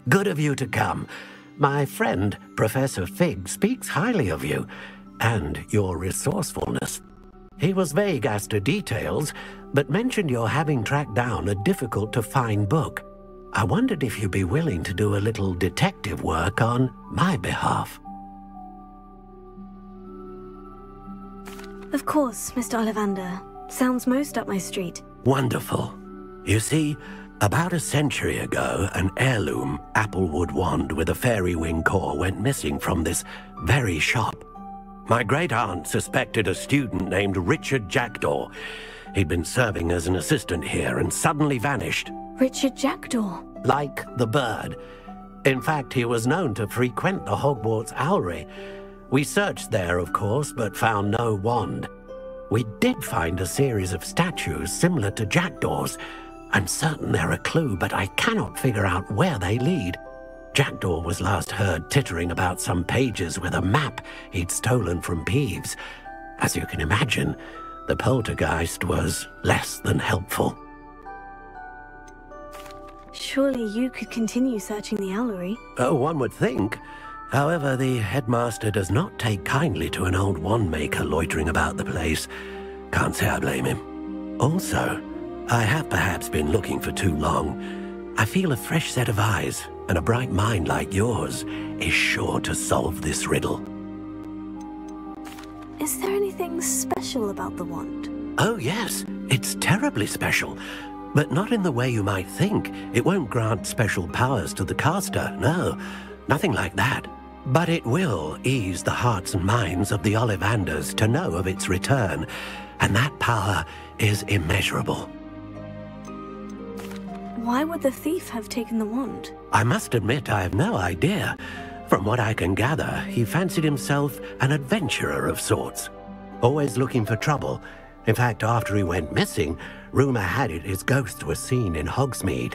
Good of you to come. My friend, Professor Fig, speaks highly of you and your resourcefulness. He was vague as to details, but mentioned your having tracked down a difficult-to-find book. I wondered if you'd be willing to do a little detective work on my behalf. Of course, Mr. Ollivander. Sounds most up my street. Wonderful. You see, about a century ago, an heirloom applewood wand with a fairy wing core went missing from this very shop. My great-aunt suspected a student named Richard Jackdaw. He'd been serving as an assistant here and suddenly vanished. Richard Jackdaw? Like the bird. In fact, he was known to frequent the Hogwarts Owlery. We searched there, of course, but found no wand. We did find a series of statues similar to Jackdaw's. I'm certain they're a clue, but I cannot figure out where they lead. Jackdaw was last heard tittering about some pages with a map he'd stolen from Peeves. As you can imagine, the poltergeist was less than helpful. Surely you could continue searching the Owlery. Oh, one would think. However, the headmaster does not take kindly to an old wand-maker loitering about the place. Can't say I blame him. Also, I have perhaps been looking for too long. I feel a fresh set of eyes and a bright mind like yours is sure to solve this riddle. Is there anything special about the wand? Oh yes, it's terribly special. But not in the way you might think. It won't grant special powers to the caster, no. Nothing like that. But it will ease the hearts and minds of the Ollivanders to know of its return, and that power is immeasurable. Why would the thief have taken the wand? I must admit I have no idea. From what I can gather, he fancied himself an adventurer of sorts. Always looking for trouble. In fact, after he went missing, rumor had it his ghost was seen in Hogsmeade.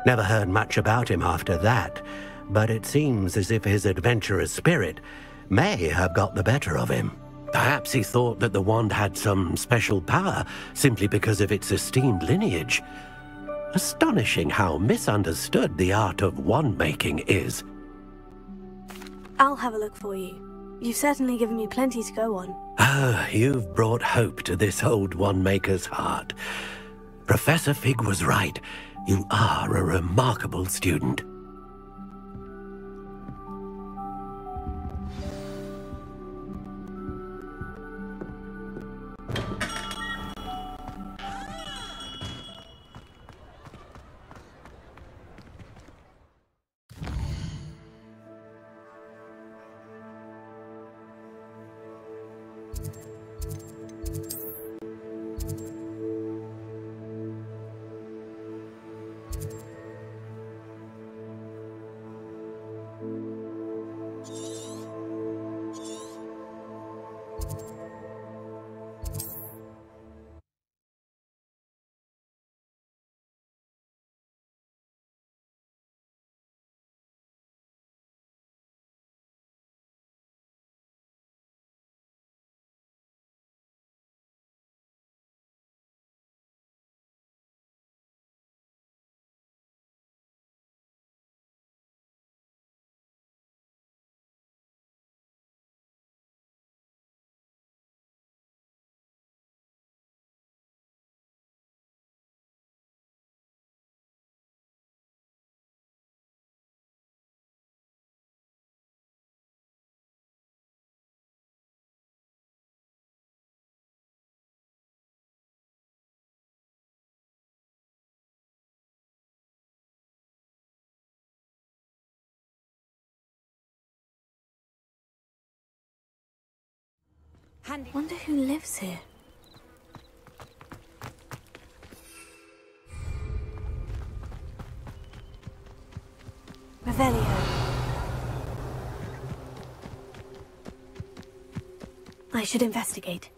Never heard much about him after that, but it seems as if his adventurous spirit may have got the better of him. Perhaps he thought that the wand had some special power simply because of its esteemed lineage. Astonishing how misunderstood the art of wand-making is. I'll have a look for you. You've certainly given me plenty to go on. Ah, you've brought hope to this old wand-maker's heart. Professor Fig was right. You are a remarkable student. Wonder who lives here. Revelio. I should investigate.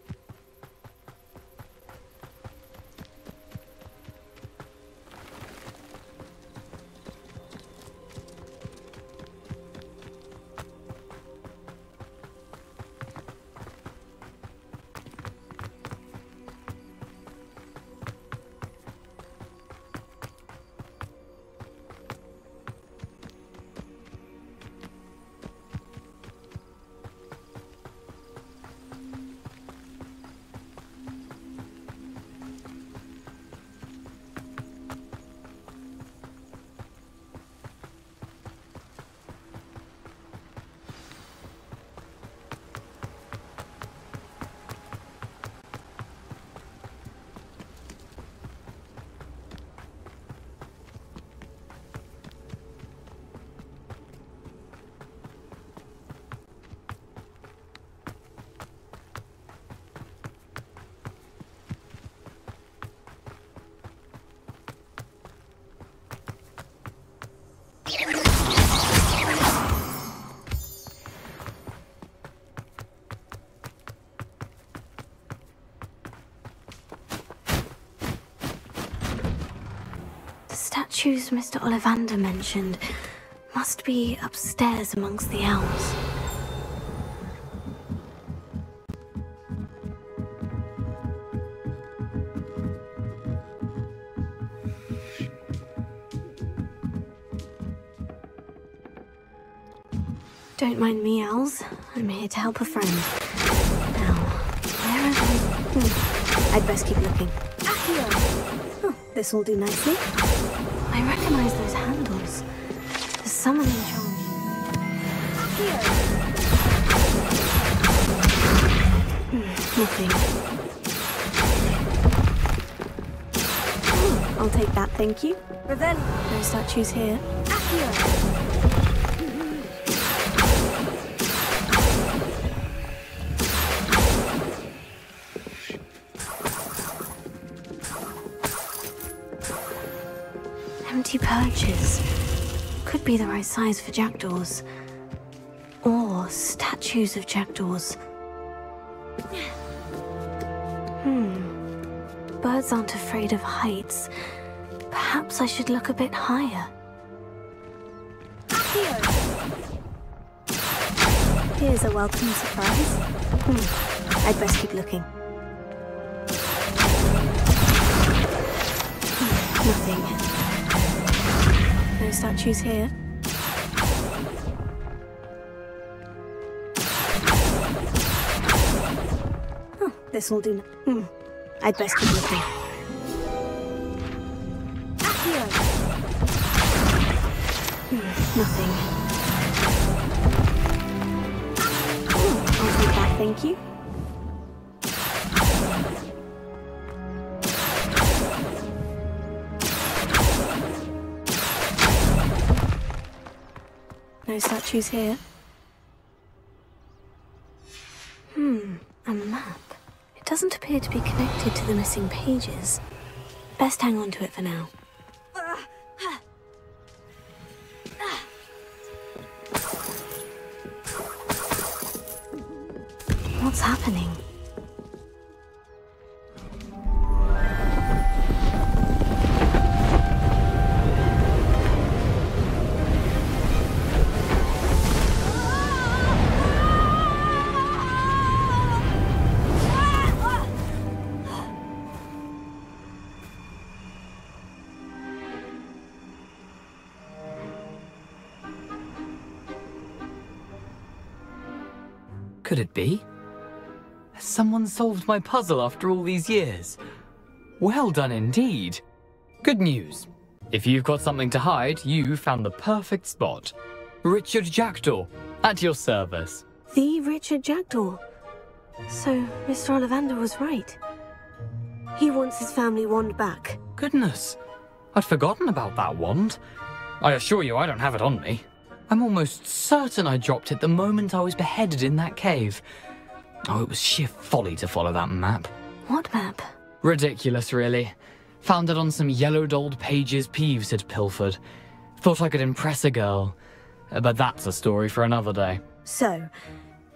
statues Mr. Ollivander mentioned must be upstairs amongst the elves. Don't mind me, owls. I'm here to help a friend. Now, where are they? I'd best keep looking. Accio! Oh, this will do nicely. I recognize those handles. The summoning charge. Accio! Nothing. I'll take that, thank you. Revelli. No statues here. Accio! Empty perches. Could be the right size for jackdaws. Or statues of jackdaws. Birds aren't afraid of heights. Perhaps I should look a bit higher. Here's a welcome surprise. I'd best keep looking. Nothing. No statues here. Oh, this will do. I'd best keep looking. Nothing. I'll take that, thank you. No statues here. A map. It doesn't appear to be connected to the missing pages. Best hang on to it for now. What's happening? Could it be? Has someone solved my puzzle after all these years? Well done indeed. Good news. If you've got something to hide, you found the perfect spot. Richard Jackdaw, at your service. The Richard Jackdaw. So, Mr. Ollivander was right. He wants his family wand back. Goodness, I'd forgotten about that wand. I assure you I don't have it on me. I'm almost certain I dropped it the moment I was beheaded in that cave. Oh, it was sheer folly to follow that map. What map? Ridiculous, really. Found it on some yellowed old pages Peeves had pilfered. Thought I could impress a girl. But that's a story for another day. So,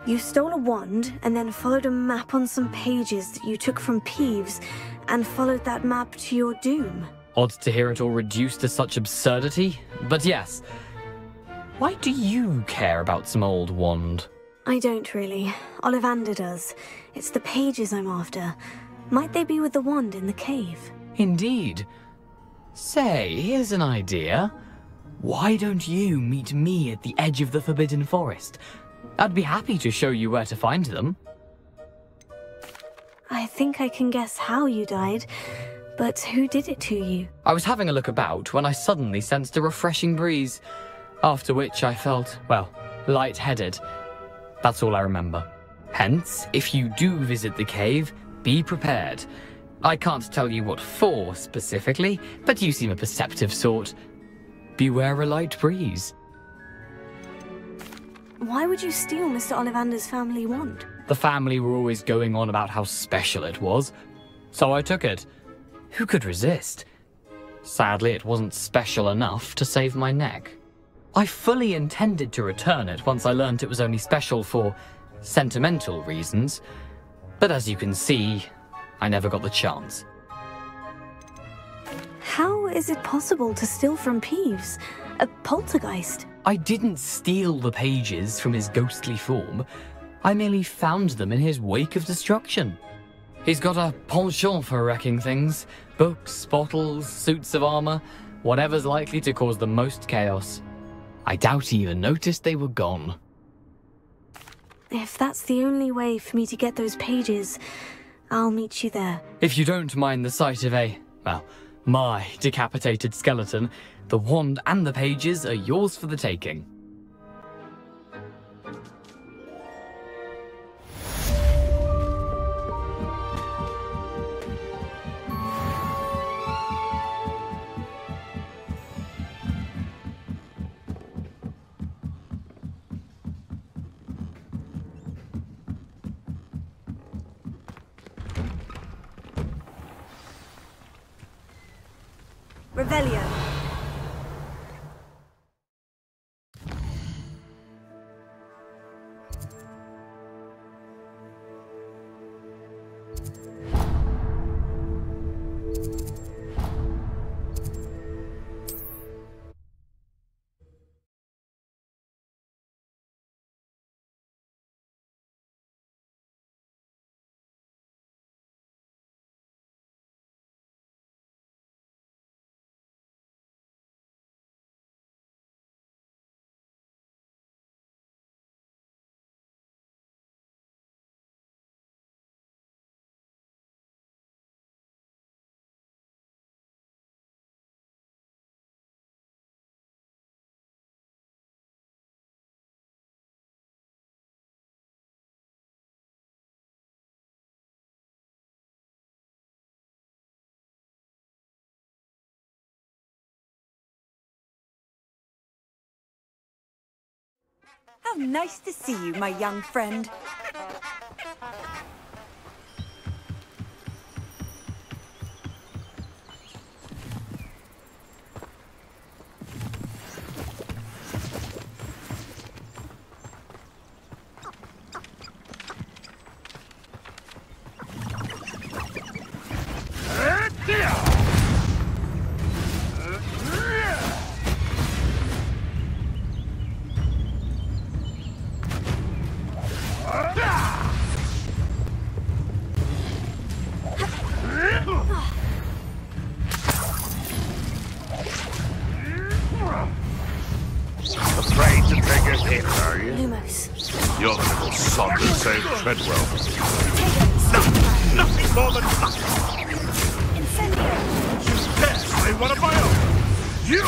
you stole a wand and then followed a map on some pages that you took from Peeves and followed that map to your doom. Odd to hear it all reduced to such absurdity, but yes. Why do you care about some old wand? I don't really. Ollivander does. It's the pages I'm after. Might they be with the wand in the cave? Indeed. Say, here's an idea. Why don't you meet me at the edge of the Forbidden Forest? I'd be happy to show you where to find them. I think I can guess how you died, but who did it to you? I was having a look about when I suddenly sensed a refreshing breeze. After which I felt, well, lightheaded. That's all I remember. Hence, if you do visit the cave, be prepared. I can't tell you what for specifically, but you seem a perceptive sort. Beware a light breeze. Why would you steal Mr. Ollivander's family wand? The family were always going on about how special it was, so I took it. Who could resist? Sadly, it wasn't special enough to save my neck. I fully intended to return it once I learnt it was only special for sentimental reasons, but as you can see, I never got the chance. How is it possible to steal from Peeves? A poltergeist? I didn't steal the pages from his ghostly form. I merely found them in his wake of destruction. He's got a penchant for wrecking things. Books, bottles, suits of armor, whatever's likely to cause the most chaos. I doubt he even noticed they were gone. If that's the only way for me to get those pages, I'll meet you there. If you don't mind the sight of my decapitated skeleton, the wand and the pages are yours for the taking. Revelio. How nice to see you, my young friend. Afraid to take a hit, are you? Lumos. You're the little sod that saved Treadwell. No, nothing more than nothing. She's definitely one of my own. You!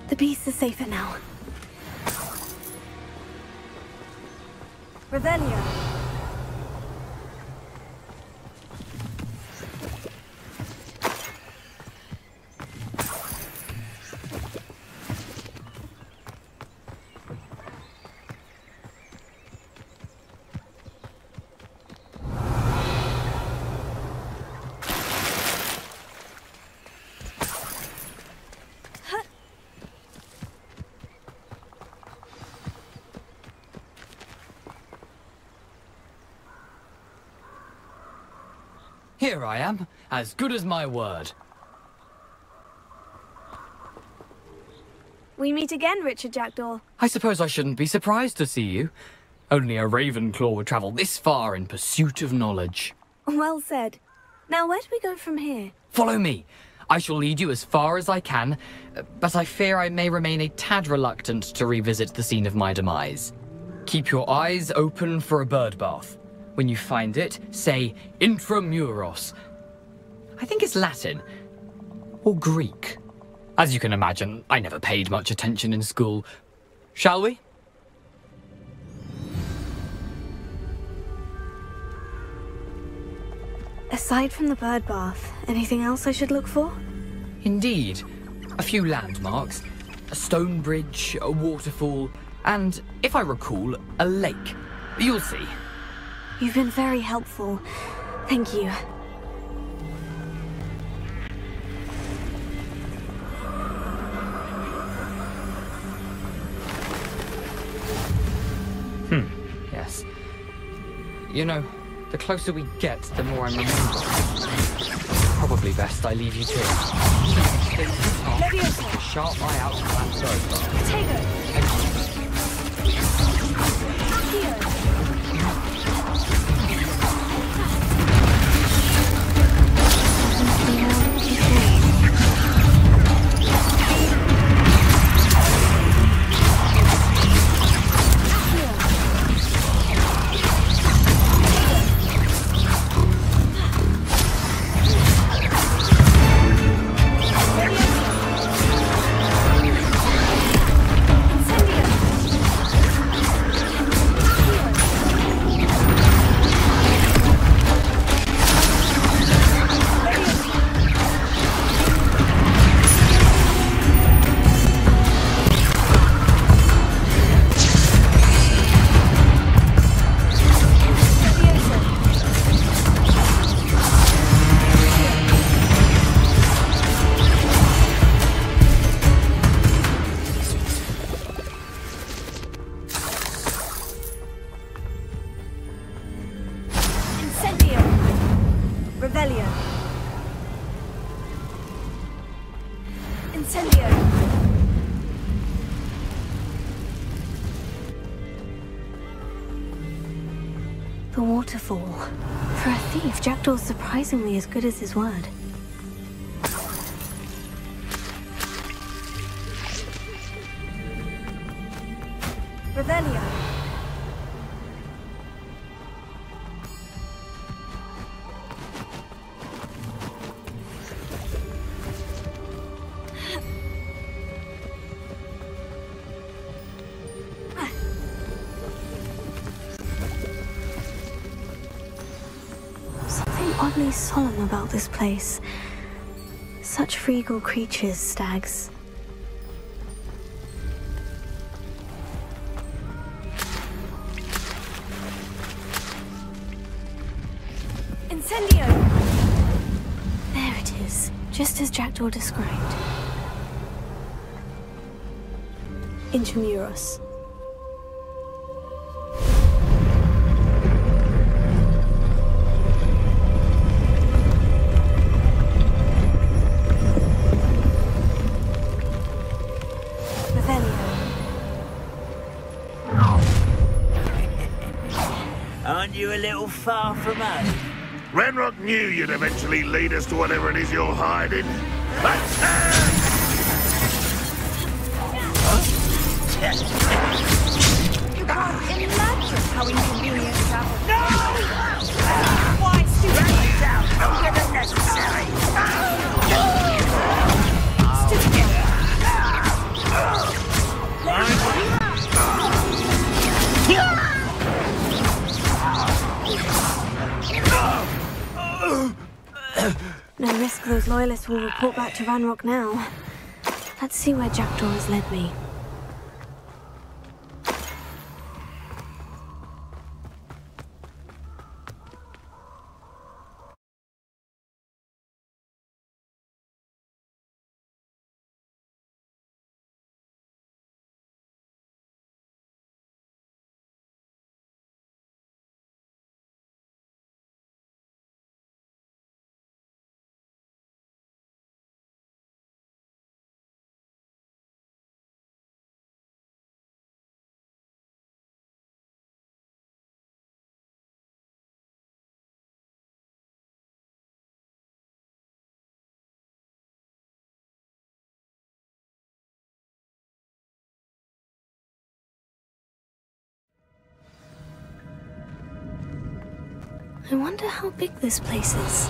The beast is safer now. Revelio. Here I am, as good as my word. We meet again, Richard Jackdaw. I suppose I shouldn't be surprised to see you. Only a Ravenclaw would travel this far in pursuit of knowledge. Well said. Now, where do we go from here? Follow me. I shall lead you as far as I can, but I fear I may remain a tad reluctant to revisit the scene of my demise. Keep your eyes open for a bird bath. When you find it, say Intramuros. I think it's Latin. Or Greek. As you can imagine, I never paid much attention in school. Shall we? Aside from the bird bath, anything else I should look for? Indeed. A few landmarks. A stone bridge, a waterfall, and, if I recall, a lake. You'll see. You've been very helpful. Thank you. Yes. You know, the closer we get, the more I remember. Probably best I leave you to it. Leviosa! A sharp eye out for that bird bath. Potato! Accio! Incendio! The waterfall. For a thief, Jackdaw's surprisingly as good as his word. Revelio. Something oddly solemn about this place. Such regal creatures, stags. Incendio! There it is, just as Jackdaw described. Intramuros. Aren't you a little far from home? Renrock knew you'd eventually lead us to whatever it is you're hiding. You can't imagine how inconvenient travel. No! Why, stupid? Longer than necessary. No risk those loyalists will report back to Ranrock now. Let's see where Jackdaw has led me. I wonder how big this place is.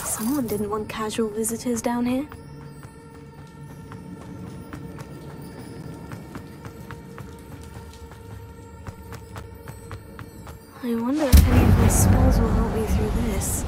Someone didn't want casual visitors down here. I wonder if any of my spells will help me through this.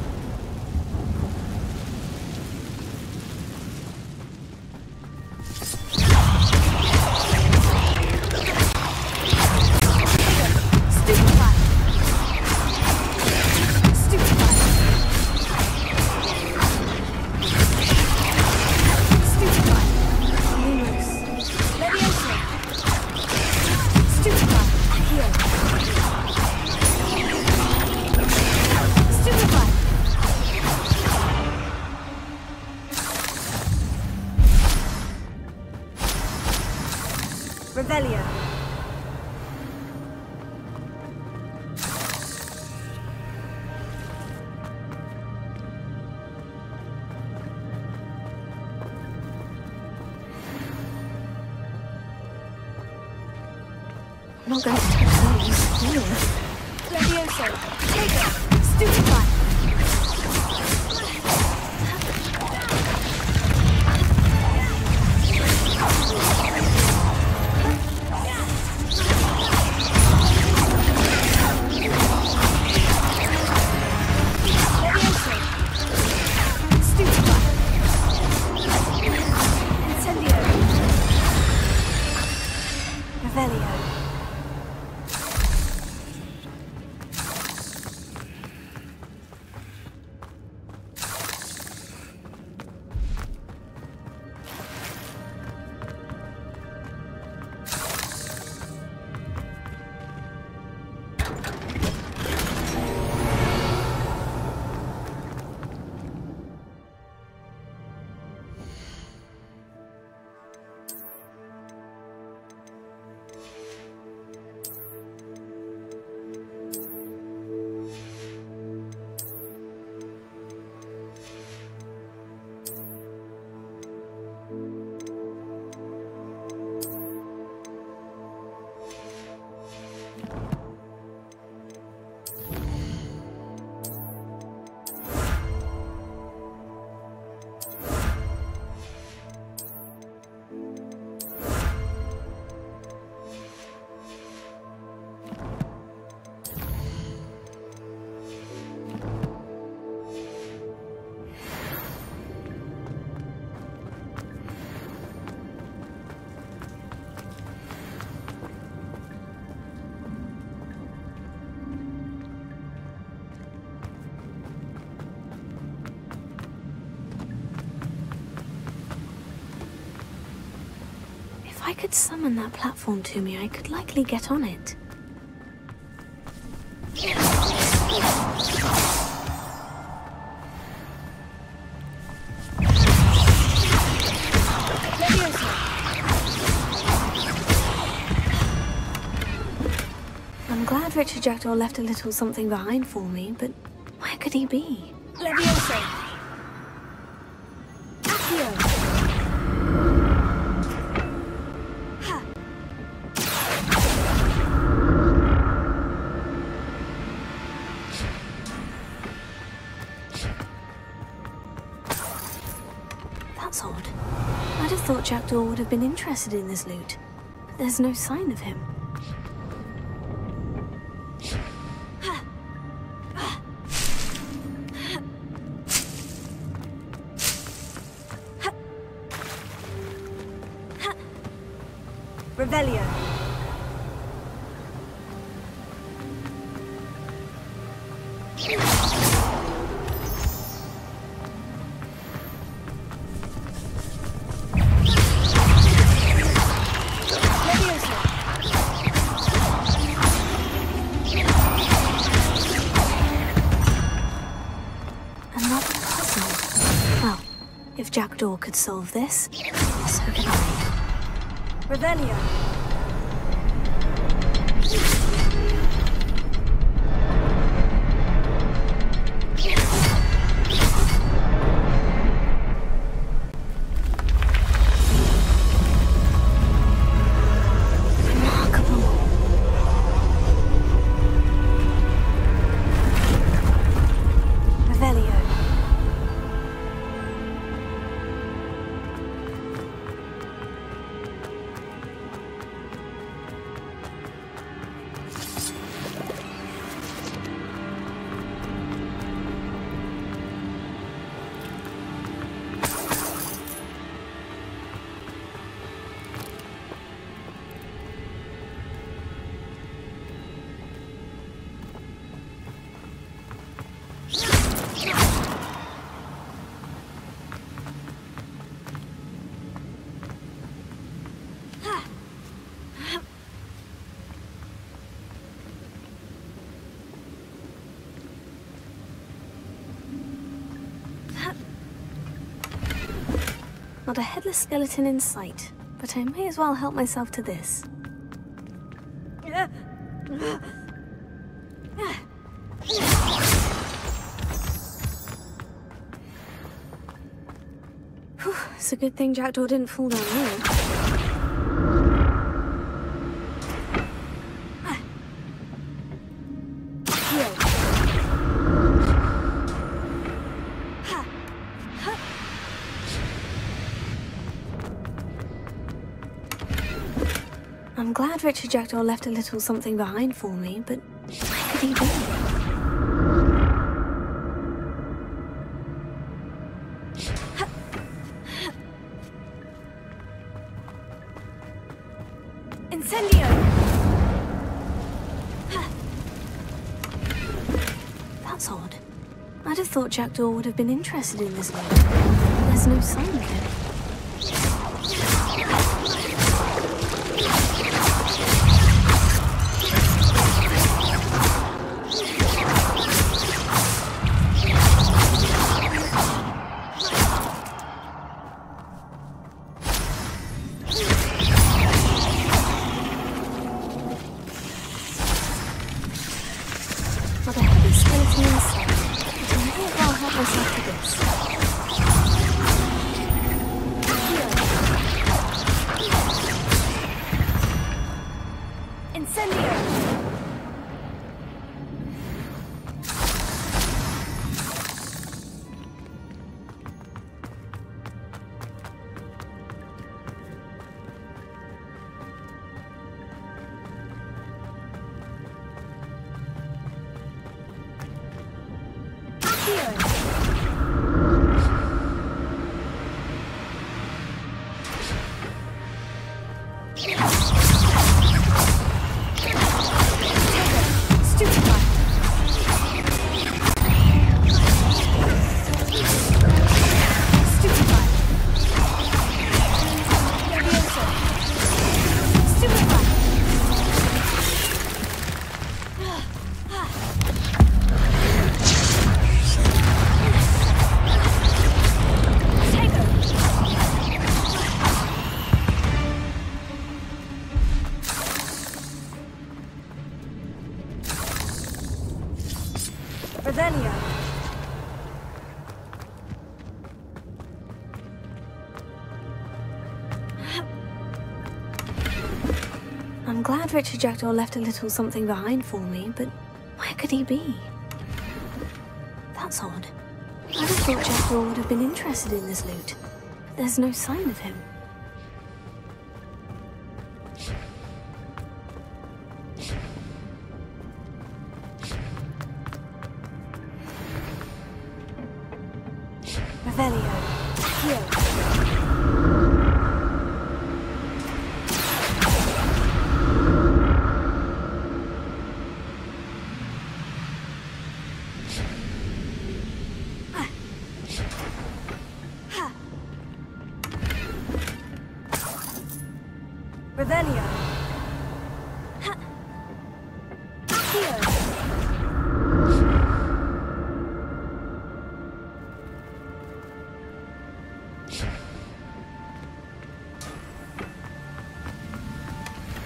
Revelio. I'm not going to touch those. Levioso. Take it. Stupefy. If I could summon that platform to me, I could likely get on it. I'm glad Richard Jackdaw left a little something behind for me, but where could he be? Levioso! Accio! Ha! That's odd. I'd have thought Jackdaw would have been interested in this loot, but there's no sign of him. Revelio. Levioso. jackdaw could solve this, so could I. Revelio. Not a headless skeleton in sight, but I may as well help myself to this. Whew, it's a good thing Jackdaw didn't fall down there. I'm glad Richard Jackdaw left a little something behind for me, but where could he be? Incendio! That's odd. I'd have thought Jackdaw would have been interested in this one. There's no sign of him. What a heavy skeleton inside. But I may as well help myself to this. Incendio! Revelio. I'm glad Richard Jackdaw left a little something behind for me, but where could he be? That's odd. I'd have thought Jackdaw would have been interested in this loot, but there's no sign of him. Revelio. Here. Revelio. Here.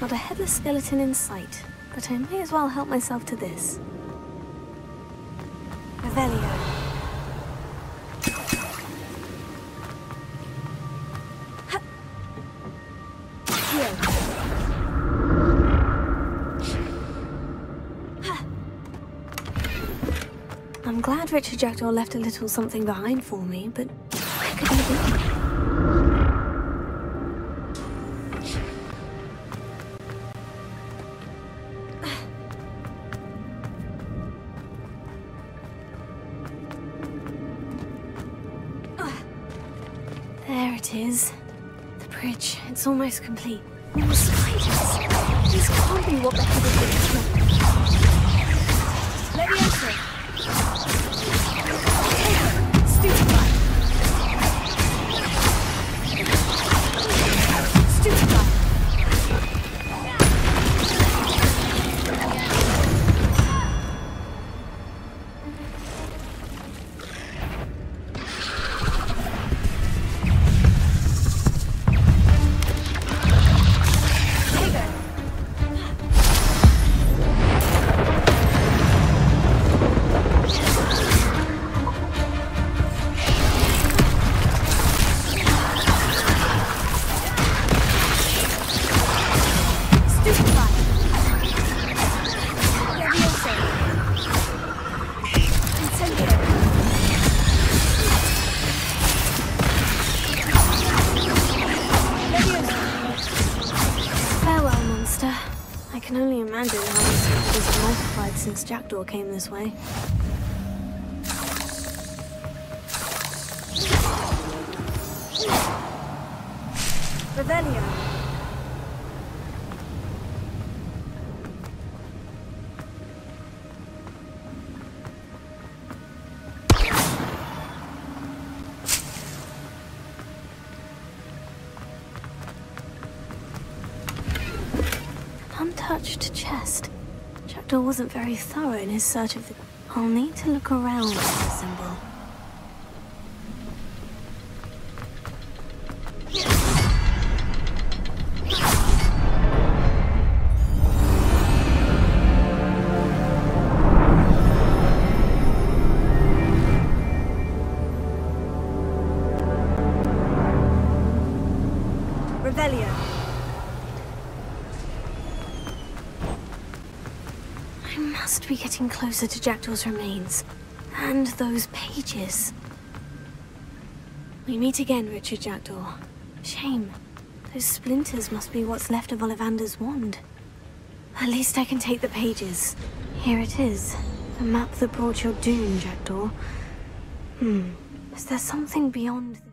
Not a headless skeleton in sight, but I may as well help myself to this. Revelio. I'm glad Richard Jackdaw left a little something behind for me, but where could he be? There it is. The bridge. It's almost complete. More spiders. This can't be what the head of the Leviosa. Stupefy. Stupefy. I can only imagine how these creatures have multiplied since Jackdaw came this way. Revelio. Untouched chest. Jackdaw wasn't very thorough in his search of the... I'll need to look around for the symbol. Revelio. I must be getting closer to Jackdaw's remains. And those pages. We meet again, Richard Jackdaw. Shame. Those splinters must be what's left of Ollivander's wand. At least I can take the pages. Here it is. The map that brought your doom, Jackdaw. Is there something beyond this?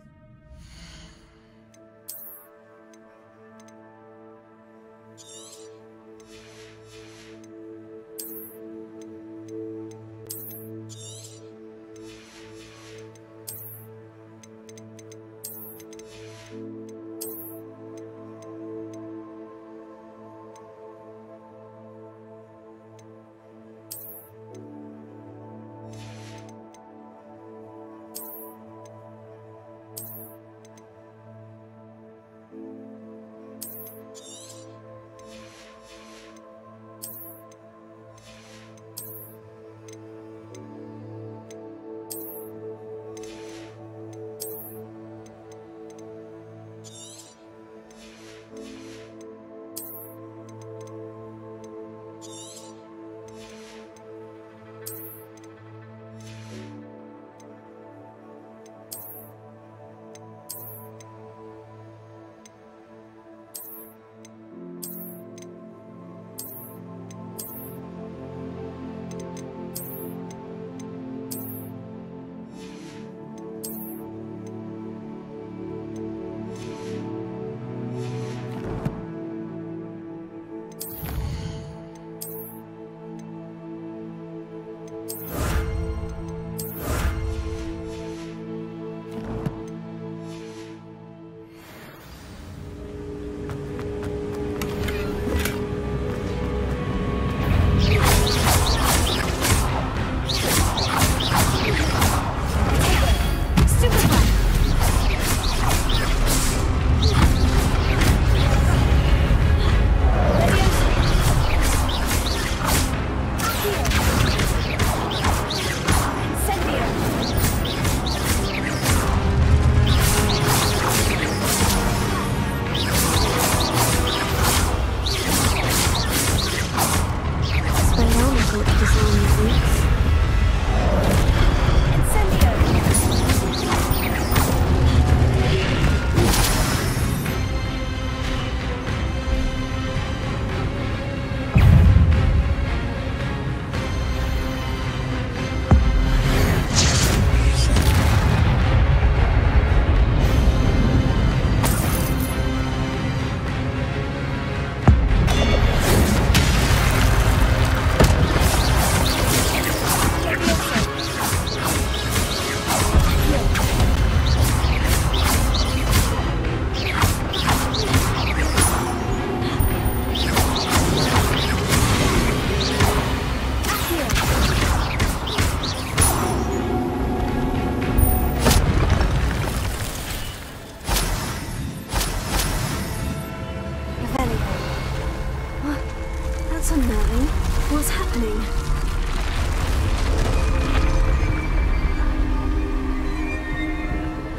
That's unnerving. What's happening?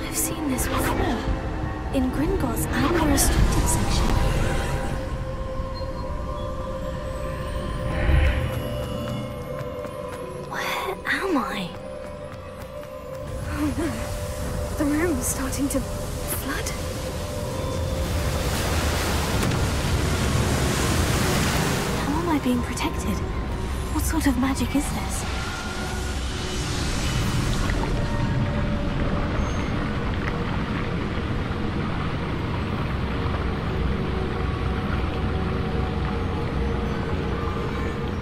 I've seen this before. In Gringotts and the restricted section. Where am I? Oh no. The room is starting to flood. How am I being protected? What sort of magic is this?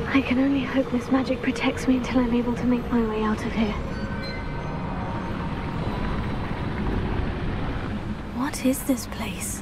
I can only hope this magic protects me until I'm able to make my way out of here. What is this place?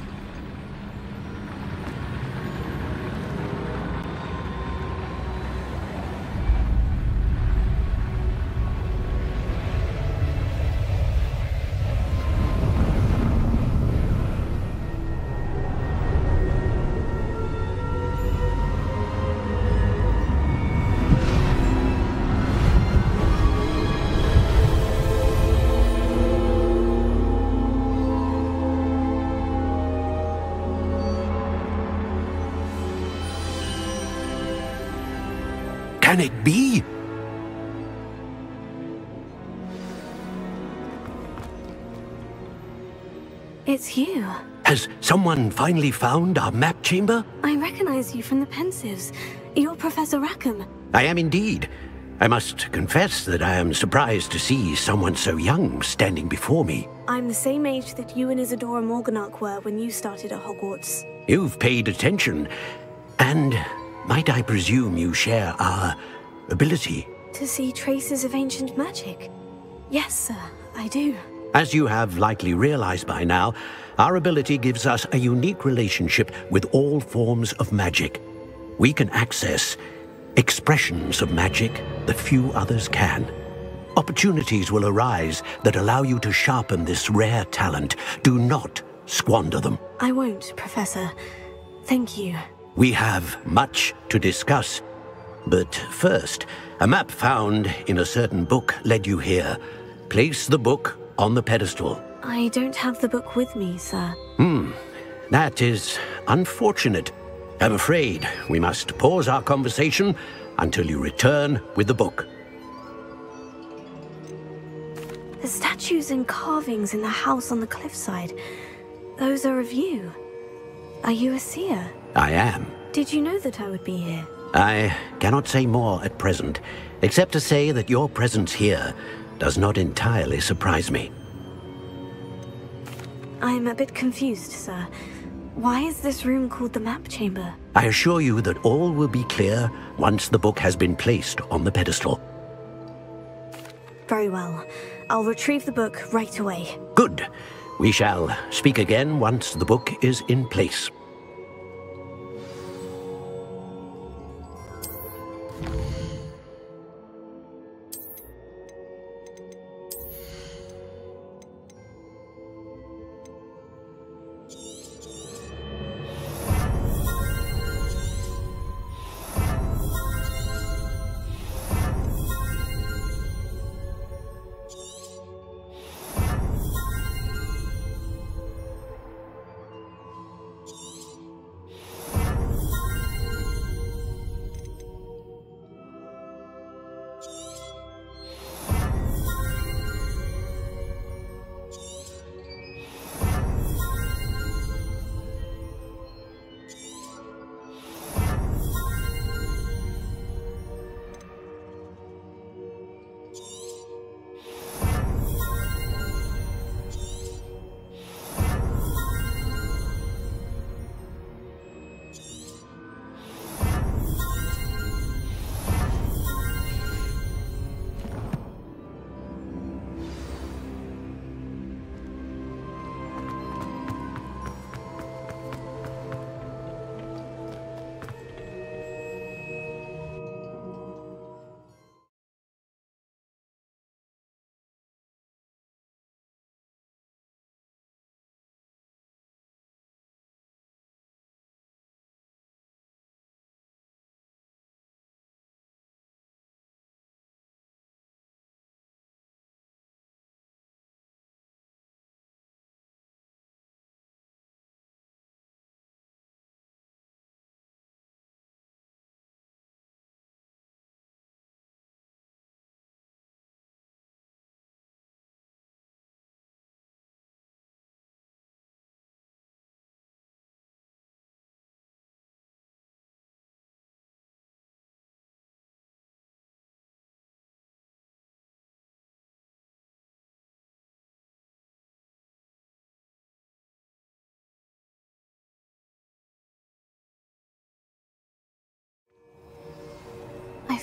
Can it be? It's you. Has someone finally found our map chamber? I recognize you from the Pensives. You're Professor Rackham. I am indeed. I must confess that I am surprised to see someone so young standing before me. I'm the same age that you and Isadora Morganach were when you started at Hogwarts. You've paid attention, and might I presume you share our ability? To see traces of ancient magic? Yes, sir, I do. As you have likely realized by now, our ability gives us a unique relationship with all forms of magic. We can access expressions of magic that few others can. Opportunities will arise that allow you to sharpen this rare talent. Do not squander them. I won't, Professor. Thank you. We have much to discuss. But first, a map found in a certain book led you here. Place the book on the pedestal. I don't have the book with me, sir. That is unfortunate. I'm afraid we must pause our conversation until you return with the book. The statues and carvings in the house on the cliffside, those are of you. Are you a seer? I am. Did you know that I would be here? I cannot say more at present, except to say that your presence here does not entirely surprise me. I'm a bit confused, sir. Why is this room called the map chamber? I assure you that all will be clear once the book has been placed on the pedestal. Very well. I'll retrieve the book right away. Good. We shall speak again once the book is in place.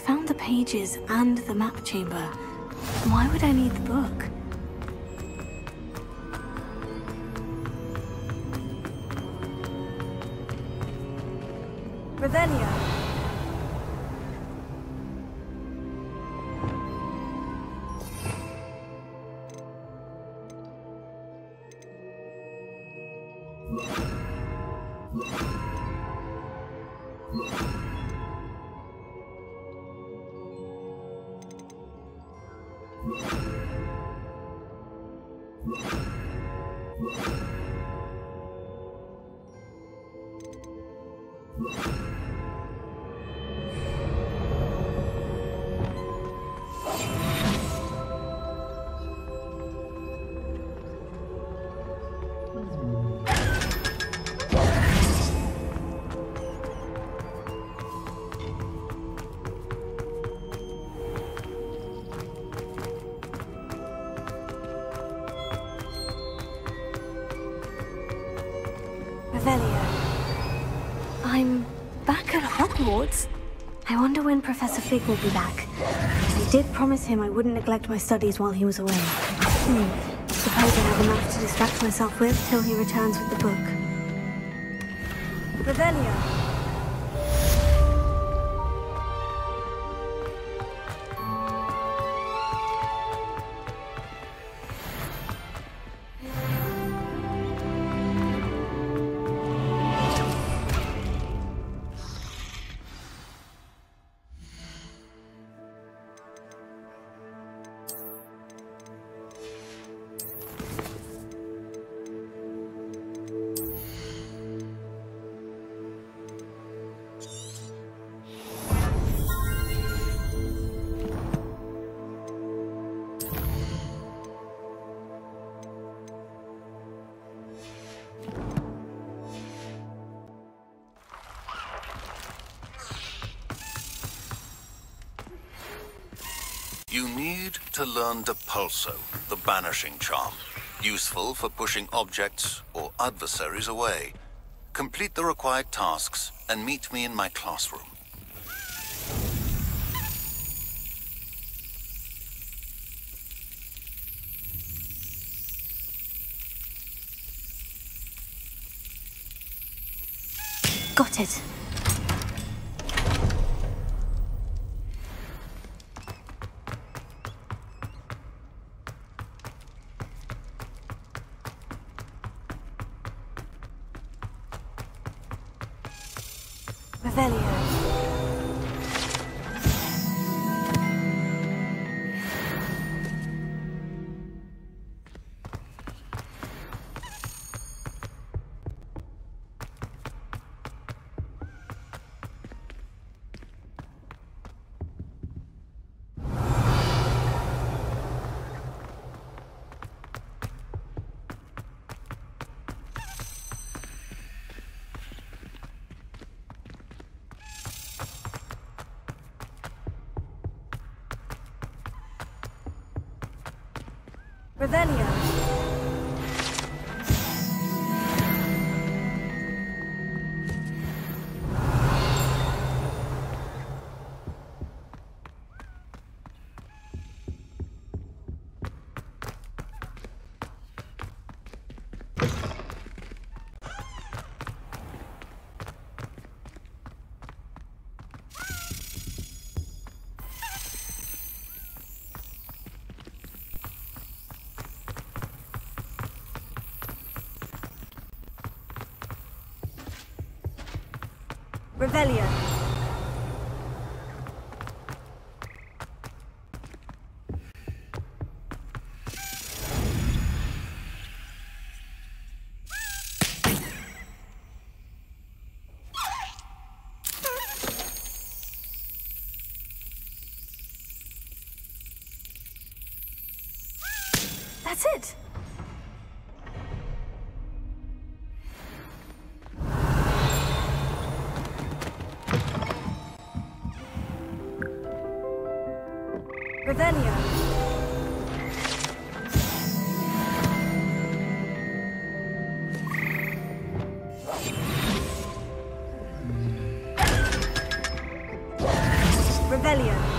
found the pages and the map chamber. Why would I need the book? Revelio. Revelio. I'm back at Hogwarts. I wonder when Professor Fig will be back. I did promise him I wouldn't neglect my studies while he was away. Suppose I have enough to distract myself with till he returns with the book. Revelio. You need to learn Depulso, the banishing charm, useful for pushing objects or adversaries away. Complete the required tasks and meet me in my classroom. Got it. Revelio. Revelio. Revelio. That's it. Revelio. Revelio.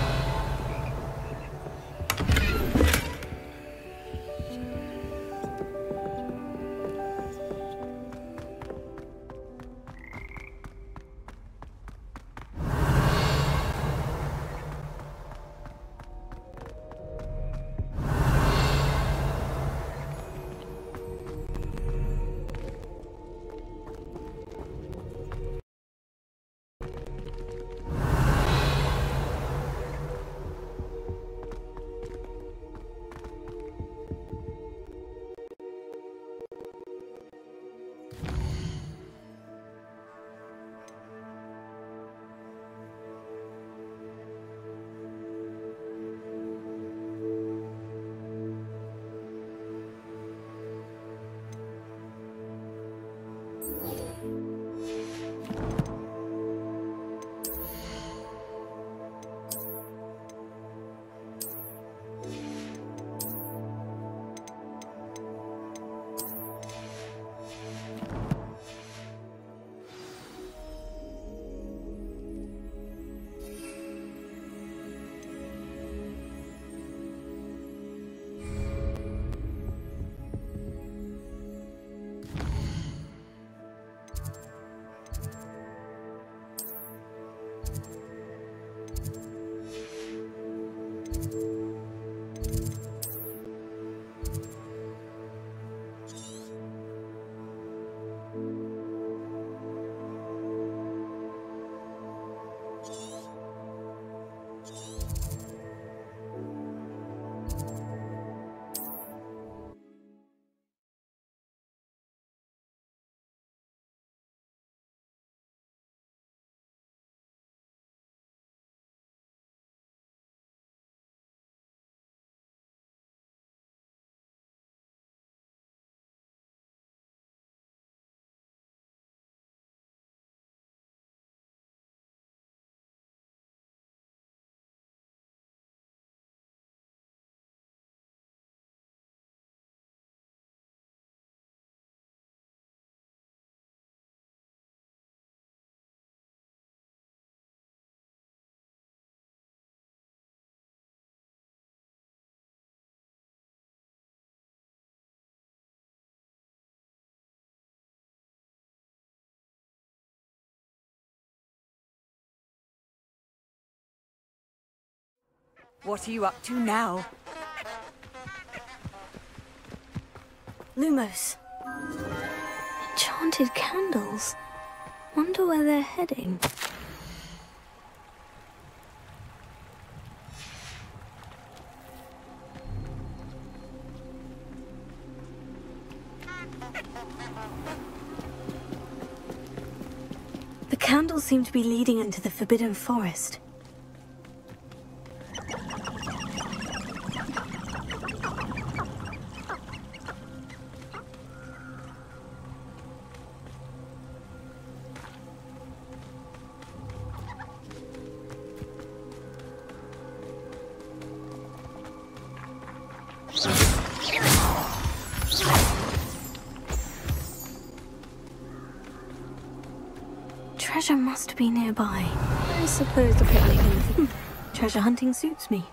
What are you up to now? Lumos. Enchanted candles. Wonder where they're heading. The candles seem to be leading into the Forbidden Forest. Treasure must be nearby. I suppose the picnic and treasure hunting suits me.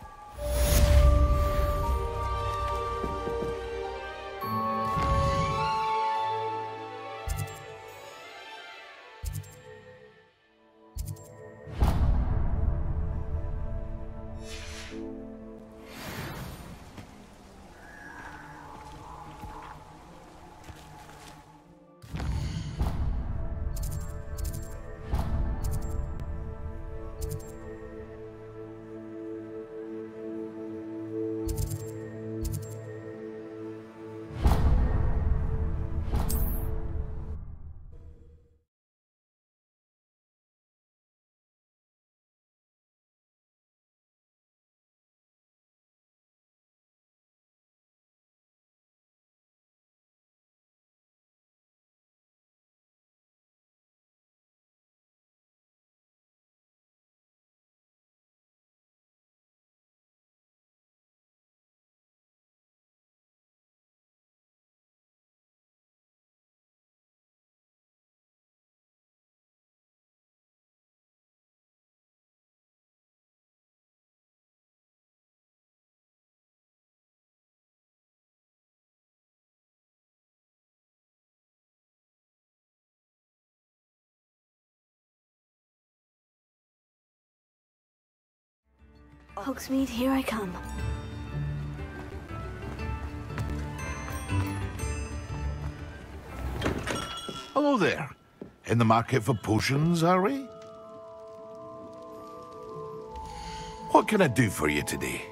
Hogsmeade, here I come. Hello there. In the market for potions, are we? What can I do for you today?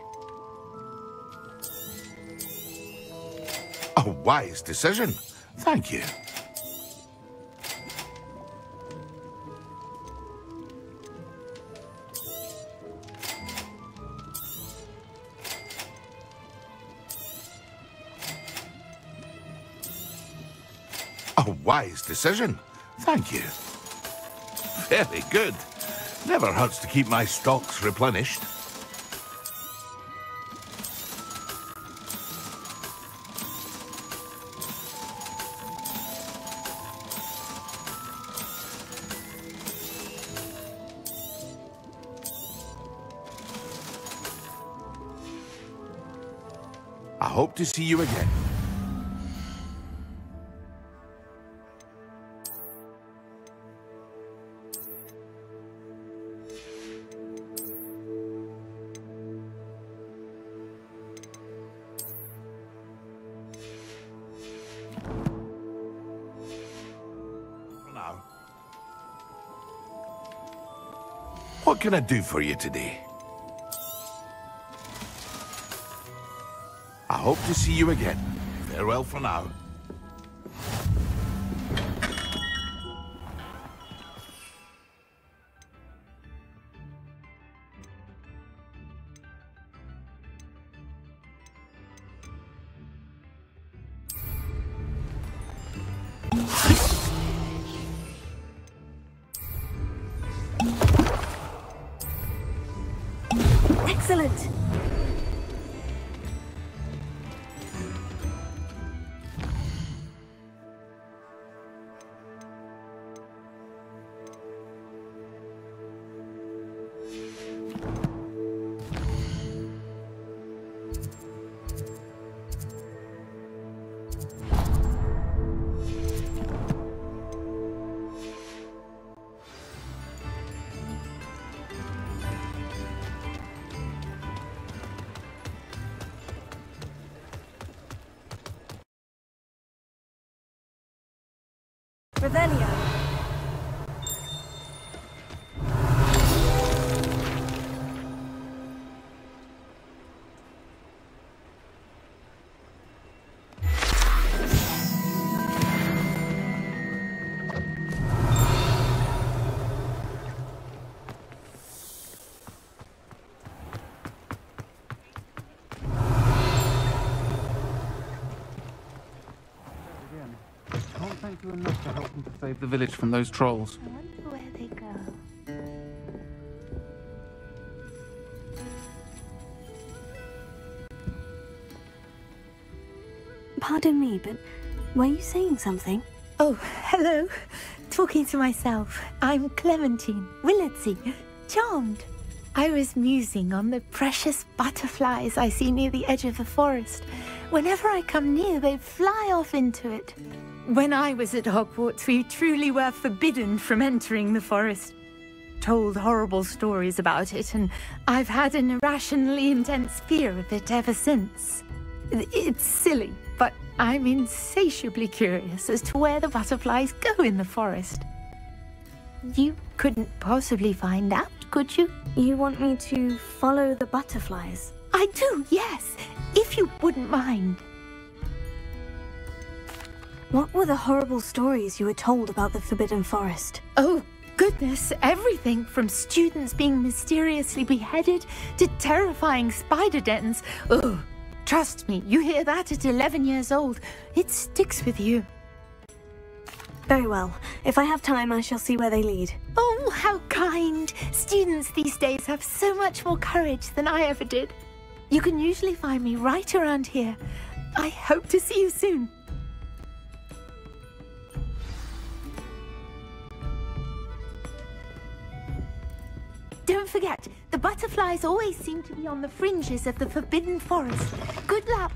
A wise decision. Thank you. A wise decision. Thank you. Very good. Never hurts to keep my stocks replenished. I hope to see you again. What can I do for you today? I hope to see you again. Farewell for now. Excellent! Revelio. Thank you enough to help them to save the village from those trolls. I wonder where they go. Pardon me, but were you saying something? Oh, hello. Talking to myself. I'm Clementine Willardsey. Charmed. I was musing on the precious butterflies I see near the edge of the forest. Whenever I come near, they fly off into it. When I was at Hogwarts, we truly were forbidden from entering the forest. Told horrible stories about it, and I've had an irrationally intense fear of it ever since. It's silly, but I'm insatiably curious as to where the butterflies go in the forest. You couldn't possibly find out, could you? You want me to follow the butterflies? I do, yes, if you wouldn't mind. What were the horrible stories you were told about the Forbidden Forest? Oh, goodness, everything from students being mysteriously beheaded to terrifying spider dens. Oh, trust me, you hear that at 11 years old, it sticks with you. Very well. If I have time, I shall see where they lead. Oh, how kind. Students these days have so much more courage than I ever did. You can usually find me right around here. I hope to see you soon. Don't forget, the butterflies always seem to be on the fringes of the Forbidden Forest. Good luck!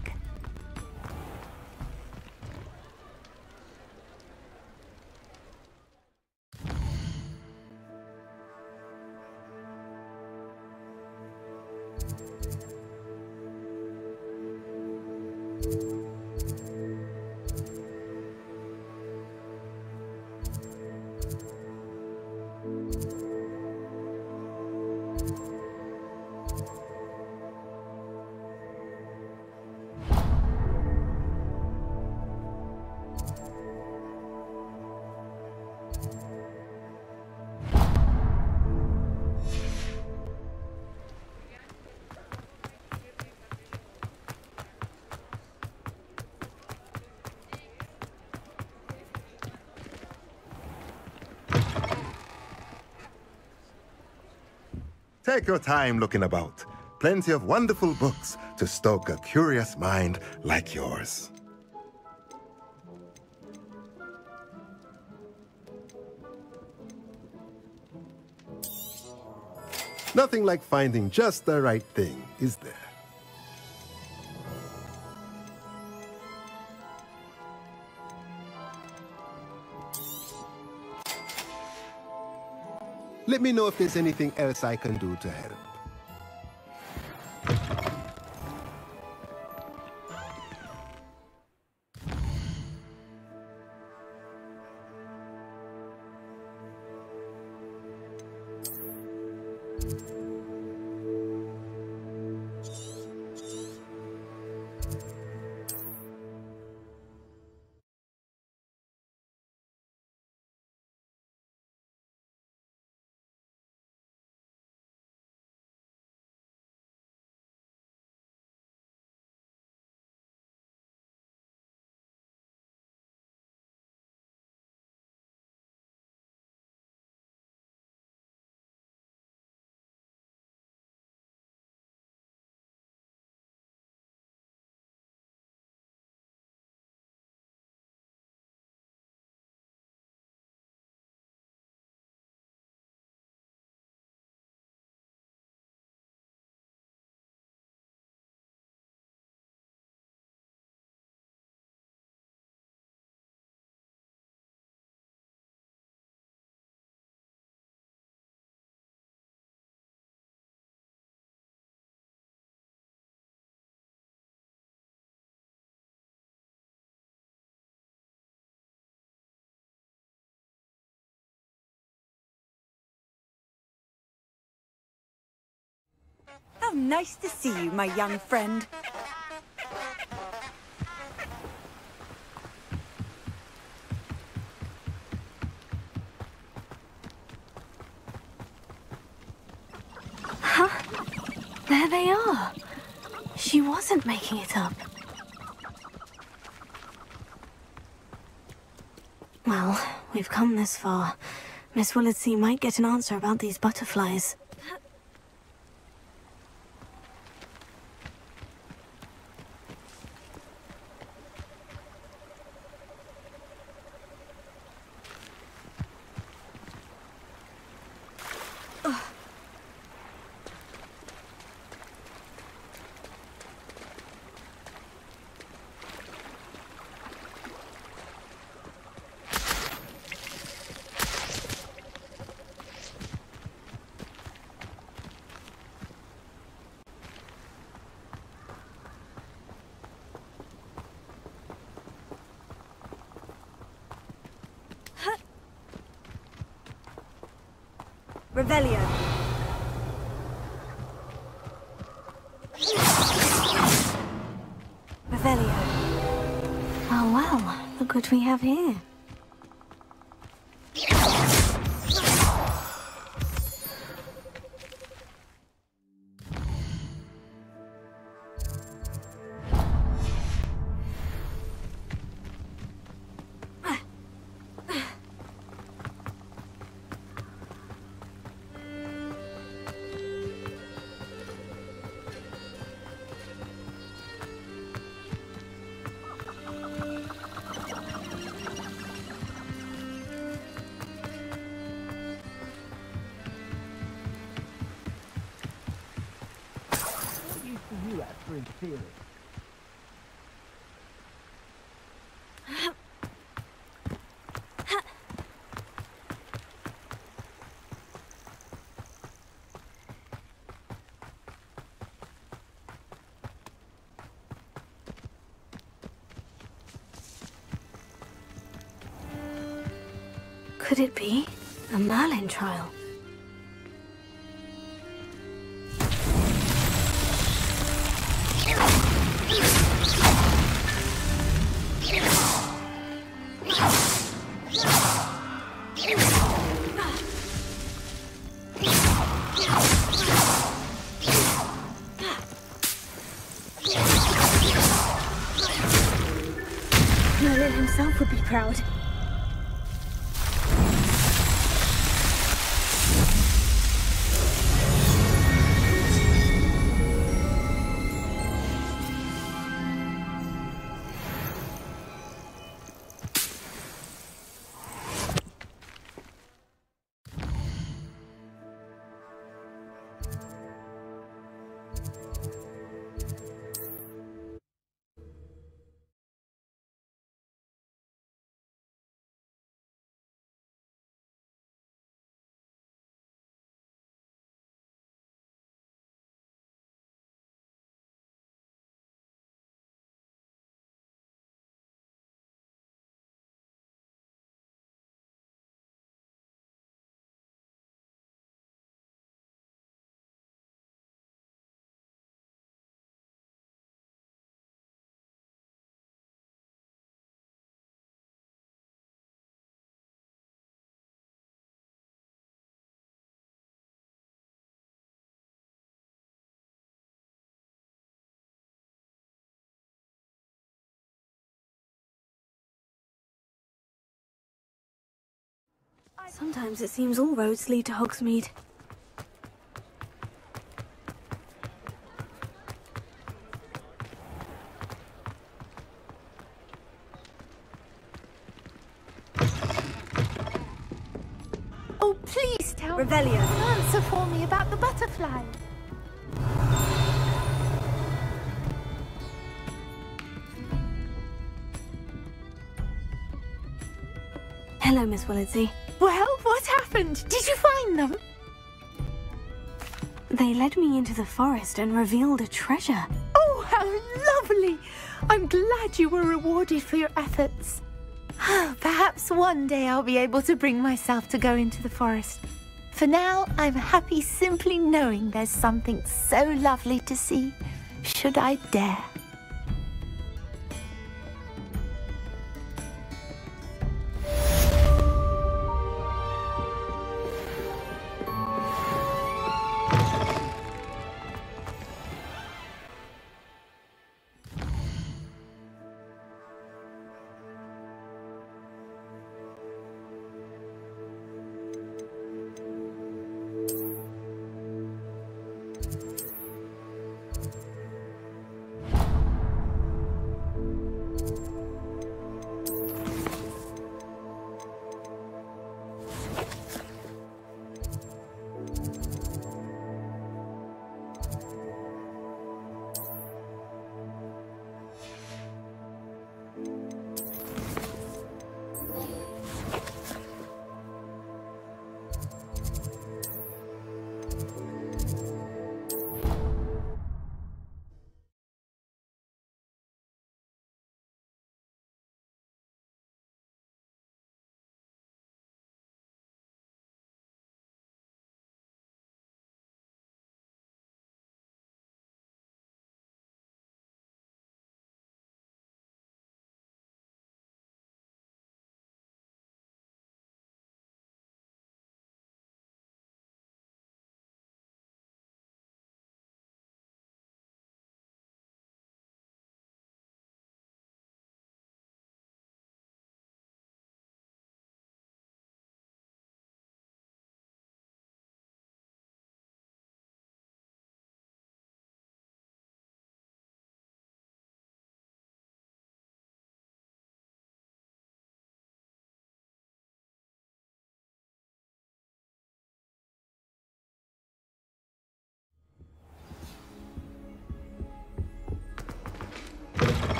Take your time looking about. Plenty of wonderful books to stoke a curious mind like yours. Nothing like finding just the right thing, is there? Let me know if there's anything else I can do to help. How nice to see you, my young friend. Huh? There they are. She wasn't making it up. Well, we've come this far. Miss Willardsea might get an answer about these butterflies. Revelio. Revelio. Oh well, look what we have here. Could it be a Merlin trial? Merlin himself would be proud. Sometimes it seems all roads lead to Hogsmeade. Oh, please tell Revelio. me. Answer for me about the butterfly. Hello, Miss Willitsey. Well, what happened? Did you find them? They led me into the forest and revealed a treasure. Oh, how lovely! I'm glad you were rewarded for your efforts. Perhaps one day I'll be able to bring myself to go into the forest. For now, I'm happy simply knowing there's something so lovely to see, should I dare.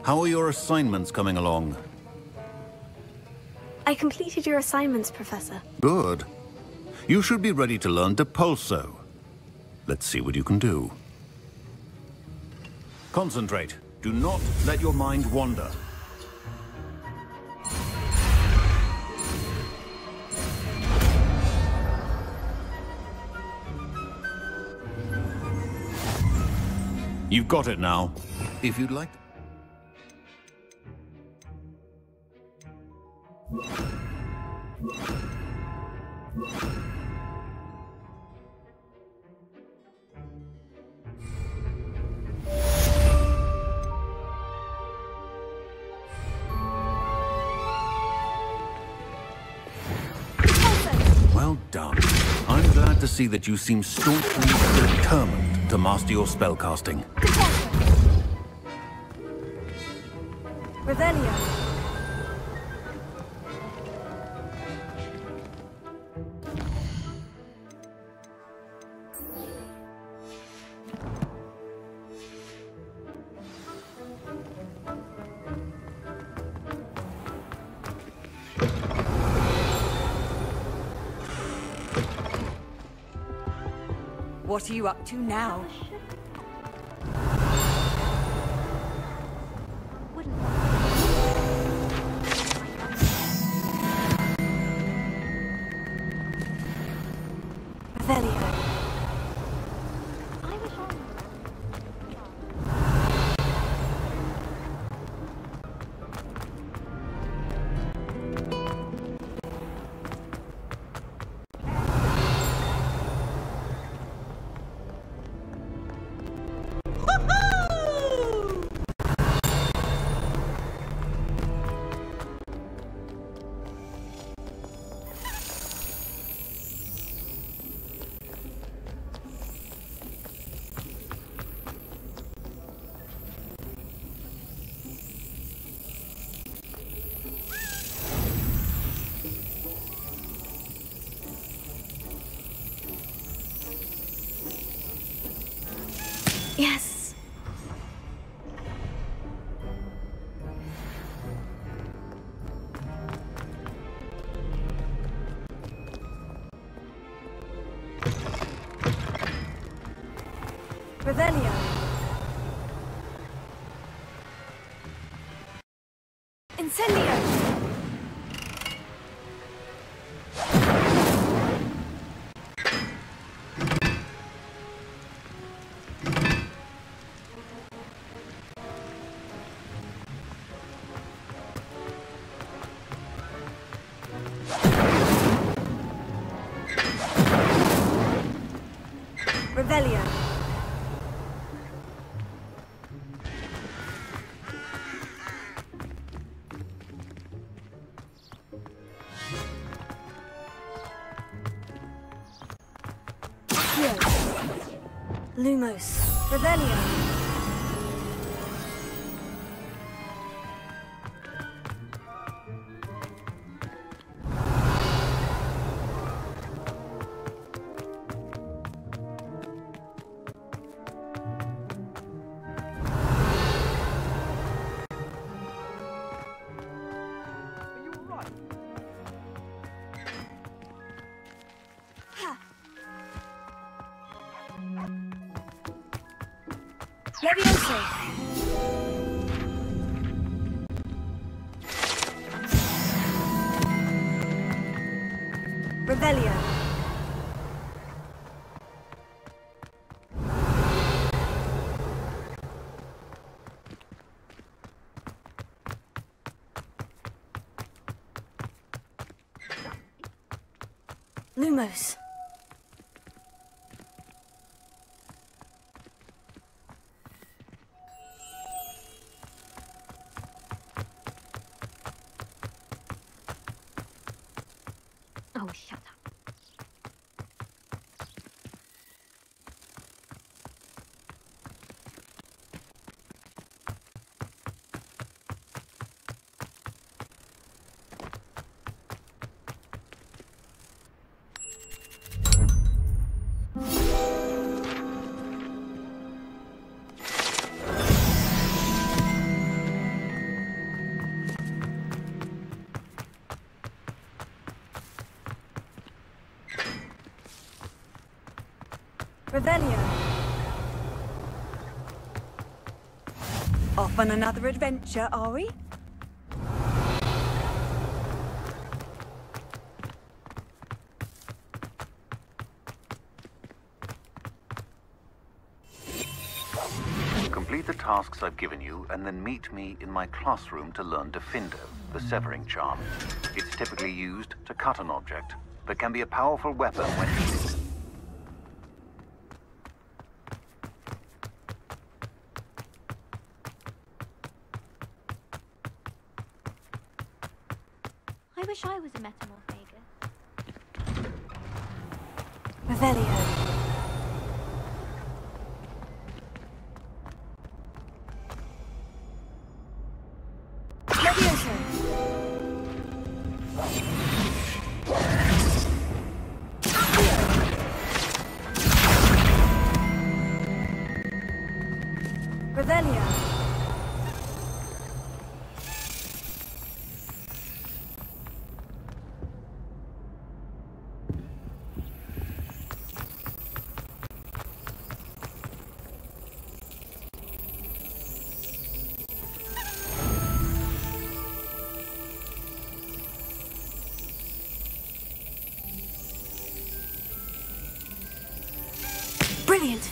How are your assignments coming along? I completed your assignments, Professor. Good. You should be ready to learn Depulso. Let's see what you can do. Concentrate. Do not let your mind wander. You've got it now. If you'd like... Well done. I'm glad to see that you seem staunchly determined to master your spellcasting. Revelio. What are you up to now? Revelio. Yes. Revelio. Incendio. Revelio. Accio. Lumos. Revelio. Levioso. Revelio. Lumos. Oh, shut up. Revelio. Off on another adventure, are we? Complete the tasks I've given you, and then meet me in my classroom to learn Defindo, the severing charm. It's typically used to cut an object, but can be a powerful weapon when needed. I wish I was a metamorphagus. Revelio. Revelio. Brilliant.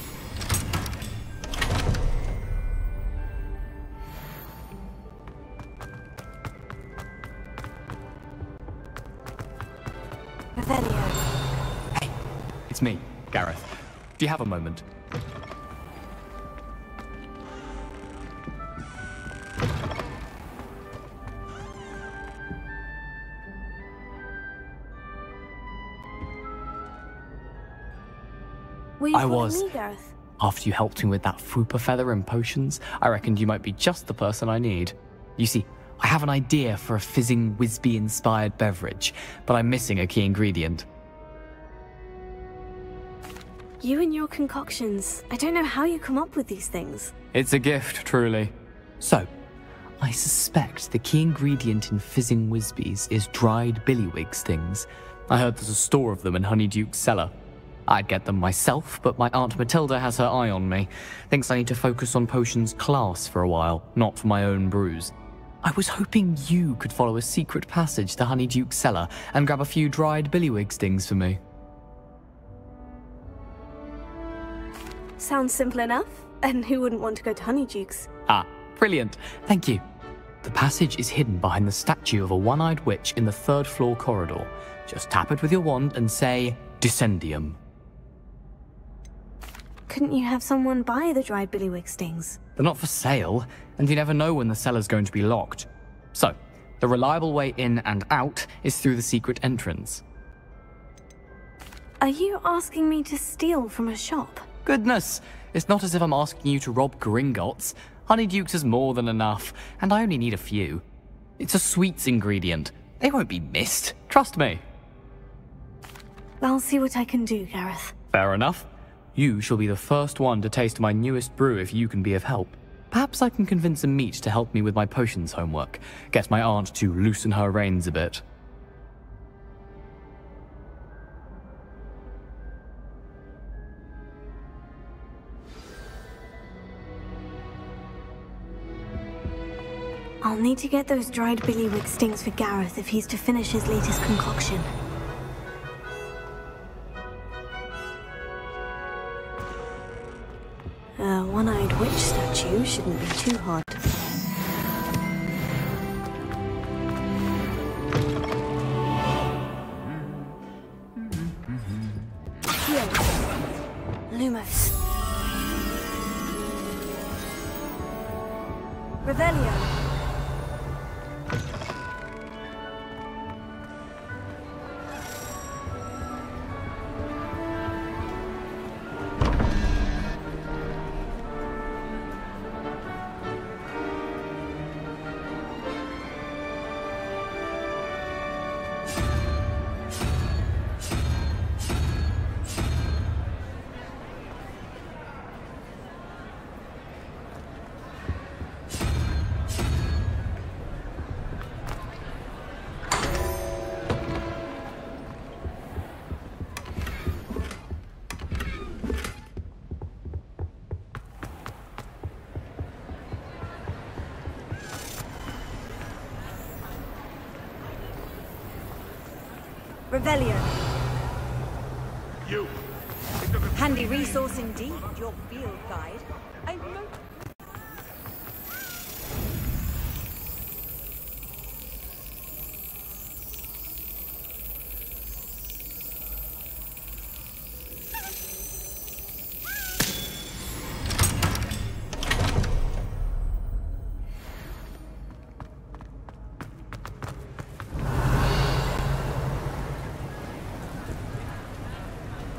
Revelio. Hey, it's me, Gareth. Do you have a moment? I was. Me, Gareth? After you helped me with that Fupa feather and potions, I reckoned you might be just the person I need. You see, I have an idea for a fizzing Whizbee-inspired beverage, but I'm missing a key ingredient. You and your concoctions. I don't know how you come up with these things. It's a gift, truly. So, I suspect the key ingredient in fizzing Whizbees is dried billywig stings. I heard there's a store of them in Honeyduke's cellar. I'd get them myself, but my Aunt Matilda has her eye on me. Thinks I need to focus on potions class for a while, not for my own brews. I was hoping you could follow a secret passage to Honeyduke's cellar and grab a few dried billywig stings for me. Sounds simple enough. And who wouldn't want to go to Honeyduke's? Ah, brilliant. Thank you. The passage is hidden behind the statue of a one-eyed witch in the third-floor corridor. Just tap it with your wand and say, Descendium. Couldn't you have someone buy the dried billywig stings? They're not for sale, and you never know when the cellar's going to be locked. So, the reliable way in and out is through the secret entrance. Are you asking me to steal from a shop? Goodness, it's not as if I'm asking you to rob Gringotts. Honeyduke's is more than enough, and I only need a few. It's a sweets ingredient. They won't be missed, trust me. I'll see what I can do, Gareth. Fair enough. You shall be the first one to taste my newest brew if you can be of help. Perhaps I can convince a meat to help me with my potions homework. Get my aunt to loosen her reins a bit. I'll need to get those dried billywig stings for Gareth if he's to finish his latest concoction. A one-eyed witch statue shouldn't be too hard. Here. Lumos. Revelio. Revelio. You. Handy resource indeed, your field guide.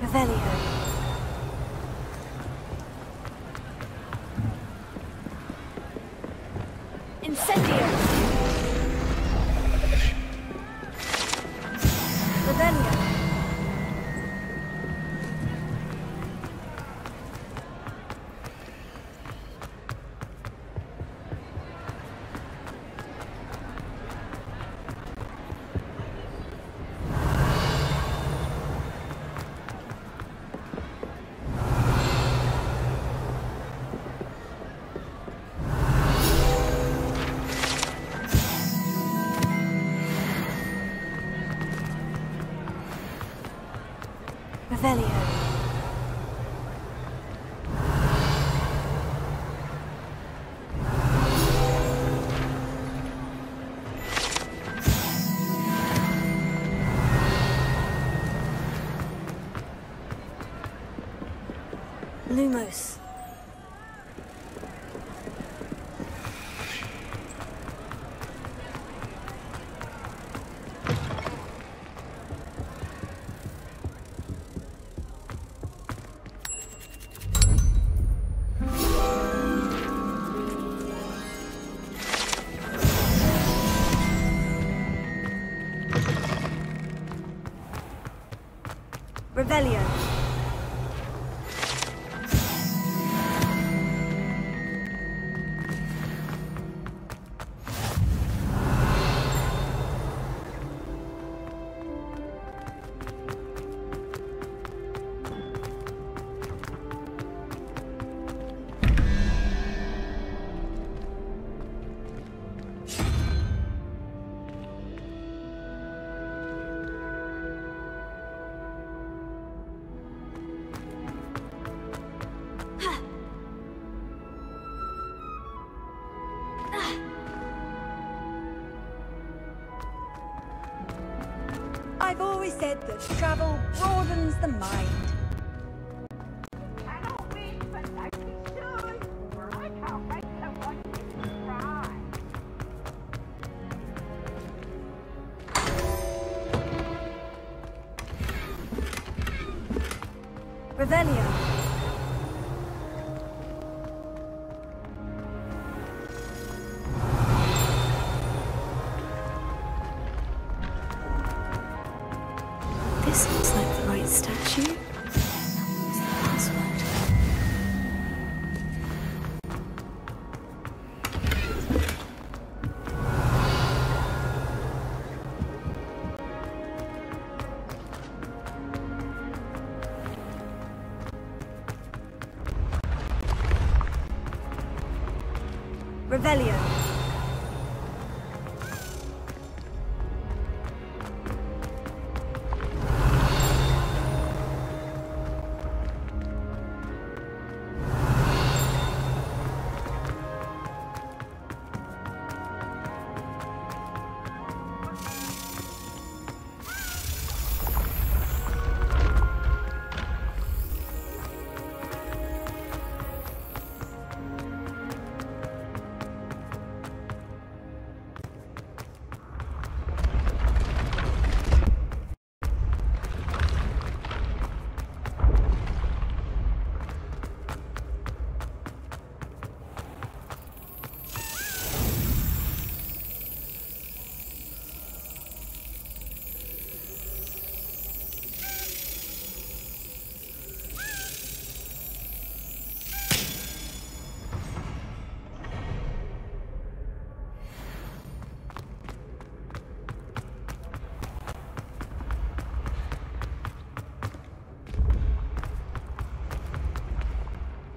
Revelio. Incendio. Revelio. Revelio. Lumos. Revelio. I've always said that travel broadens the mind. Revelio. This looks like the right statue. What's the password? Revelio.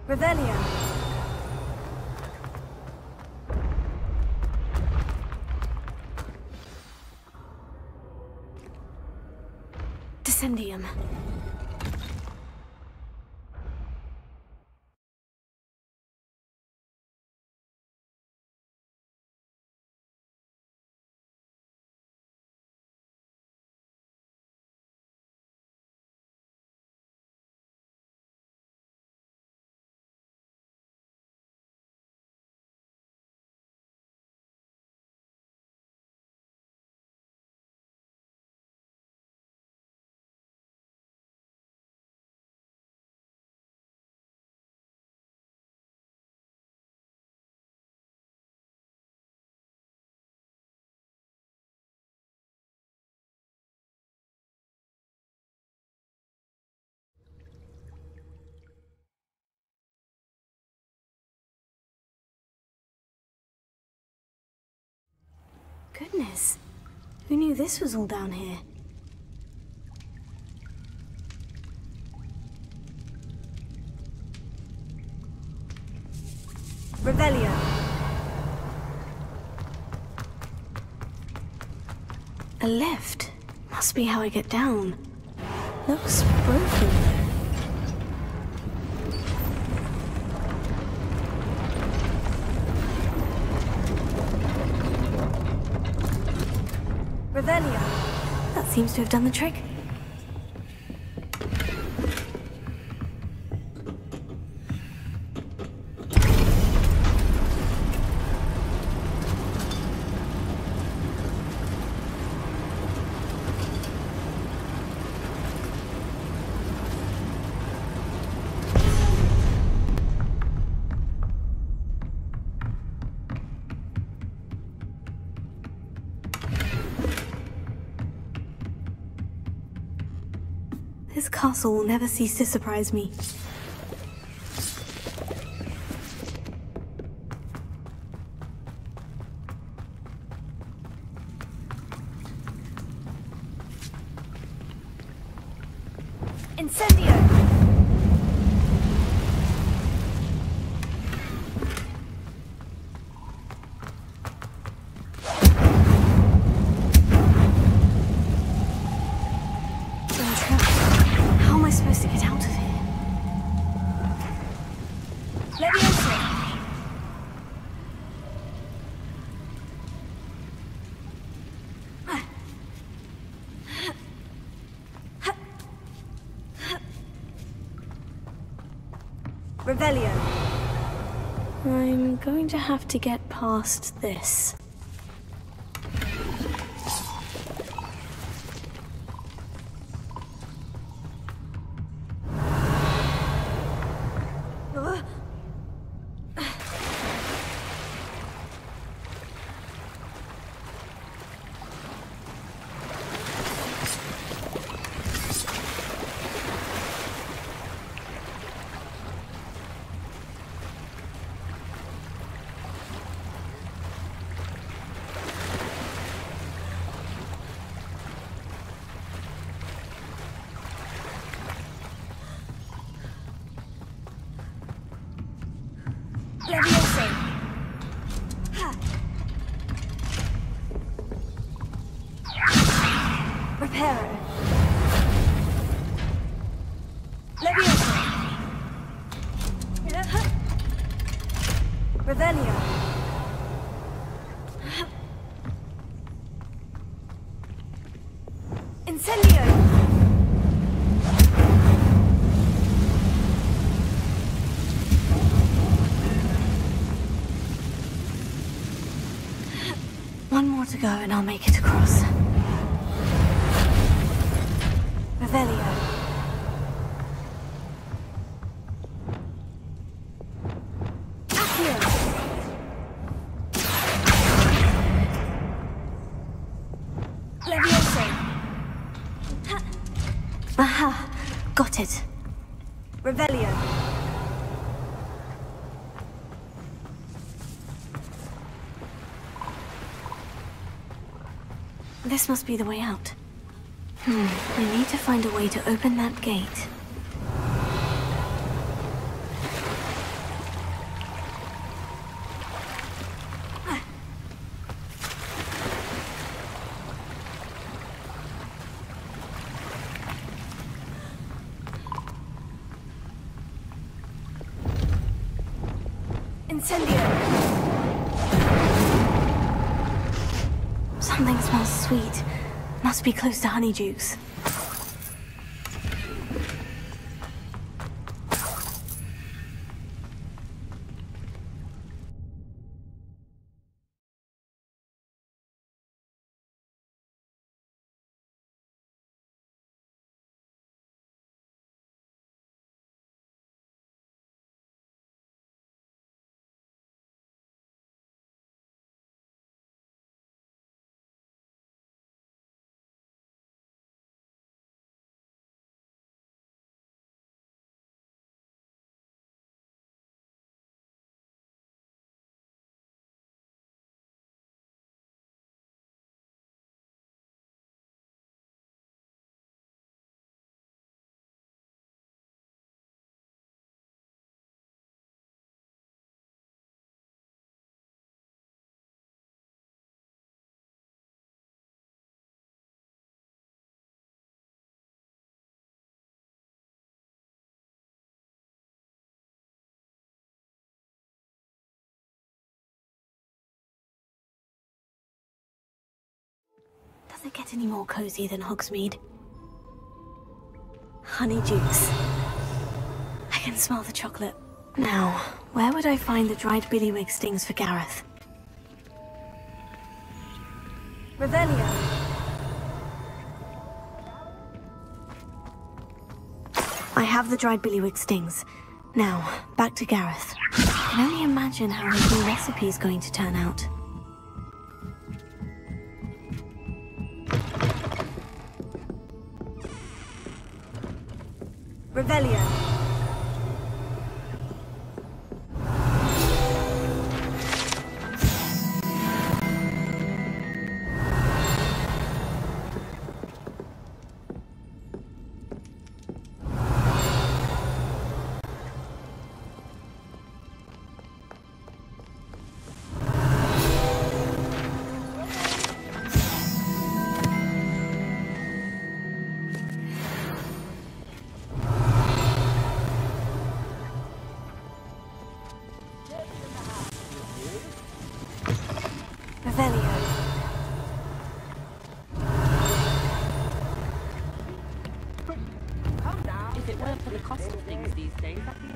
Revelio. compendium. Goodness, who knew this was all down here? Revelio. A lift. Must be how I get down. Looks broken. Revelio. That seems to have done the trick. This castle will never cease to surprise me. Incendio! Supposed to get out of here. Leviosa. Revelio. I'm going to have to get past this. Leviosa. Reparo. Leviosa. Revelio. Incendio. One more to go and I'll make it across. Revelio. Accio. Leviosa. Aha! Got it. Revelio. This must be the way out. I need to find a way to open that gate. Incendio! Something smells sweet. Must be close to Honeydukes. Does it get any more cozy than Hogsmeade? Honeydukes. I can smell the chocolate. Now, where would I find the dried billywig stings for Gareth? Revelio. I have the dried billywig stings. Now, back to Gareth. I can only imagine how his new recipe is going to turn out. Revelio. If it weren't for the cost of things these days, that'd be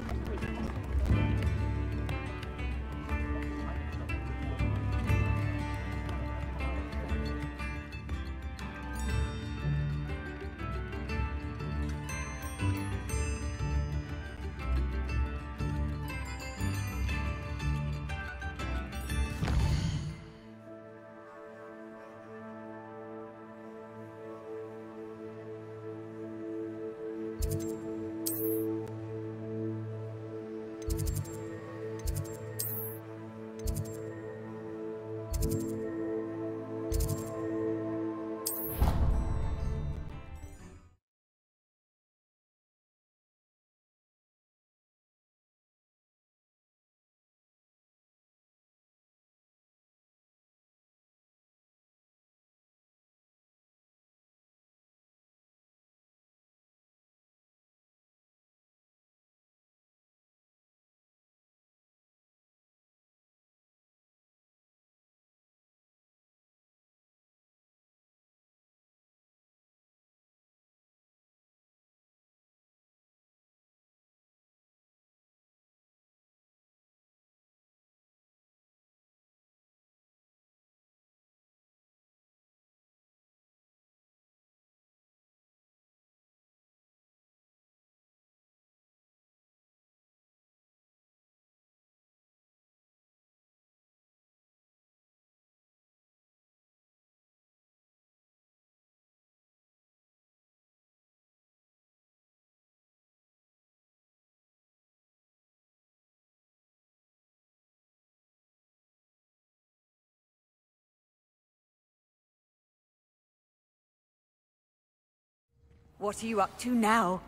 What are you up to now?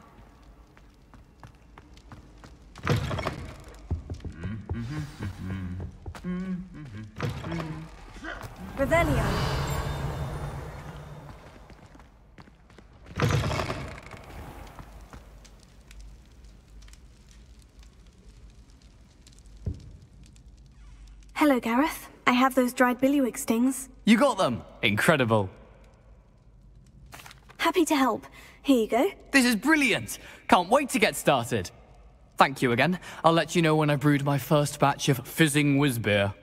Revelio. Hello, Gareth. I have those dried billywig stings. You got them! Incredible. Happy to help. Here you go. This is brilliant! Can't wait to get started. Thank you again. I'll let you know when I brewed my first batch of fizzing whiz beer.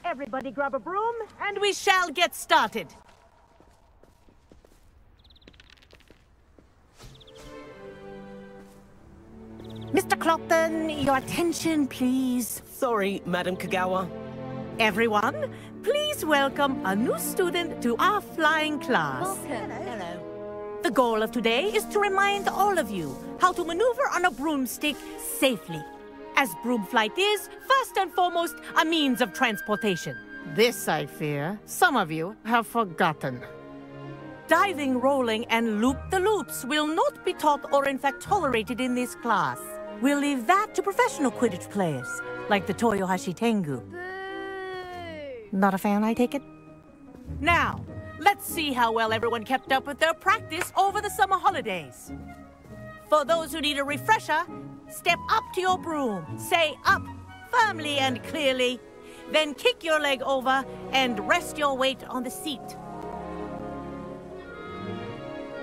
Everybody grab a broom, and we shall get started. Mr. Clopton, your attention, please. Sorry, Madam Kagawa. Everyone, please welcome a new student to our flying class. Welcome. Hello. The goal of today is to remind all of you how to maneuver on a broomstick safely. As broom flight is, first and foremost, a means of transportation. This, I fear, some of you have forgotten. Diving, rolling, and loop-the-loops will not be taught or in fact tolerated in this class. We'll leave that to professional Quidditch players, like the Toyohashi Tengu. Boo. Not a fan, I take it? Now, let's see how well everyone kept up with their practice over the summer holidays. For those who need a refresher, step up to your broom, say up firmly and clearly, then kick your leg over and rest your weight on the seat.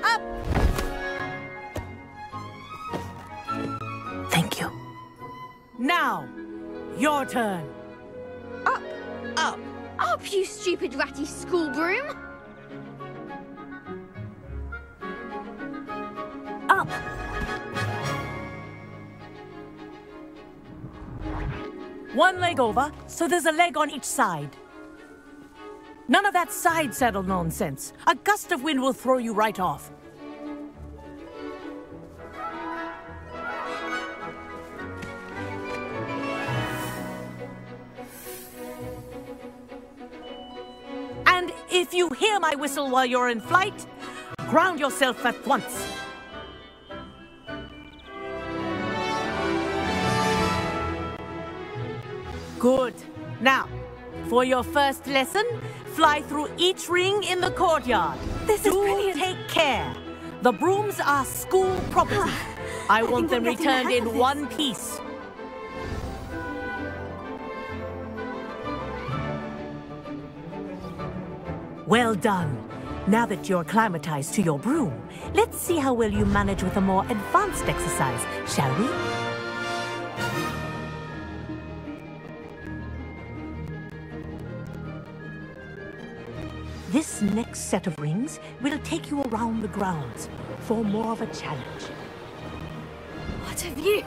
Up! Thank you. Now, your turn. Up! Up! Up, you stupid ratty school broom! Up! One leg over, so there's a leg on each side. None of that side saddle nonsense. A gust of wind will throw you right off. And if you hear my whistle while you're in flight, ground yourself at once. Good. Now, for your first lesson, fly through each ring in the courtyard. This is brilliant. Take care. The brooms are school property. I want them returned in one piece. Well done. Now that you're acclimatized to your broom, let's see how well you manage with a more advanced exercise, shall we? This next set of rings will take you around the grounds for more of a challenge. What a view!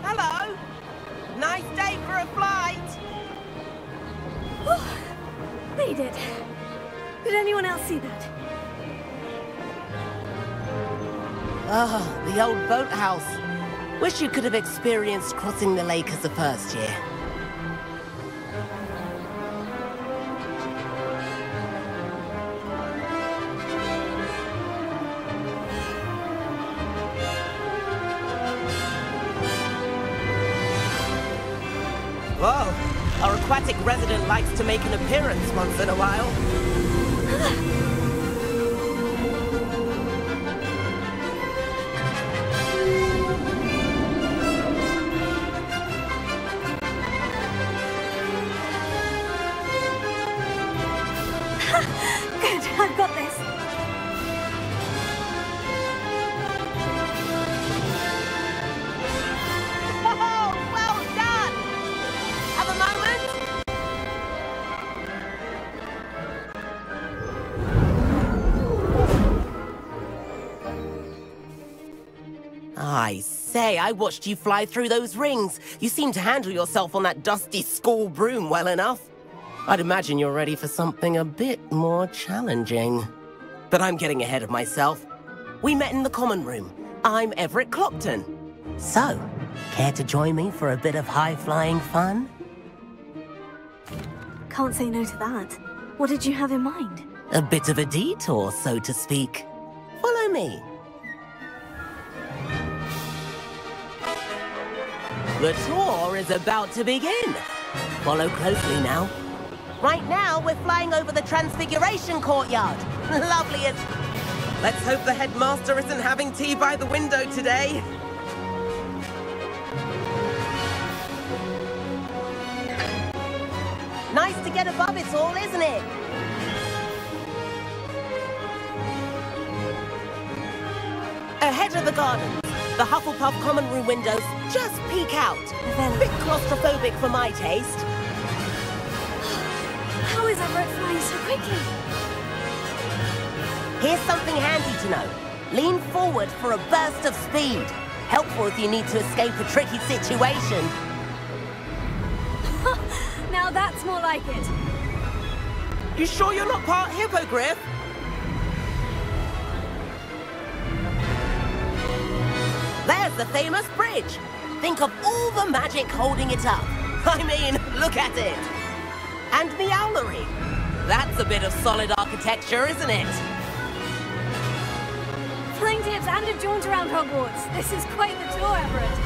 Hello! Nice day for a flight! Oh, made it. Did anyone else see that? Oh, the old boathouse. Wish you could have experienced crossing the lake as a first year. aquatic resident likes to make an appearance once in a while. Good, I've got this. Oh, well done! Have a moment? I say, I watched you fly through those rings. You seem to handle yourself on that dusty school broom well enough. I'd imagine you're ready for something a bit more challenging. But I'm getting ahead of myself. We met in the common room. I'm Everett Clopton. So, care to join me for a bit of high-flying fun? Can't say no to that. What did you have in mind? A bit of a detour, so to speak. Follow me. The tour is about to begin. Follow closely now. Right now, we're flying over the Transfiguration Courtyard. Lovely as... Let's hope the headmaster isn't having tea by the window today. Nice to get above it all, isn't it? Ahead of the gardens, the Hufflepuff common room windows just peek out. Bit claustrophobic for my taste. How is Everett flying so quickly? Here's something handy to know. Lean forward for a burst of speed. Helpful if you need to escape a tricky situation. Now that's more like it. You sure you're not part hippogriff? There's the famous bridge. Think of all the magic holding it up. I mean, look at it. And the owlery. That's a bit of solid architecture, isn't it? Flying tips and a jaunt around Hogwarts. This is quite the tour, Everett.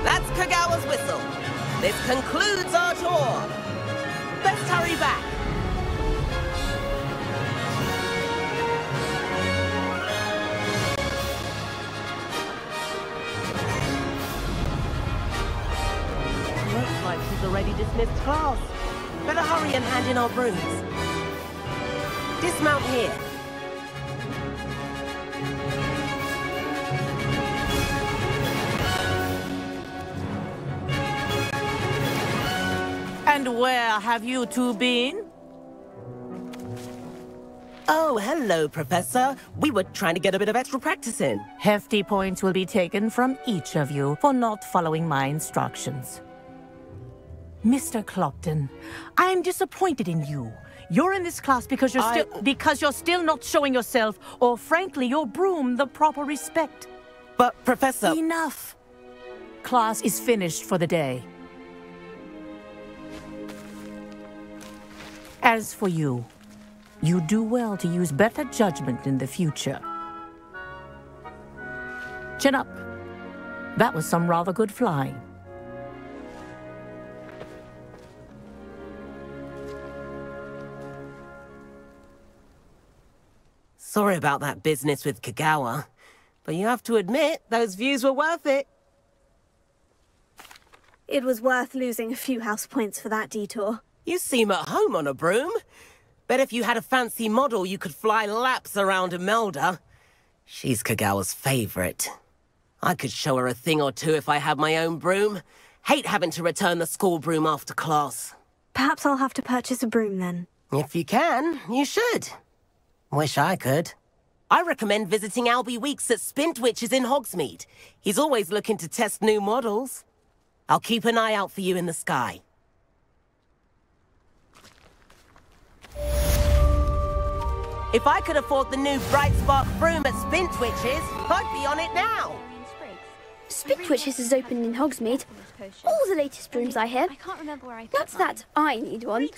That's Kagawa's whistle. This concludes our tour. Let's hurry back. Looks like she's already dismissed class. Better hurry and hand in our brooms. Dismount here. And where have you two been? Oh, hello, Professor. We were trying to get a bit of extra practice in. Hefty points will be taken from each of you for not following my instructions. Mr. Clopton, I'm disappointed in you. You're in this class because you're still not showing yourself, or frankly, your broom the proper respect. But, Professor... Enough. Class is finished for the day. As for you, you do well to use better judgment in the future. Chin up. That was some rather good flying. Sorry about that business with Kagawa, but you have to admit, those views were worth it. It was worth losing a few house points for that detour. You seem at home on a broom. Bet if you had a fancy model, you could fly laps around Imelda. She's Kagawa's favorite. I could show her a thing or two if I had my own broom. Hate having to return the school broom after class. Perhaps I'll have to purchase a broom then. If you can, you should. Wish I could. I recommend visiting Albie Weeks at Spintwitches in Hogsmeade. He's always looking to test new models. I'll keep an eye out for you in the sky. If I could afford the new Bright Spark broom at Spintwitches, I'd be on it now. Spitwitches has opened in Hogsmeade. All the latest brooms, I hear. That's that I need one.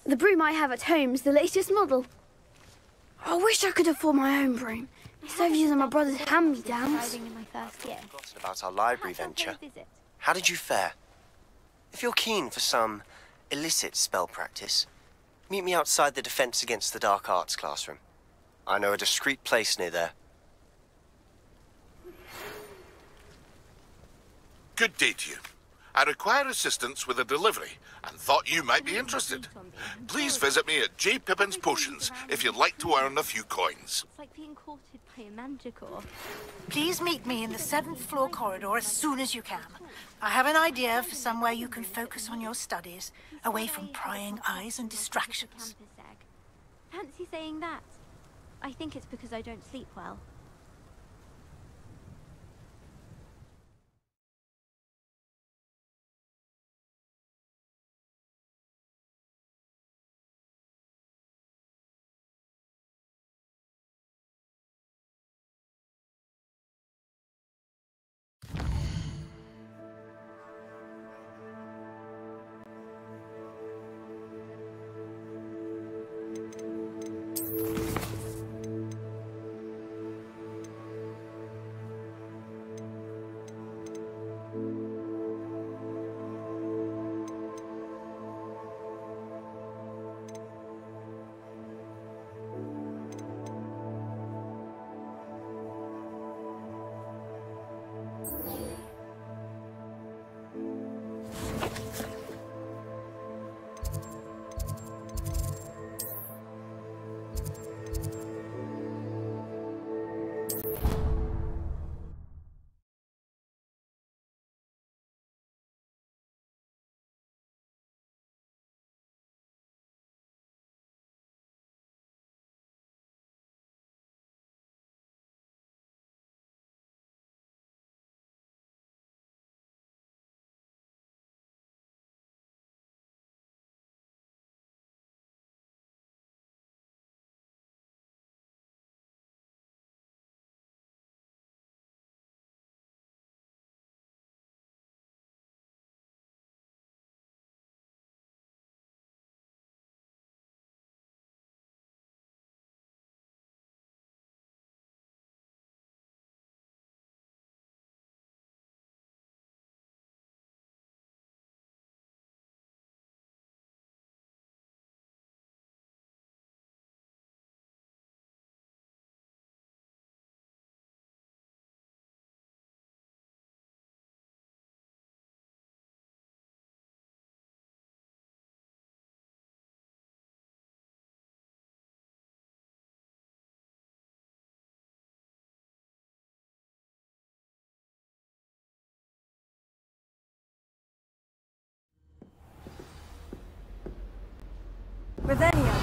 The broom I have at home's the latest model. I wish I could afford my own broom. Instead of using my brother's hand-me-downs. Forgotten about our library venture. How did you fare? If you're keen for some illicit spell practice, meet me outside the Defense Against the Dark Arts classroom. I know a discreet place near there. Good day to you. I require assistance with a delivery and thought you might be interested. Please visit me at J. Pippin's Potions if you'd like to earn a few coins. It's like being courted by a manticore. Please meet me in the 7th floor corridor as soon as you can. I have an idea for somewhere you can focus on your studies, away from prying eyes and distractions. Fancy saying that. I think it's because I don't sleep well. Ravenia.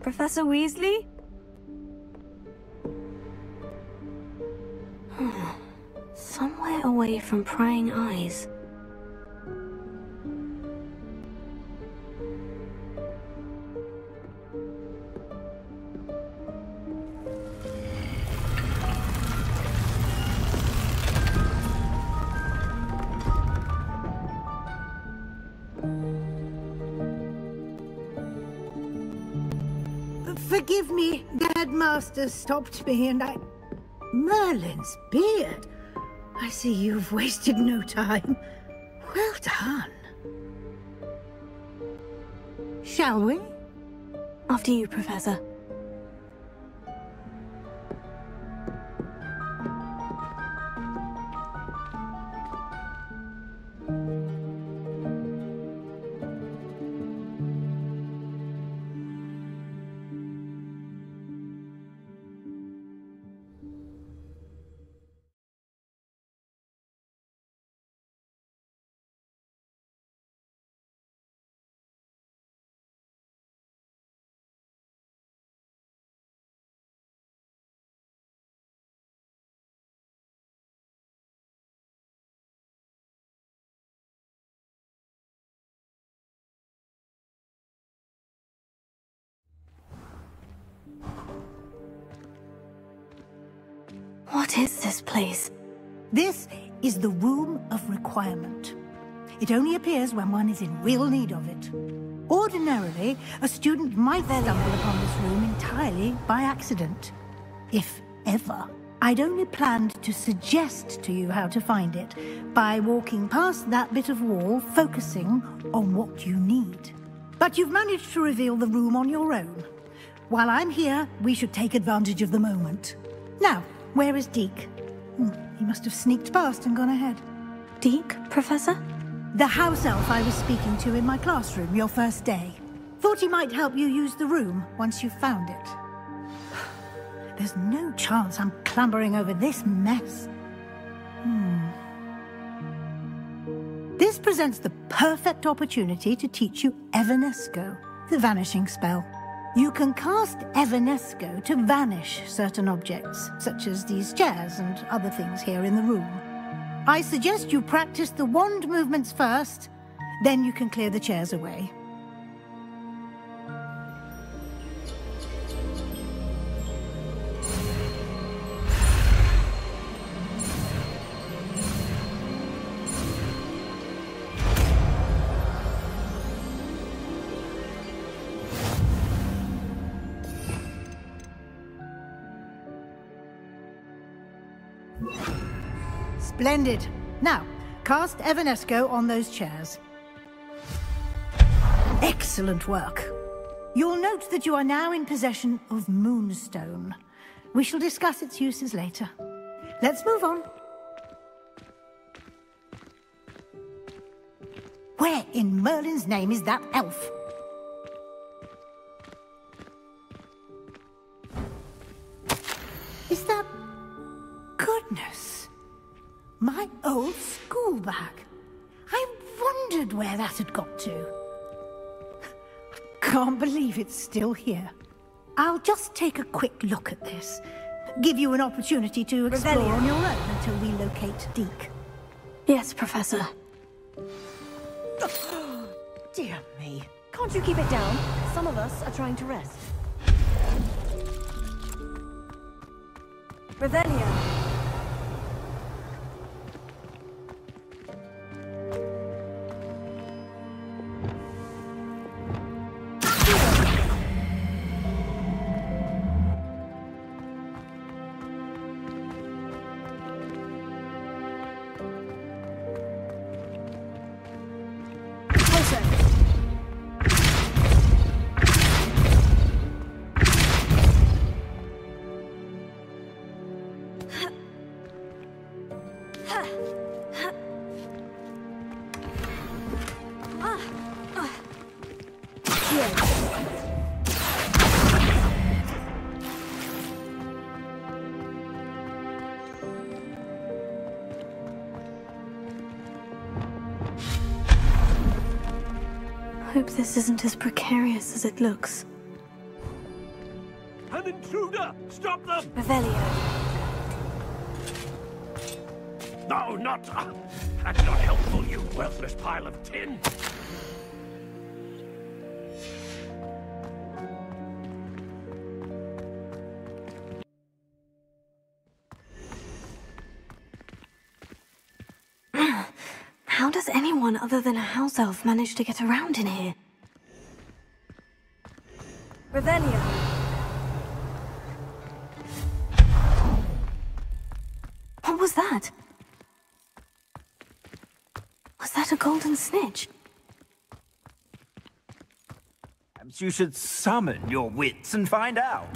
Professor Weasley? Somewhere away from prying eyes. Forgive me, the headmaster stopped me and I... Merlin's beard. I see you've wasted no time. Well done. Shall we? After you, Professor. What is this place? This is the Room of Requirement. It only appears when one is in real need of it. Ordinarily, a student might stumble upon this room entirely by accident. If ever. I'd only planned to suggest to you how to find it by walking past that bit of wall, focusing on what you need. But you've managed to reveal the room on your own. While I'm here, we should take advantage of the moment. Now, where is Deke? He must have sneaked past and gone ahead. Deke, Professor? The house elf I was speaking to in my classroom your first day. Thought he might help you use the room once you've found it. There's no chance I'm clambering over this mess. This presents the perfect opportunity to teach you Evanesco, the vanishing spell. You can cast Evanesco to vanish certain objects, such as these chairs and other things here in the room. I suggest you practice the wand movements first, then you can clear the chairs away. Splendid. Now, cast Evanesco on those chairs. Excellent work. You'll note that you are now in possession of Moonstone. We shall discuss its uses later. Let's move on. Where in Merlin's name is that elf? Is that... Goodness. My old school bag. I wondered where that had got to. Can't believe it's still here. I'll just take a quick look at this. Give you an opportunity to explore on your own until we locate Deke. Yes, Professor. Dear me. Can't you keep it down? Some of us are trying to rest. Revelio. Hope this isn't as precarious as it looks. An intruder! Stop them! Revelio. No, not... that's not helpful, you worthless pile of tin! How does anyone other than a house elf manage to get around in here? Revelio. What was that? Was that a golden snitch? Perhaps you should summon your wits and find out.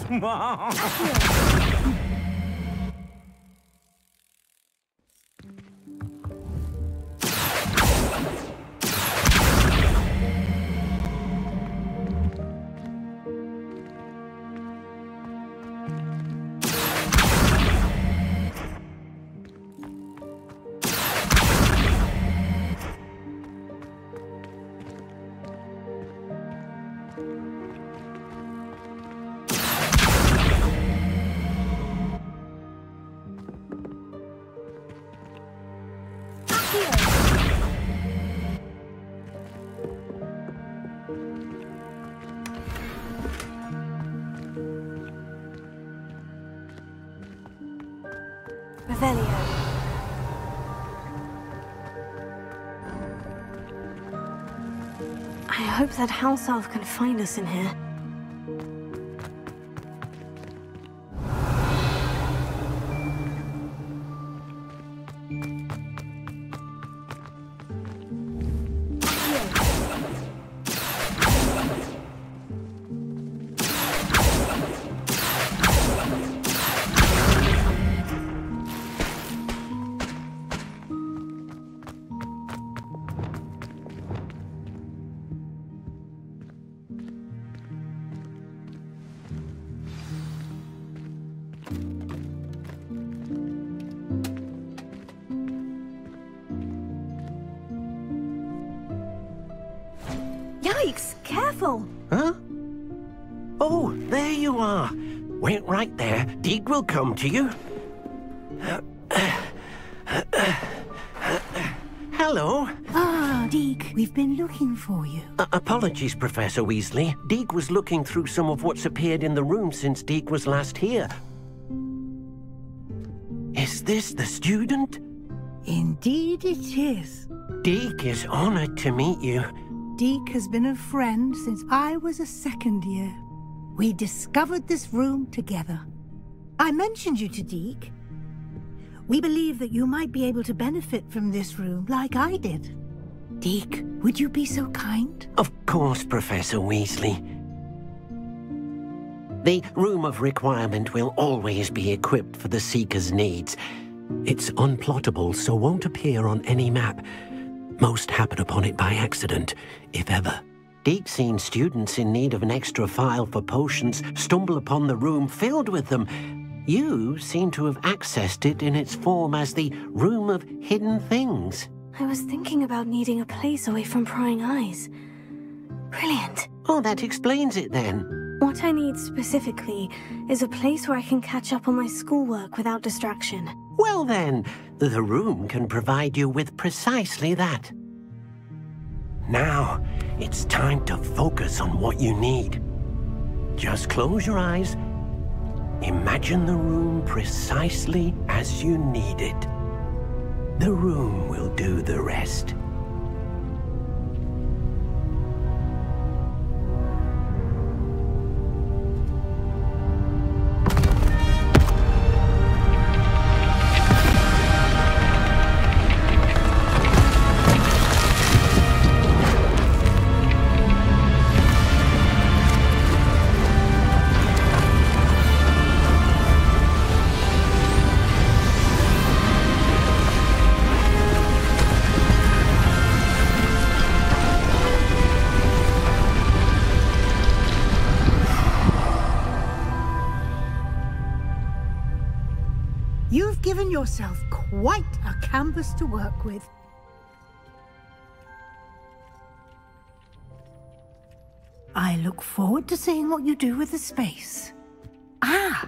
Revelio. I hope that house elf can find us in here. Yikes! Careful! Huh? Oh, there you are. Wait right there. Deek will come to you. Hello. Ah, Deek, we've been looking for you. Apologies, Professor Weasley. Deek was looking through some of what's appeared in the room since Deek was last here. Is this the student? Indeed it is. Deek is honored to meet you. Deek has been a friend since I was a second year. We discovered this room together. I mentioned you to Deek. We believe that you might be able to benefit from this room like I did. Deek, would you be so kind? Of course, Professor Weasley. The Room of Requirement will always be equipped for the Seeker's needs. It's unplottable, so won't appear on any map. Most happen upon it by accident, if ever. Deek's seen students in need of an extra file for potions stumble upon the room filled with them. You seem to have accessed it in its form as the Room of Hidden Things. I was thinking about needing a place away from prying eyes. Brilliant. Oh, that explains it then. What I need specifically is a place where I can catch up on my schoolwork without distraction. Well then, the room can provide you with precisely that. Now, it's time to focus on what you need. Just close your eyes. Imagine the room precisely as you need it. The room will do the rest. You've given yourself quite a canvas to work with. I look forward to seeing what you do with the space. Ah,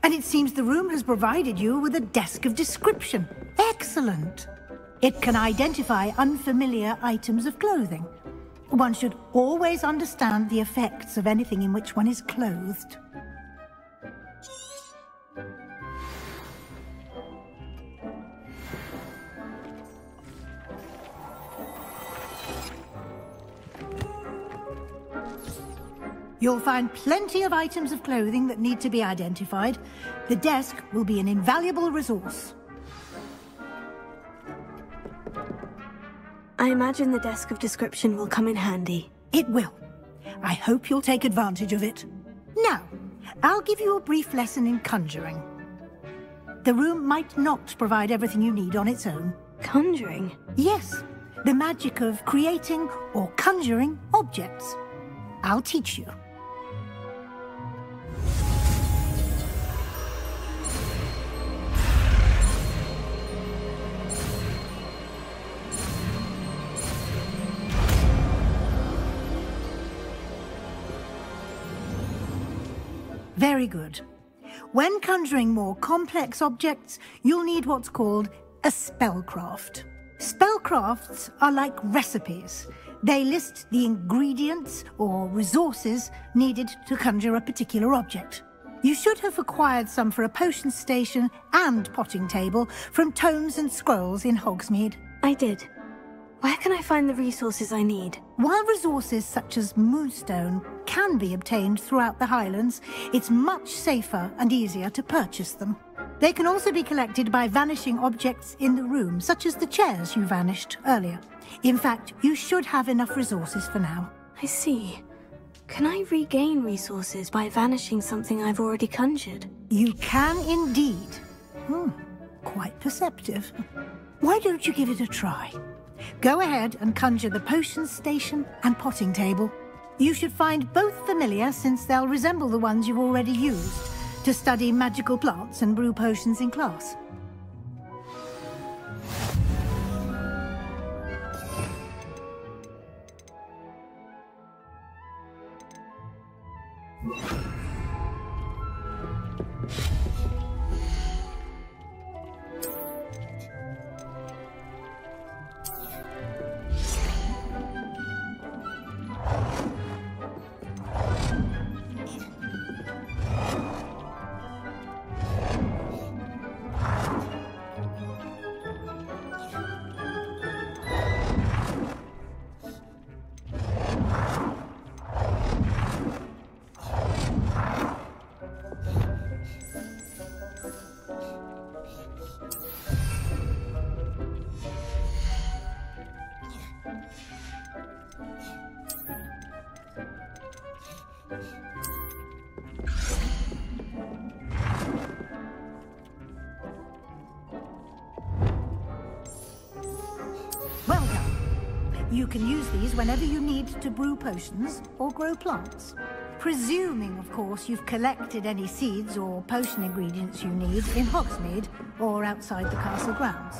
and it seems the room has provided you with a desk of description. Excellent. It can identify unfamiliar items of clothing. One should always understand the effects of anything in which one is clothed. You'll find plenty of items of clothing that need to be identified. The desk will be an invaluable resource. I imagine the desk of description will come in handy. It will. I hope you'll take advantage of it. Now, I'll give you a brief lesson in conjuring. The room might not provide everything you need on its own. Conjuring? Yes, the magic of creating or conjuring objects. I'll teach you. Very good. When conjuring more complex objects, you'll need what's called a spellcraft. Spellcrafts are like recipes. They list the ingredients or resources needed to conjure a particular object. You should have acquired some for a potion station and potting table from tomes and scrolls in Hogsmeade. I did. Where can I find the resources I need? While resources such as moonstone can be obtained throughout the Highlands, it's much safer and easier to purchase them. They can also be collected by vanishing objects in the room, such as the chairs you vanished earlier. In fact, you should have enough resources for now. I see. Can I regain resources by vanishing something I've already conjured? You can indeed. Quite perceptive. Why don't you give it a try? Go ahead and conjure the potion station and potting table. You should find both familiar, since they'll resemble the ones you've already used to study magical plants and brew potions in class. Well done. You can use these whenever you need to brew potions or grow plants. Presuming, of course, you've collected any seeds or potion ingredients you need in Hogsmeade or outside the castle grounds.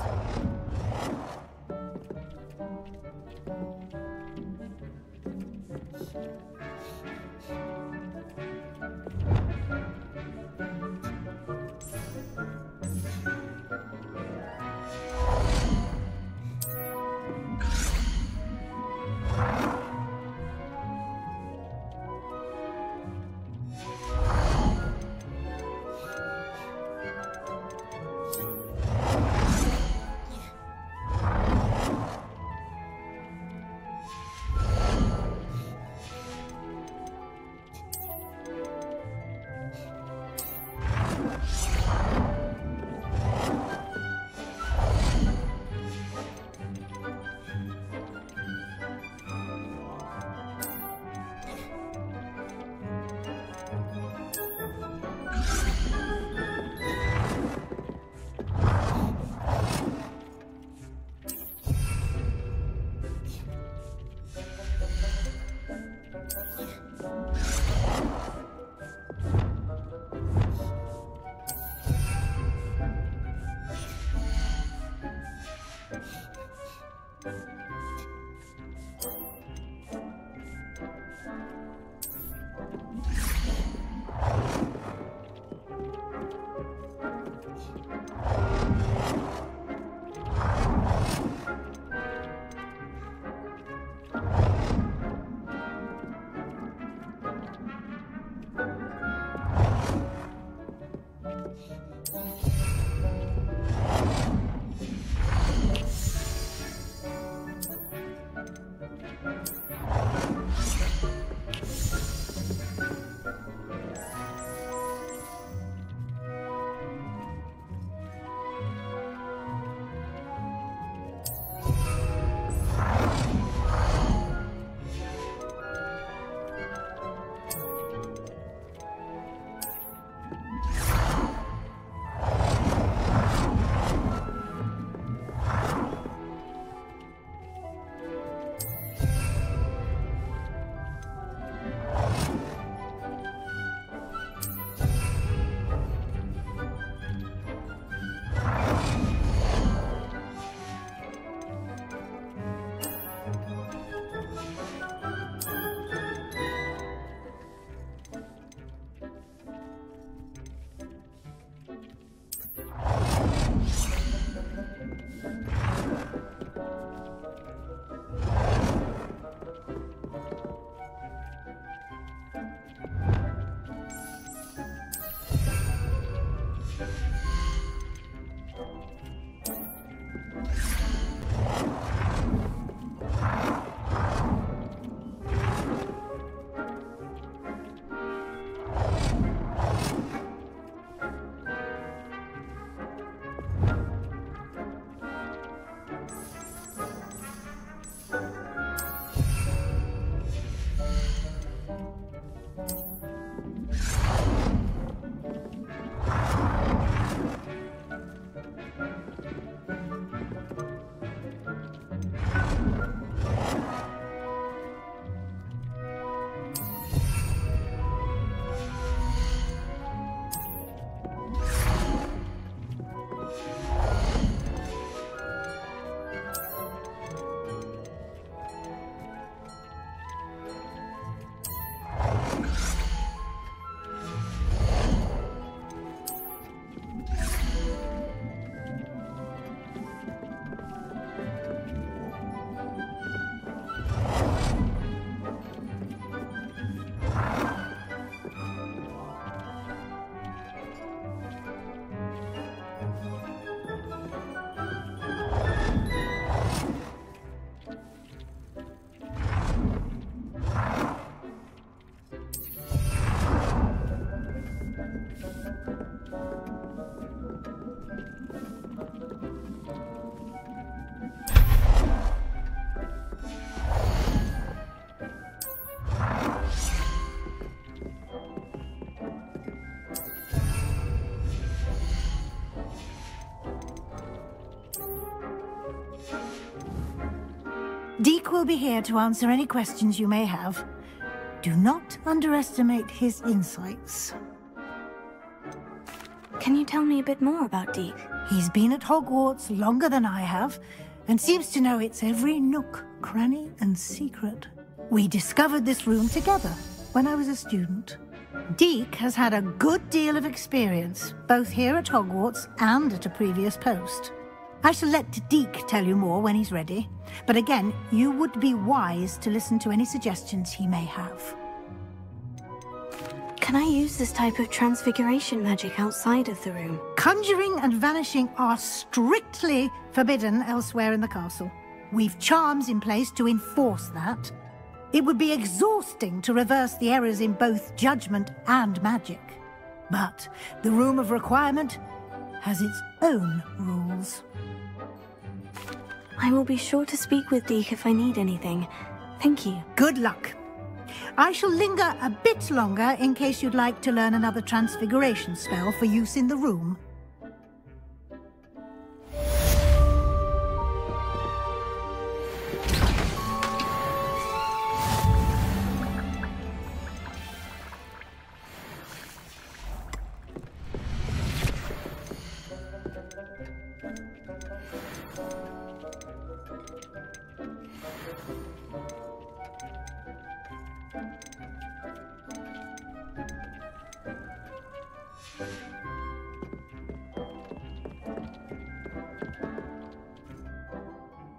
Deke will be here to answer any questions you may have. Do not underestimate his insights. Can you tell me a bit more about Deke? He's been at Hogwarts longer than I have, and seems to know its every nook, cranny, and secret. We discovered this room together when I was a student. Deke has had a good deal of experience, both here at Hogwarts and at a previous post. I shall let Deke tell you more when he's ready, but again, you would be wise to listen to any suggestions he may have. Can I use this type of transfiguration magic outside of the room? Conjuring and vanishing are strictly forbidden elsewhere in the castle. We've charms in place to enforce that. It would be exhausting to reverse the errors in both judgment and magic. But the Room of Requirement has its own rules. I will be sure to speak with Deke if I need anything. Thank you. Good luck. I shall linger a bit longer in case you'd like to learn another transfiguration spell for use in the room.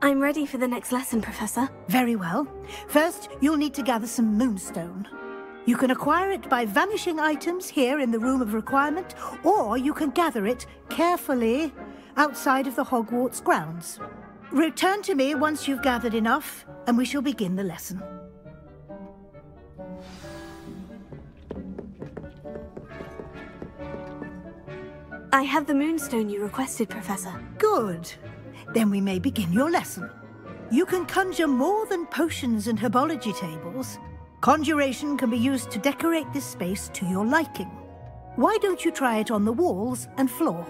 I'm ready for the next lesson, Professor. Very well. First, you'll need to gather some moonstone. You can acquire it by vanishing items here in the Room of Requirement, or you can gather it carefully outside of the Hogwarts grounds. Return to me once you've gathered enough, and we shall begin the lesson. I have the moonstone you requested, Professor. Good. Then we may begin your lesson. You can conjure more than potions and herbology tables. Conjuration can be used to decorate this space to your liking. Why don't you try it on the walls and floor?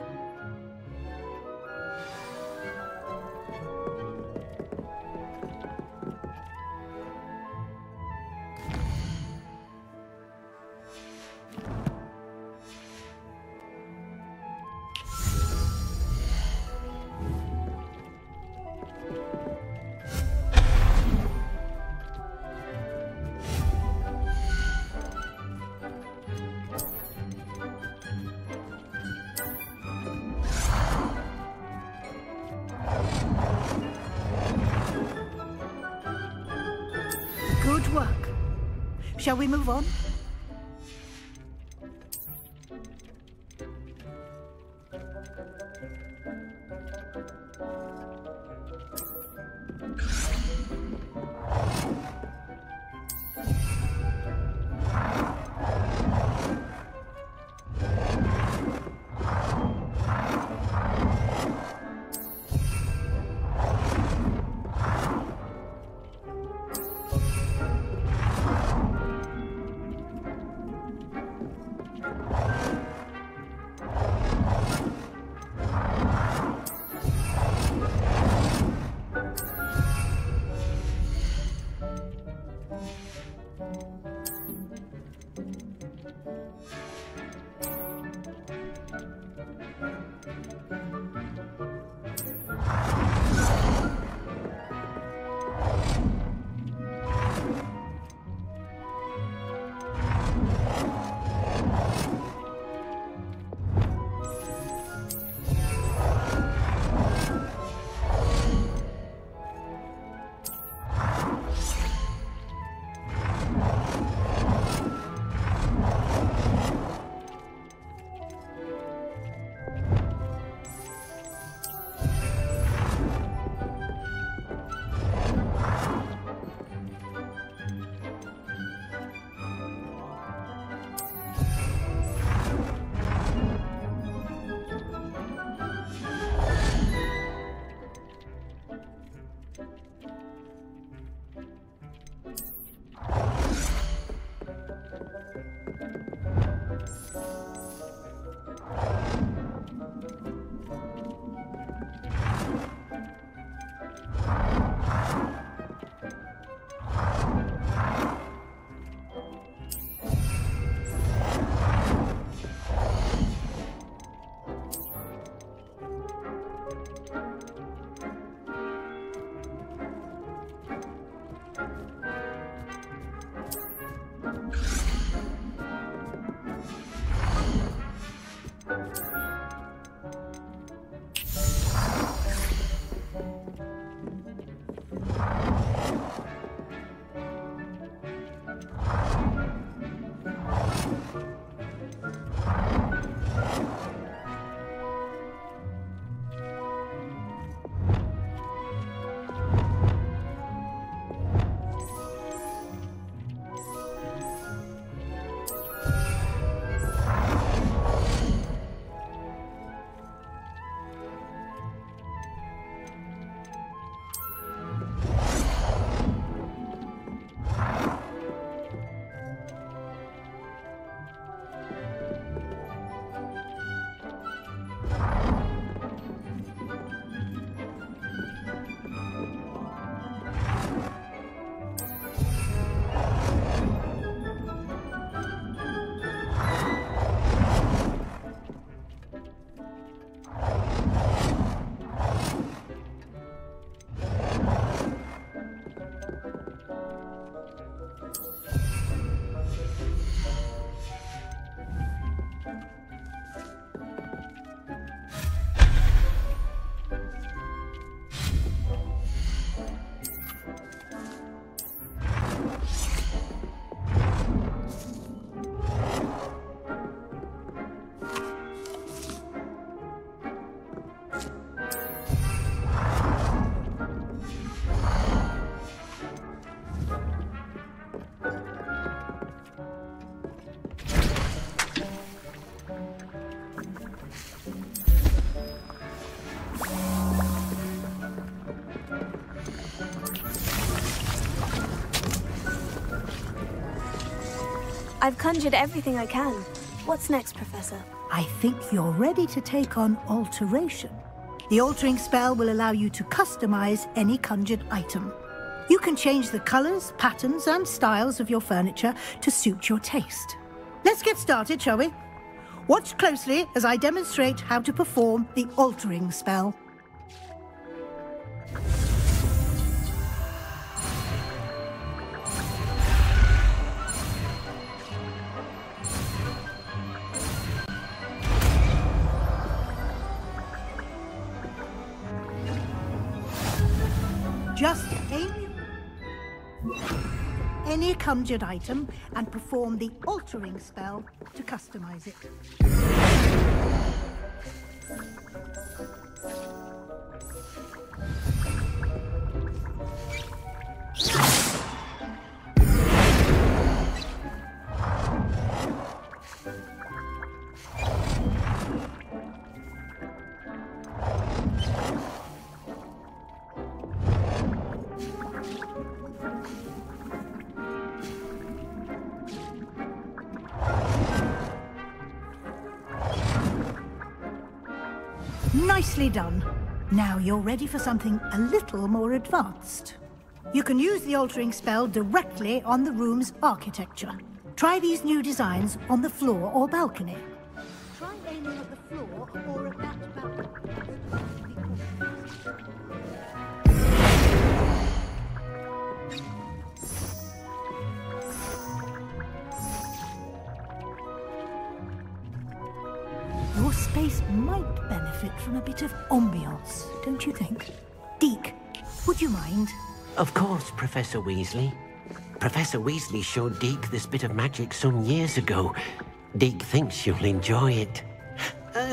Good work. Shall we move on? I've conjured everything I can. What's next, Professor? I think you're ready to take on alteration. The altering spell will allow you to customize any conjured item. You can change the colors, patterns, and styles of your furniture to suit your taste. Let's get started, shall we? Watch closely as I demonstrate how to perform the altering spell. Just aim any conjured item and perform the altering spell to customize it. Nicely done. Now you're ready for something a little more advanced. You can use the altering spell directly on the room's architecture. Try these new designs on the floor or balcony. Try aiming at the floor or at that balcony. Your space might benefit from a bit of ambiance, don't you think? Deke, would you mind? Of course, Professor Weasley. Professor Weasley showed Deke this bit of magic some years ago. Deke thinks you'll enjoy it.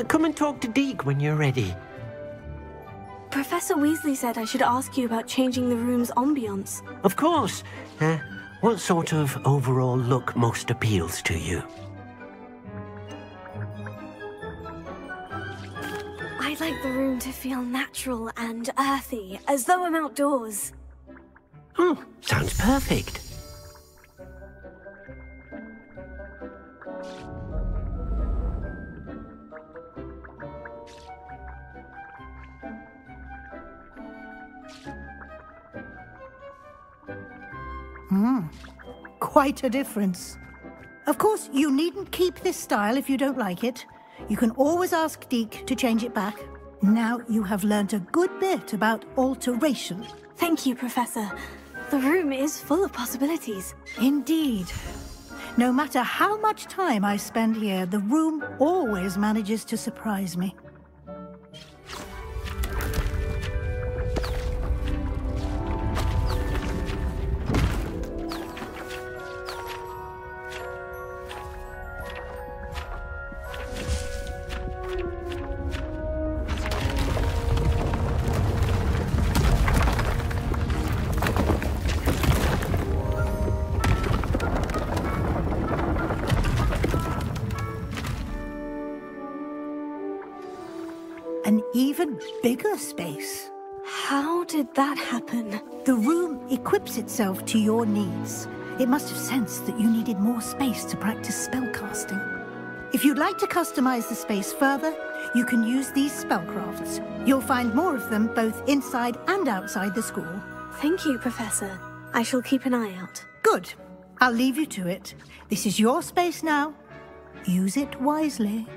Come and talk to Deke when you're ready. Professor Weasley said I should ask you about changing the room's ambiance. Of course. What sort of overall look most appeals to you? I'd like the room to feel natural and earthy, as though I'm outdoors. Oh, sounds perfect. Quite a difference. Of course, you needn't keep this style if you don't like it. You can always ask Deke to change it back. Now you have learnt a good bit about alteration. Thank you, Professor. The room is full of possibilities. Indeed. No matter how much time I spend here, the room always manages to surprise me. An even bigger space. How did that happen? The room equips itself to your needs. It must have sensed that you needed more space to practice spellcasting. If you'd like to customize the space further, you can use these spellcrafts. You'll find more of them both inside and outside the school. Thank you, Professor. I shall keep an eye out. Good. I'll leave you to it. This is your space now. Use it wisely.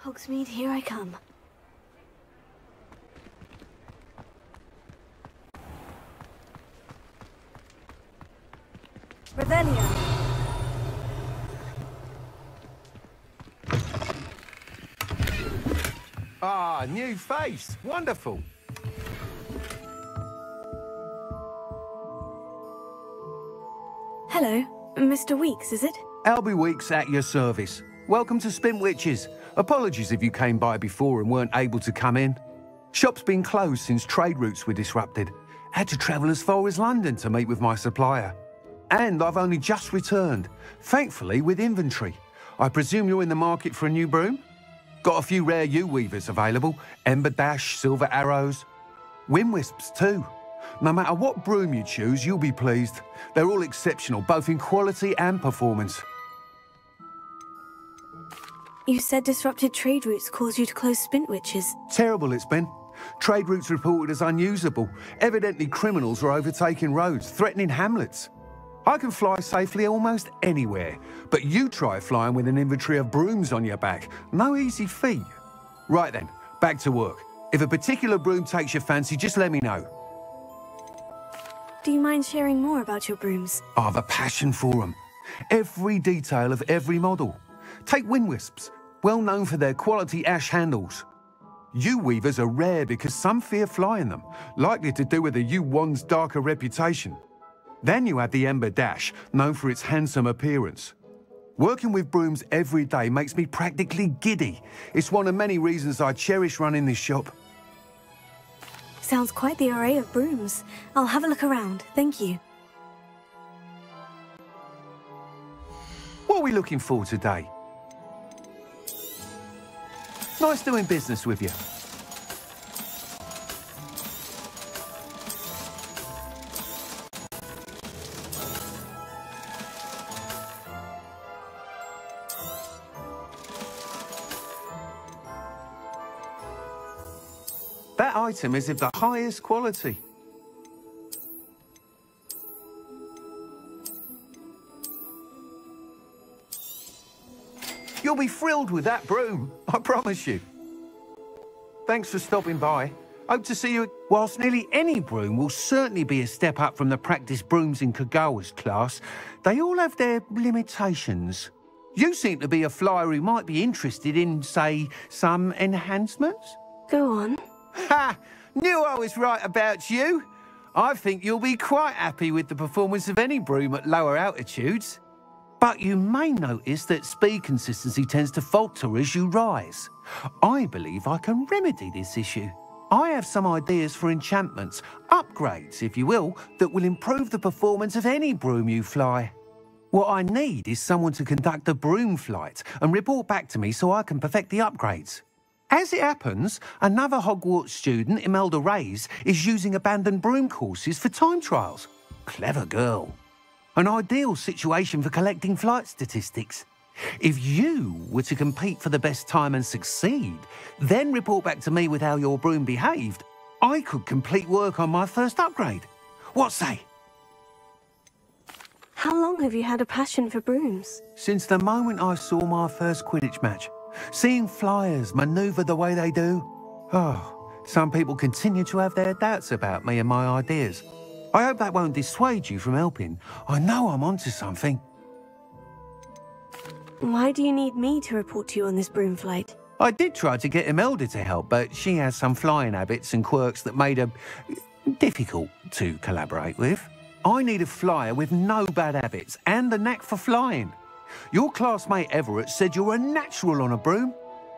Hogsmeade, here I come. Revelio. Ah, new face. Wonderful. Hello, Mr. Weeks, is it? Albie Weeks at your service. Welcome to Spintwitches. Apologies if you came by before and weren't able to come in. Shop's been closed since trade routes were disrupted. Had to travel as far as London to meet with my supplier. And I've only just returned, thankfully with inventory. I presume you're in the market for a new broom? Got a few rare U-weavers available. Ember Dash, Silver Arrows. Wind Wisps too. No matter what broom you choose, you'll be pleased. They're all exceptional, both in quality and performance. You said disrupted trade routes caused you to close Spintwitches. Terrible it's been. Trade routes reported as unusable. Evidently criminals are overtaking roads, threatening hamlets. I can fly safely almost anywhere, but you try flying with an inventory of brooms on your back. No easy feat. Right then, back to work. If a particular broom takes your fancy, just let me know. Do you mind sharing more about your brooms? I have a passion for them. Every detail of every model. Take Wind Wisps, well known for their quality ash handles. U-weavers are rare because some fear flying them, likely to do with the U-wand's darker reputation. Then you have the Ember Dash, known for its handsome appearance. Working with brooms every day makes me practically giddy. It's one of many reasons I cherish running this shop. Sounds quite the array of brooms. I'll have a look around, thank you. What are we looking for today? Nice doing business with you. That item is of the highest quality. You'll be thrilled with that broom, I promise you. Thanks for stopping by. Hope to see you. Whilst nearly any broom will certainly be a step up from the practice brooms in Kagawa's class, they all have their limitations. You seem to be a flyer who might be interested in, say, some enhancements? Go on. Ha! Knew I was right about you. I think you'll be quite happy with the performance of any broom at lower altitudes. But you may notice that speed consistency tends to falter as you rise. I believe I can remedy this issue. I have some ideas for enchantments, upgrades, if you will, that will improve the performance of any broom you fly. What I need is someone to conduct a broom flight and report back to me so I can perfect the upgrades. As it happens, another Hogwarts student, Imelda Reyes, is using abandoned broom courses for time trials. Clever girl. An ideal situation for collecting flight statistics. If you were to compete for the best time and succeed, then report back to me with how your broom behaved, I could complete work on my first upgrade. What say? How long have you had a passion for brooms? Since the moment I saw my first Quidditch match. Seeing flyers manoeuvre the way they do. Oh, some people continue to have their doubts about me and my ideas. I hope that won't dissuade you from helping. I know I'm onto something. Why do you need me to report to you on this broom flight? I did try to get Imelda to help, but she has some flying habits and quirks that made her difficult to collaborate with. I need a flyer with no bad habits and the knack for flying. Your classmate Everett said you're a natural on a broom.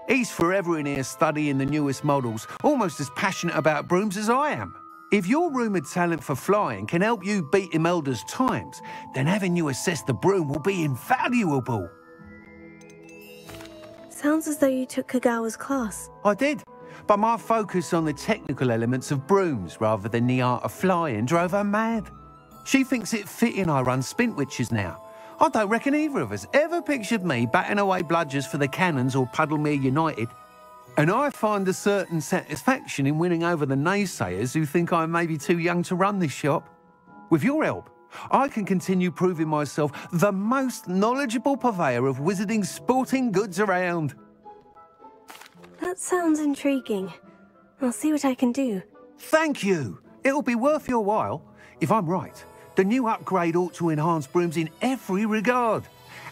He's forever in here studying the newest models, almost as passionate about brooms as I am. If your rumoured talent for flying can help you beat Imelda's times, then having you assess the broom will be invaluable. Sounds as though you took Kagawa's class. I did, but my focus on the technical elements of brooms rather than the art of flying drove her mad. She thinks it fitting I run Spintwitches now. I don't reckon either of us ever pictured me batting away bludgers for the Cannons or Puddlemere United. And I find a certain satisfaction in winning over the naysayers who think I may be too young to run this shop. With your help, I can continue proving myself the most knowledgeable purveyor of wizarding sporting goods around. That sounds intriguing. I'll see what I can do. Thank you. It'll be worth your while. If I'm right, the new upgrade ought to enhance brooms in every regard.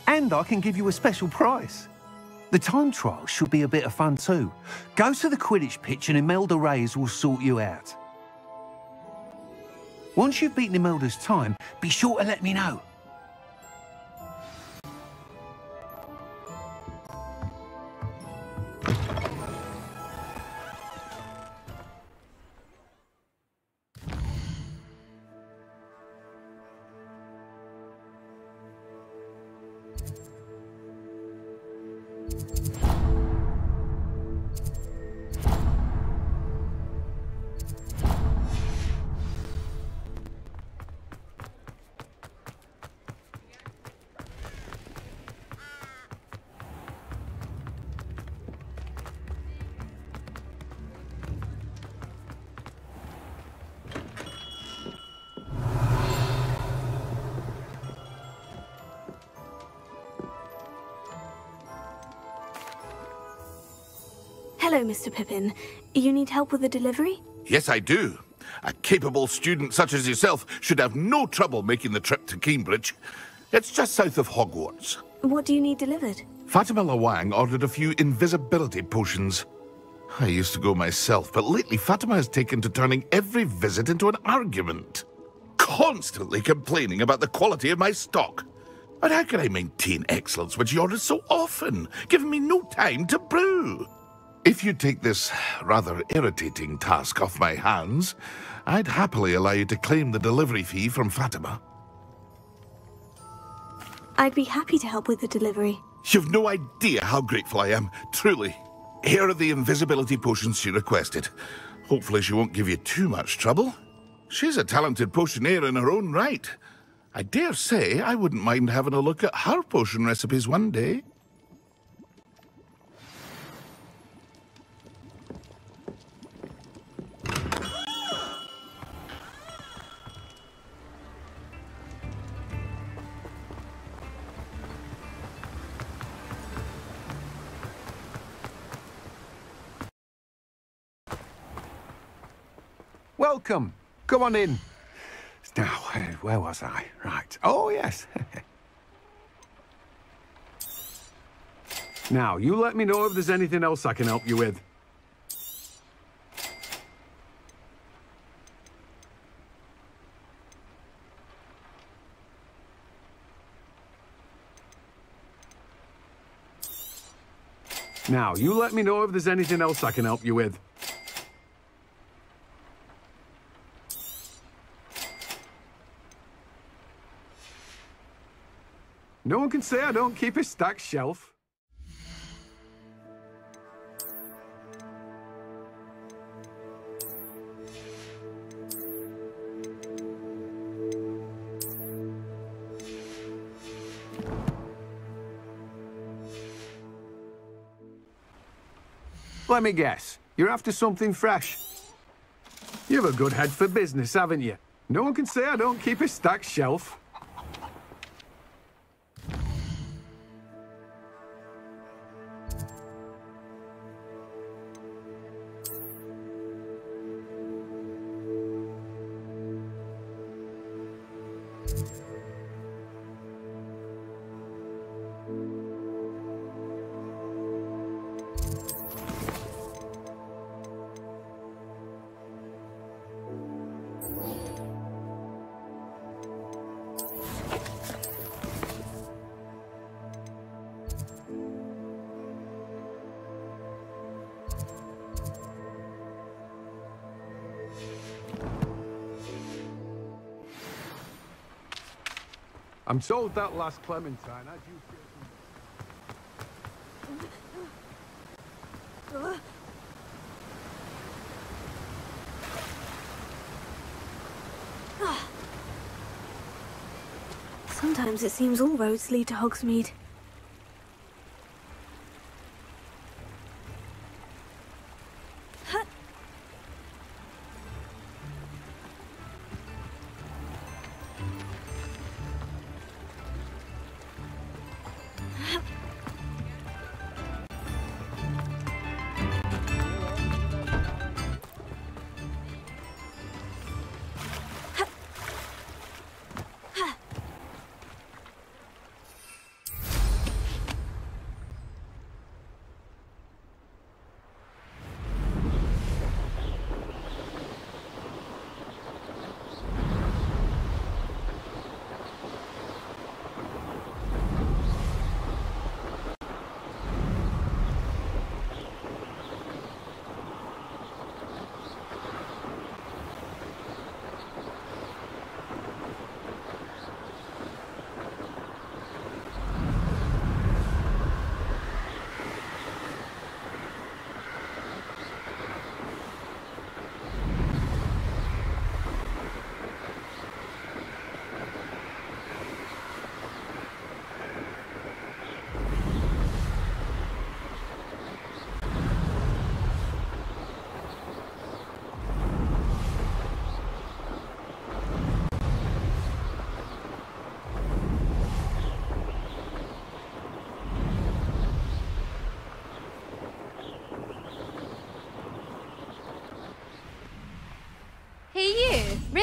And I can give you a special price. The time trial should be a bit of fun too. Go to the Quidditch pitch and Imelda Reyes will sort you out. Once you've beaten Imelda's time, be sure to let me know. Hello, Mr. Pippin. You need help with the delivery? Yes, I do. A capable student such as yourself should have no trouble making the trip to Cambridge. It's just south of Hogwarts. What do you need delivered? Fatima Lawang ordered a few invisibility potions. I used to go myself, but lately Fatima has taken to turning every visit into an argument. Constantly complaining about the quality of my stock. But how can I maintain excellence when she orders so often, giving me no time to brew? If you take this rather irritating task off my hands, I'd happily allow you to claim the delivery fee from Fatima. I'd be happy to help with the delivery. You've no idea how grateful I am, truly. Here are the invisibility potions she requested. Hopefully she won't give you too much trouble. She's a talented potioneer in her own right. I dare say I wouldn't mind having a look at her potion recipes one day. Welcome. Come on in. Now, where was I? Right. Oh, yes. Now, you let me know if there's anything else I can help you with. Now, you let me know if there's anything else I can help you with. No one can say I don't keep a stacked shelf. Let me guess. You're after something fresh. You have a good head for business, haven't you? No one can say I don't keep a stacked shelf. I'm told that last Clementine had you... Sometimes it seems all roads lead to Hogsmeade.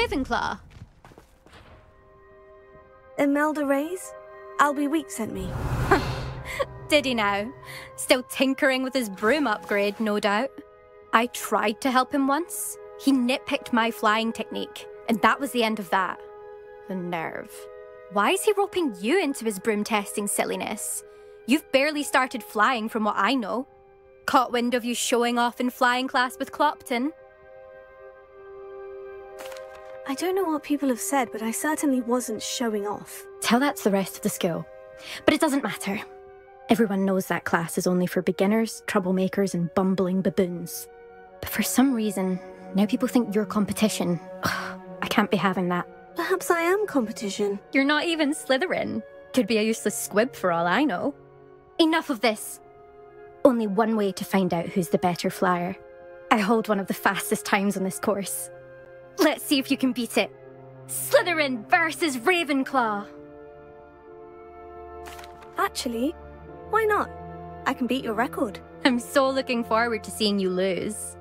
Ravenclaw. Imelda Reyes? Albie Week sent me. Did he now? Still tinkering with his broom upgrade, no doubt. I tried to help him once. He nitpicked my flying technique, and that was the end of that. The nerve. Why is he roping you into his broom testing silliness? You've barely started flying from what I know. Caught wind of you showing off in flying class with Clopton. I don't know what people have said, but I certainly wasn't showing off. Tell that to the rest of the school. But it doesn't matter. Everyone knows that class is only for beginners, troublemakers, and bumbling baboons. But for some reason, now people think you're competition. Ugh, I can't be having that. Perhaps I am competition. You're not even Slytherin. Could be a useless squib for all I know. Enough of this. Only one way to find out who's the better flyer. I hold one of the fastest times on this course. Let's see if you can beat it. Slytherin versus Ravenclaw. Actually, why not? I can beat your record. I'm so looking forward to seeing you lose.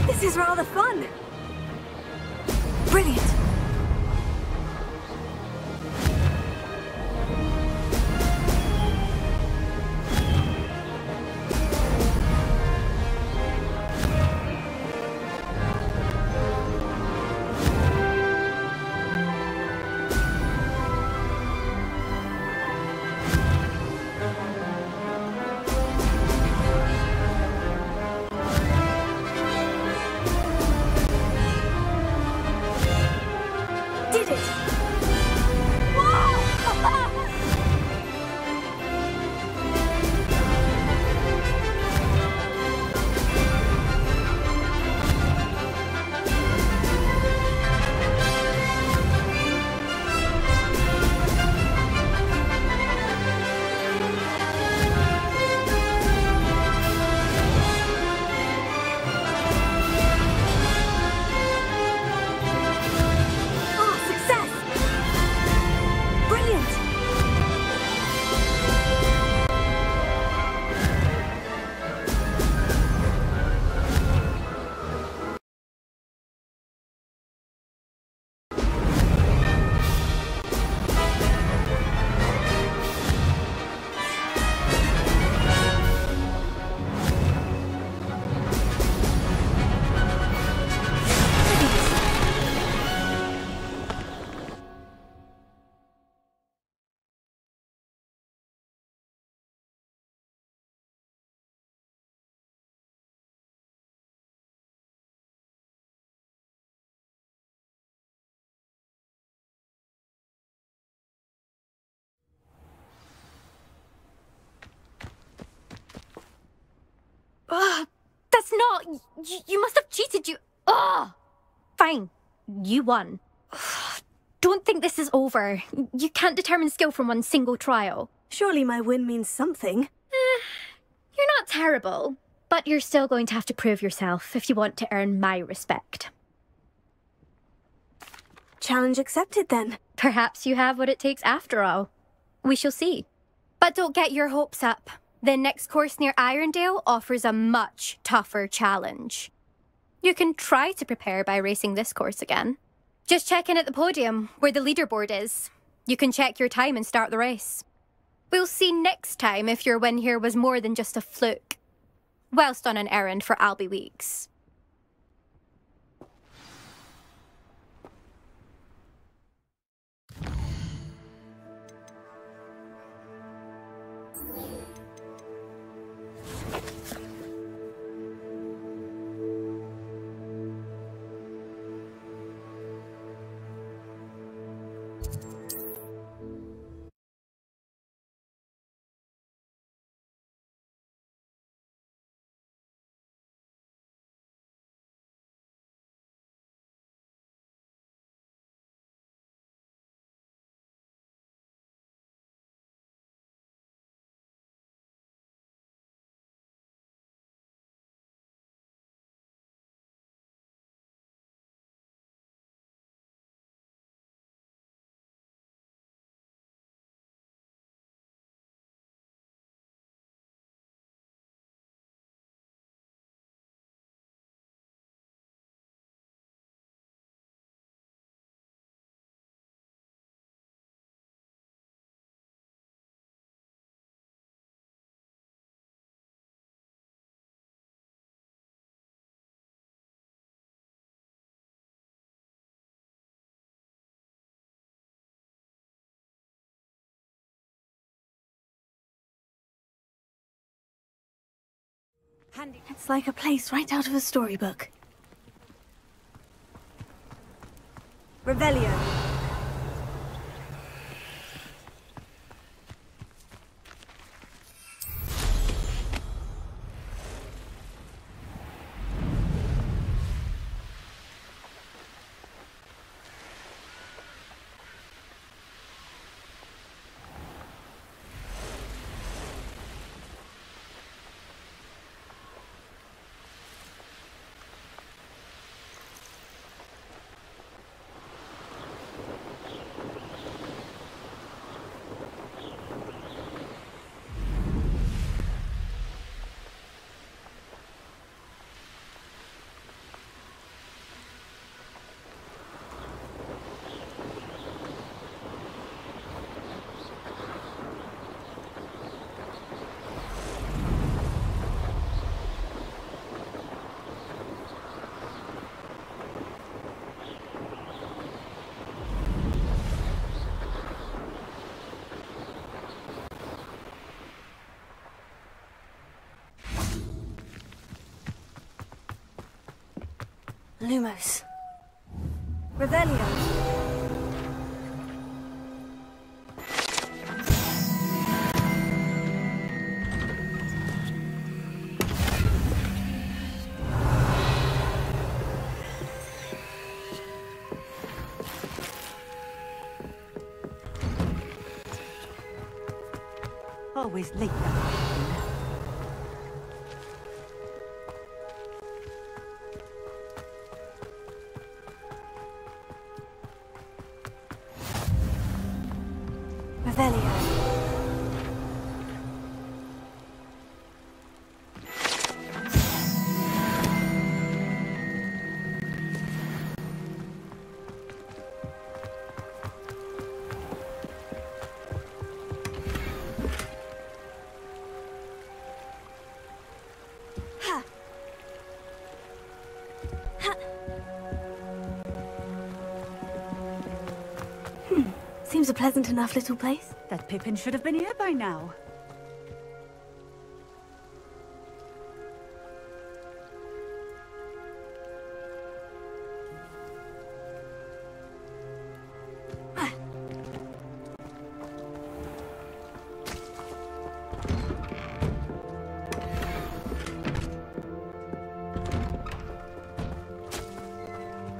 This is rather fun. Brilliant. That's not... You must have cheated, you... Ugh! Fine. You won. Don't think this is over. You can't determine skill from one single trial. Surely my win means something. You're not terrible, but you're still going to have to prove yourself if you want to earn my respect. Challenge accepted, then. Perhaps you have what it takes after all. We shall see. But don't get your hopes up. The next course near Irondale offers a much tougher challenge. You can try to prepare by racing this course again. Just check in at the podium, where the leaderboard is. You can check your time and start the race. We'll see next time if your win here was more than just a fluke, whilst on an errand for Albie Weeks. It's like a place right out of a storybook. Revelio. Lumos. Revelio. Always late. Revelio. Seems a pleasant enough little place. That Pippin should have been here by now.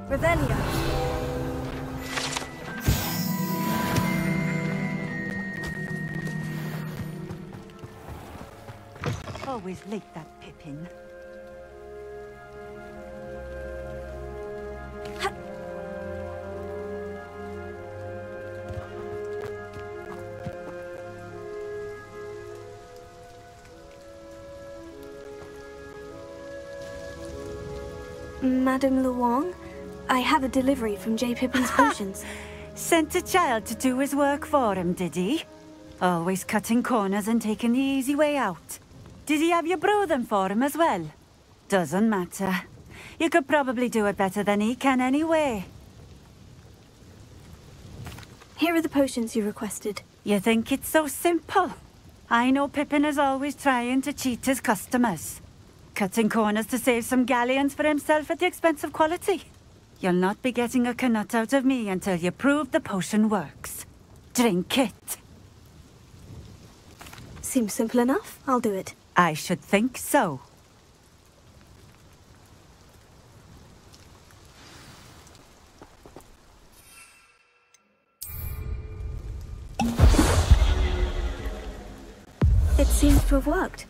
Revelio. Always late, that Pippin. Madame Luong, I have a delivery from J. Pippin's Potions. Sent a child to do his work for him, did he? Always cutting corners and taking the easy way out. Did he have you brew them for him as well? Doesn't matter. You could probably do it better than he can anyway. Here are the potions you requested. You think it's so simple? I know Pippin is always trying to cheat his customers. Cutting corners to save some galleons for himself at the expense of quality. You'll not be getting a canut out of me until you prove the potion works. Drink it. Seems simple enough. I'll do it. I should think so. It seems to have worked.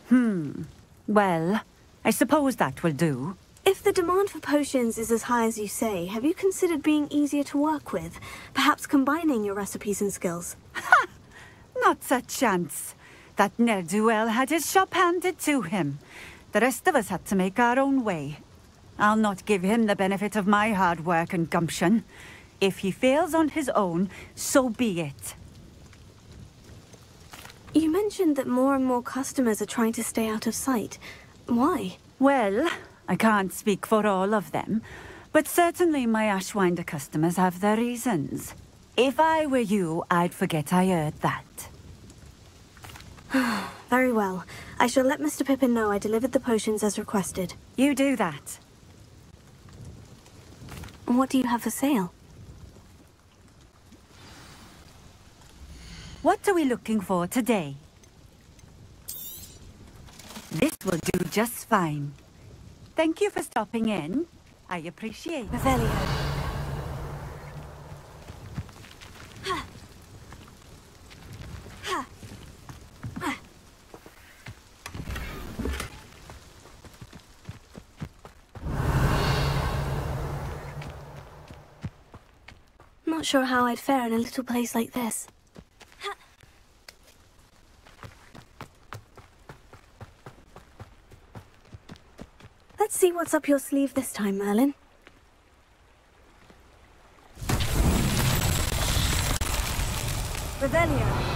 Well, I suppose that will do. If the demand for potions is as high as you say, have you considered being easier to work with? Perhaps combining your recipes and skills? Ha! Not a chance. That ne'er-do-well had his shop handed to him. The rest of us had to make our own way. I'll not give him the benefit of my hard work and gumption. If he fails on his own, so be it. You mentioned that more and more customers are trying to stay out of sight. Why? Well, I can't speak for all of them, but certainly my Ashwinder customers have their reasons. If I were you, I'd forget I heard that. Very well. I shall let Mr. Pippin know I delivered the potions as requested. You do that. What do you have for sale? What are we looking for today? This will do just fine. Thank you for stopping in. I appreciate it. Revelio. Not sure how I'd fare in a little place like this. Let's see what's up your sleeve this time, Merlin. Revelio.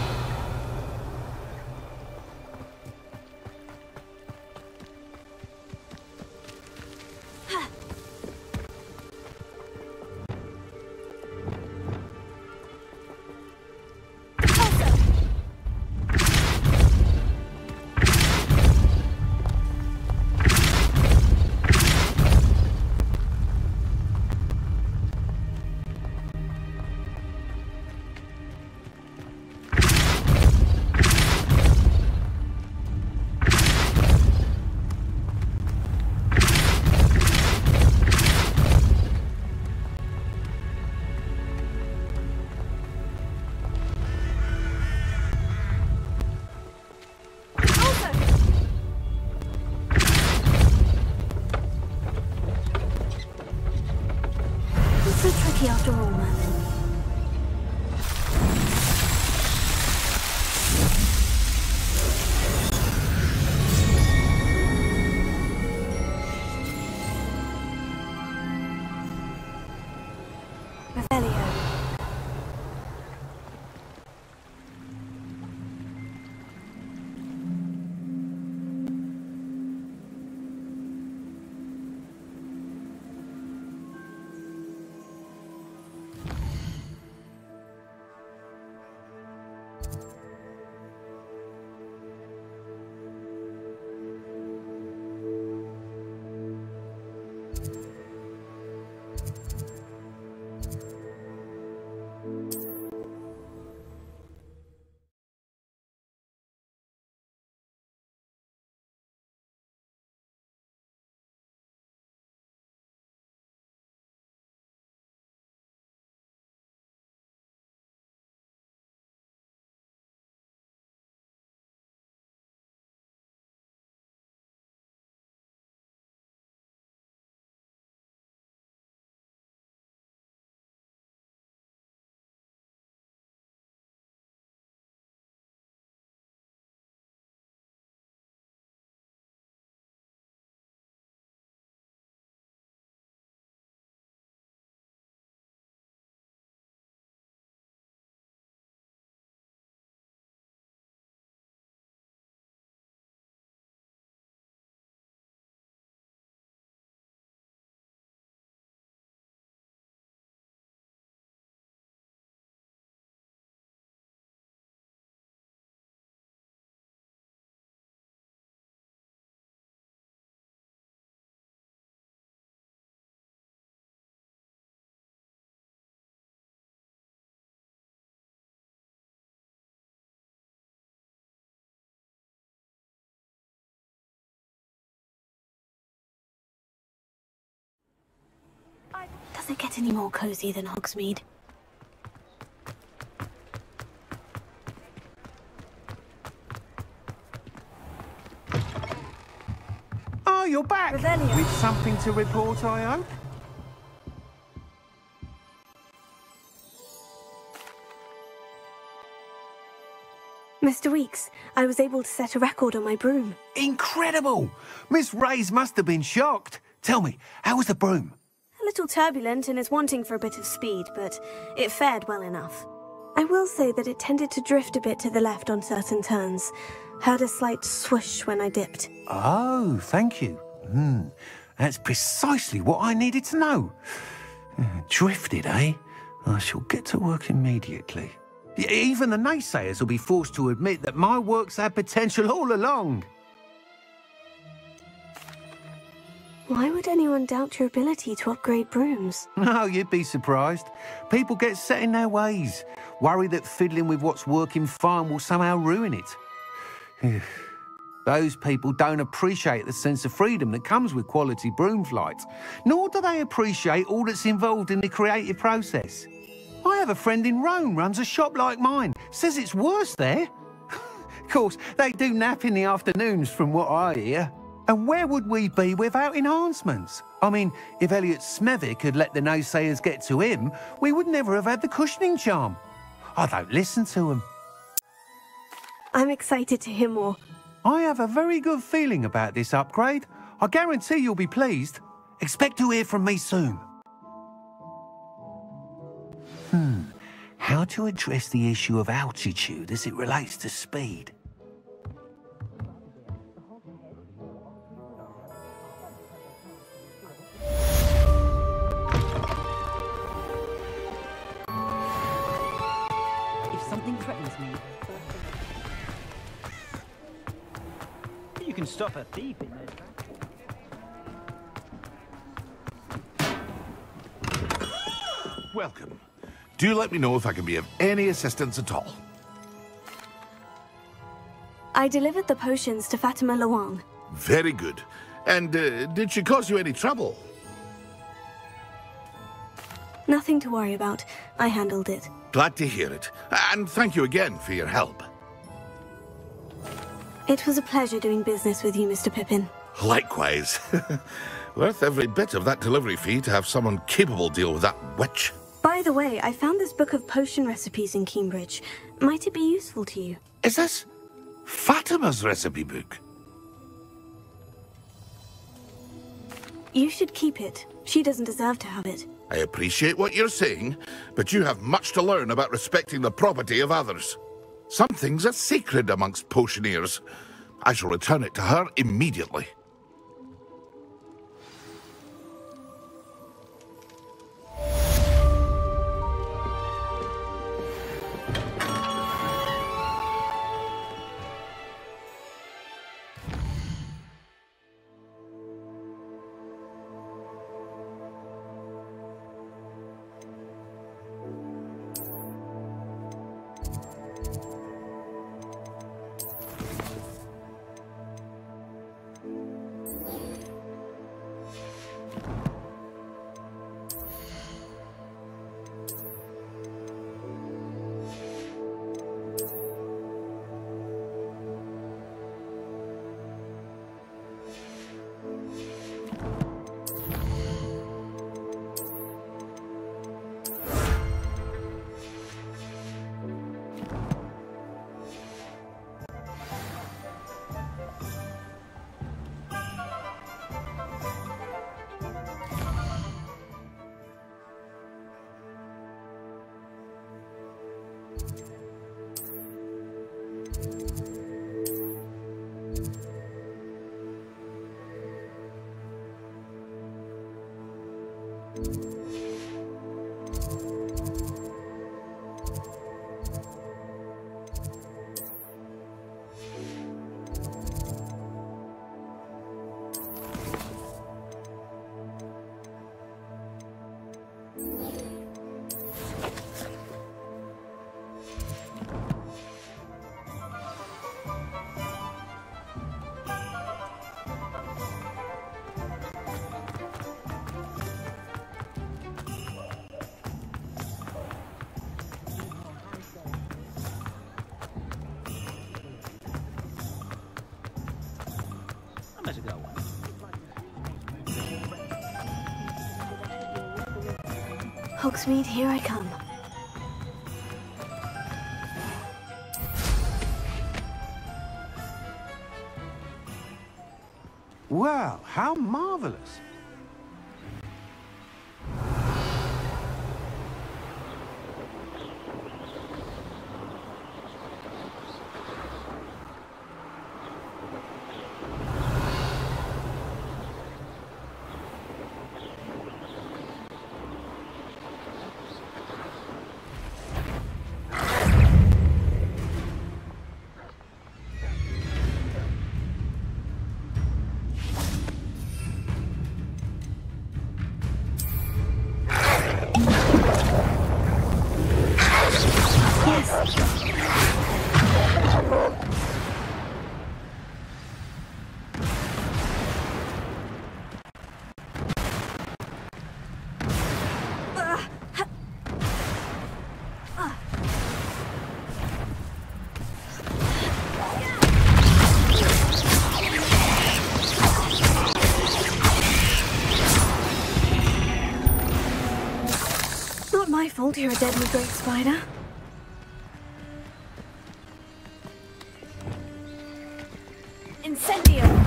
So tricky after all, Merlin. Revelio. Does it get any more cozy than Hogsmeade? Oh, you're back! Revelio. With something to report, I hope? Mr. Weeks, I was able to set a record on my broom. Incredible! Miss Reyes must have been shocked. Tell me, how was the broom? A little turbulent and is wanting for a bit of speed, but it fared well enough. I will say that it tended to drift a bit to the left on certain turns. Heard a slight swoosh when I dipped. Oh, thank you. That's precisely what I needed to know. Drifted, eh? I shall get to work immediately. Even the naysayers will be forced to admit that my work's had potential all along. Why would anyone doubt your ability to upgrade brooms? No, you'd be surprised. People get set in their ways, worry that fiddling with what's working fine will somehow ruin it. Those people don't appreciate the sense of freedom that comes with quality broom flight, nor do they appreciate all that's involved in the creative process. I have a friend in Rome runs a shop like mine, says it's worse there. Of course, they do nap in the afternoons from what I hear. And where would we be without enhancements? I mean, if Elliot Smethwick had let the naysayers get to him, we would never have had the cushioning charm. I don't listen to them. I'm excited to hear more. I have a very good feeling about this upgrade. I guarantee you'll be pleased. Expect to hear from me soon. How to address the issue of altitude as it relates to speed? Something threatens me. You can stop a thief in their tracks. Welcome. Do let me know if I can be of any assistance at all. I delivered the potions to Fatima Lawang. Very good. And did she cause you any trouble? Nothing to worry about. I handled it. Glad to hear it. And thank you again for your help. It was a pleasure doing business with you, Mr. Pippin. Likewise. Worth every bit of that delivery fee to have someone capable deal with that witch. By the way, I found this book of potion recipes in Cambridge. Might it be useful to you? Is this Fatima's recipe book? You should keep it. She doesn't deserve to have it. I appreciate what you're saying, but you have much to learn about respecting the property of others. Some things are sacred amongst potioneers. I shall return it to her immediately. Hogsmeade, here I come. Wow, how marvelous. told you're a deadly great spider. Incendio!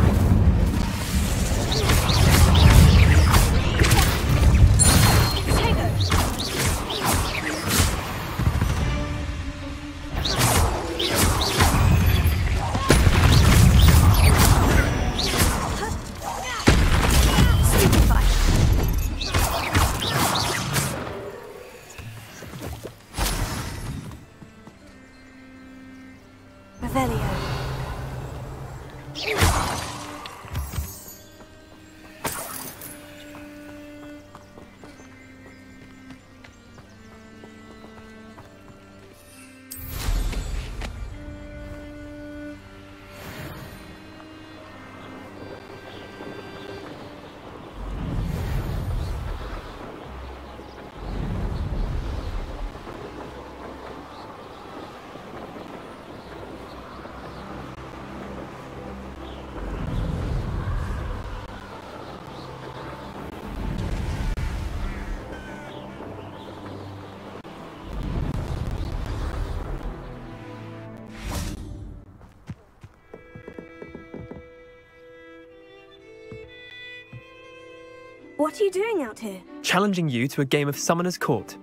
What are you doing out here? Challenging you to a game of Summoner's Court.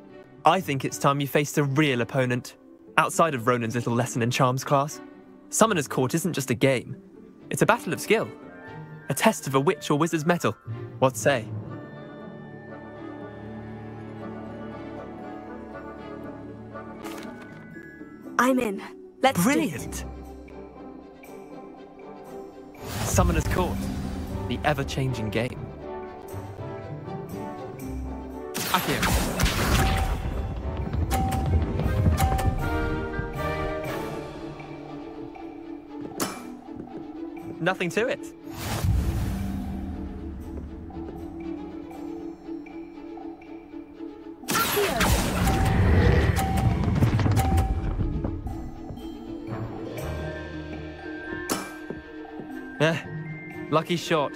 I think it's time you faced a real opponent, outside of Ronan's little lesson in charms class. Summoner's Court isn't just a game. It's a battle of skill. A test of a witch or wizard's mettle. What say? I'm in. Let's Brilliant! Summoner's Court. The ever-changing game. Akio. Nothing to it. Lucky shot.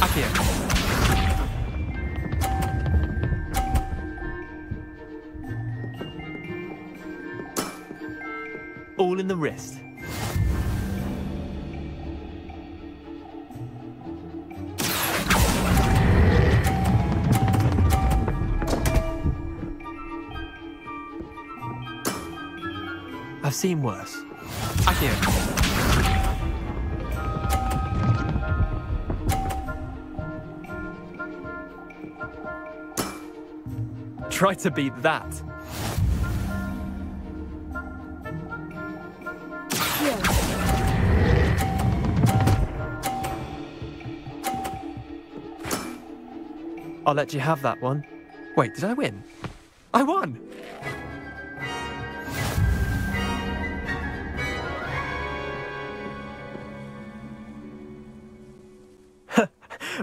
Akio. All in the wrist. I've seen worse. Akio. Try to beat that. I'll let you have that one. Wait, did I win? I won!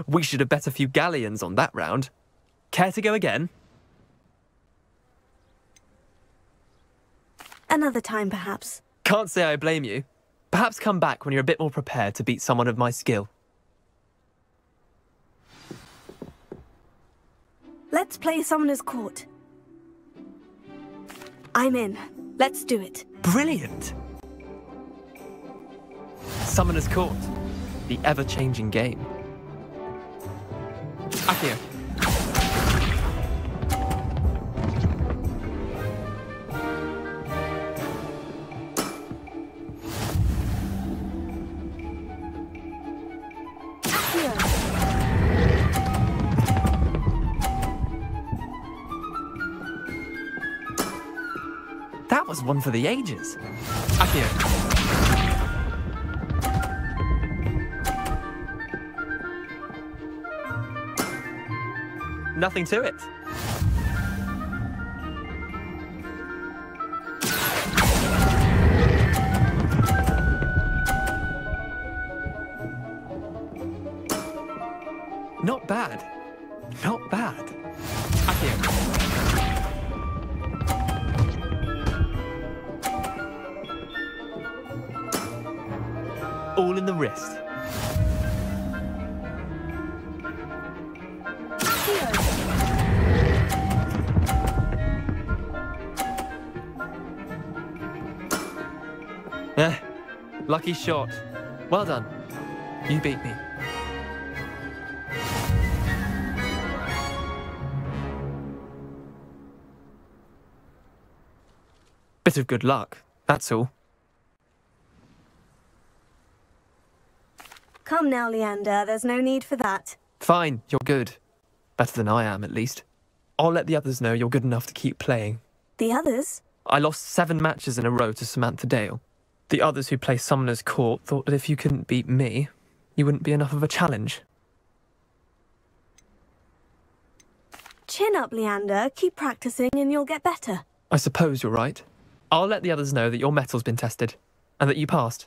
We should have bet a few galleons on that round. Care to go again? Another time, perhaps. Can't say I blame you. Perhaps come back when you're a bit more prepared to beat someone of my skill. Let's play Summoner's Court. I'm in. Let's do it. Brilliant! Summoner's Court. The ever-changing game. Akio. That was one for the ages. Akio. Nothing to it. Not bad. Not bad. Akio. All in the wrist. Lucky shot. Well done. You beat me. Bit of good luck, that's all. Come now, Leander, there's no need for that. Fine, you're good. Better than I am, at least. I'll let the others know you're good enough to keep playing. The others? I lost 7 matches in a row to Samantha Dale. The others who play Summoner's Court thought that if you couldn't beat me, you wouldn't be enough of a challenge. Chin up, Leander. Keep practicing and you'll get better. I suppose you're right. I'll let the others know that your metal's been tested, and that you passed.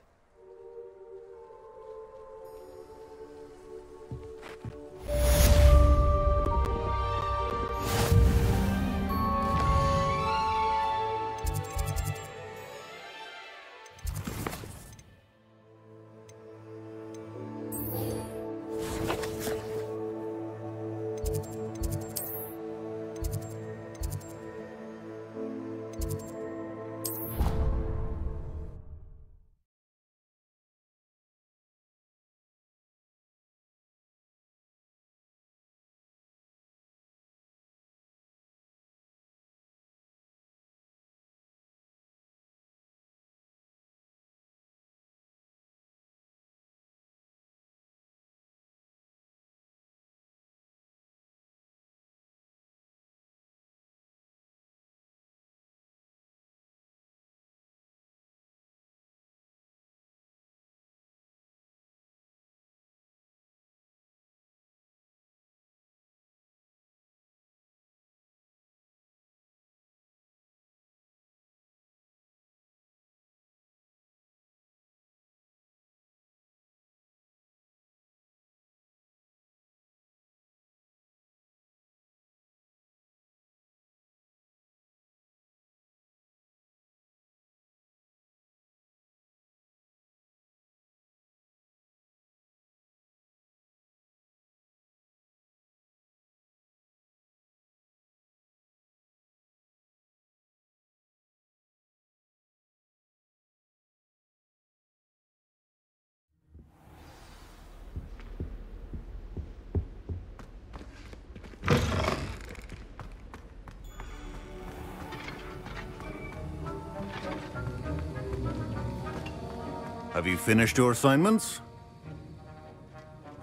Have you finished your assignments?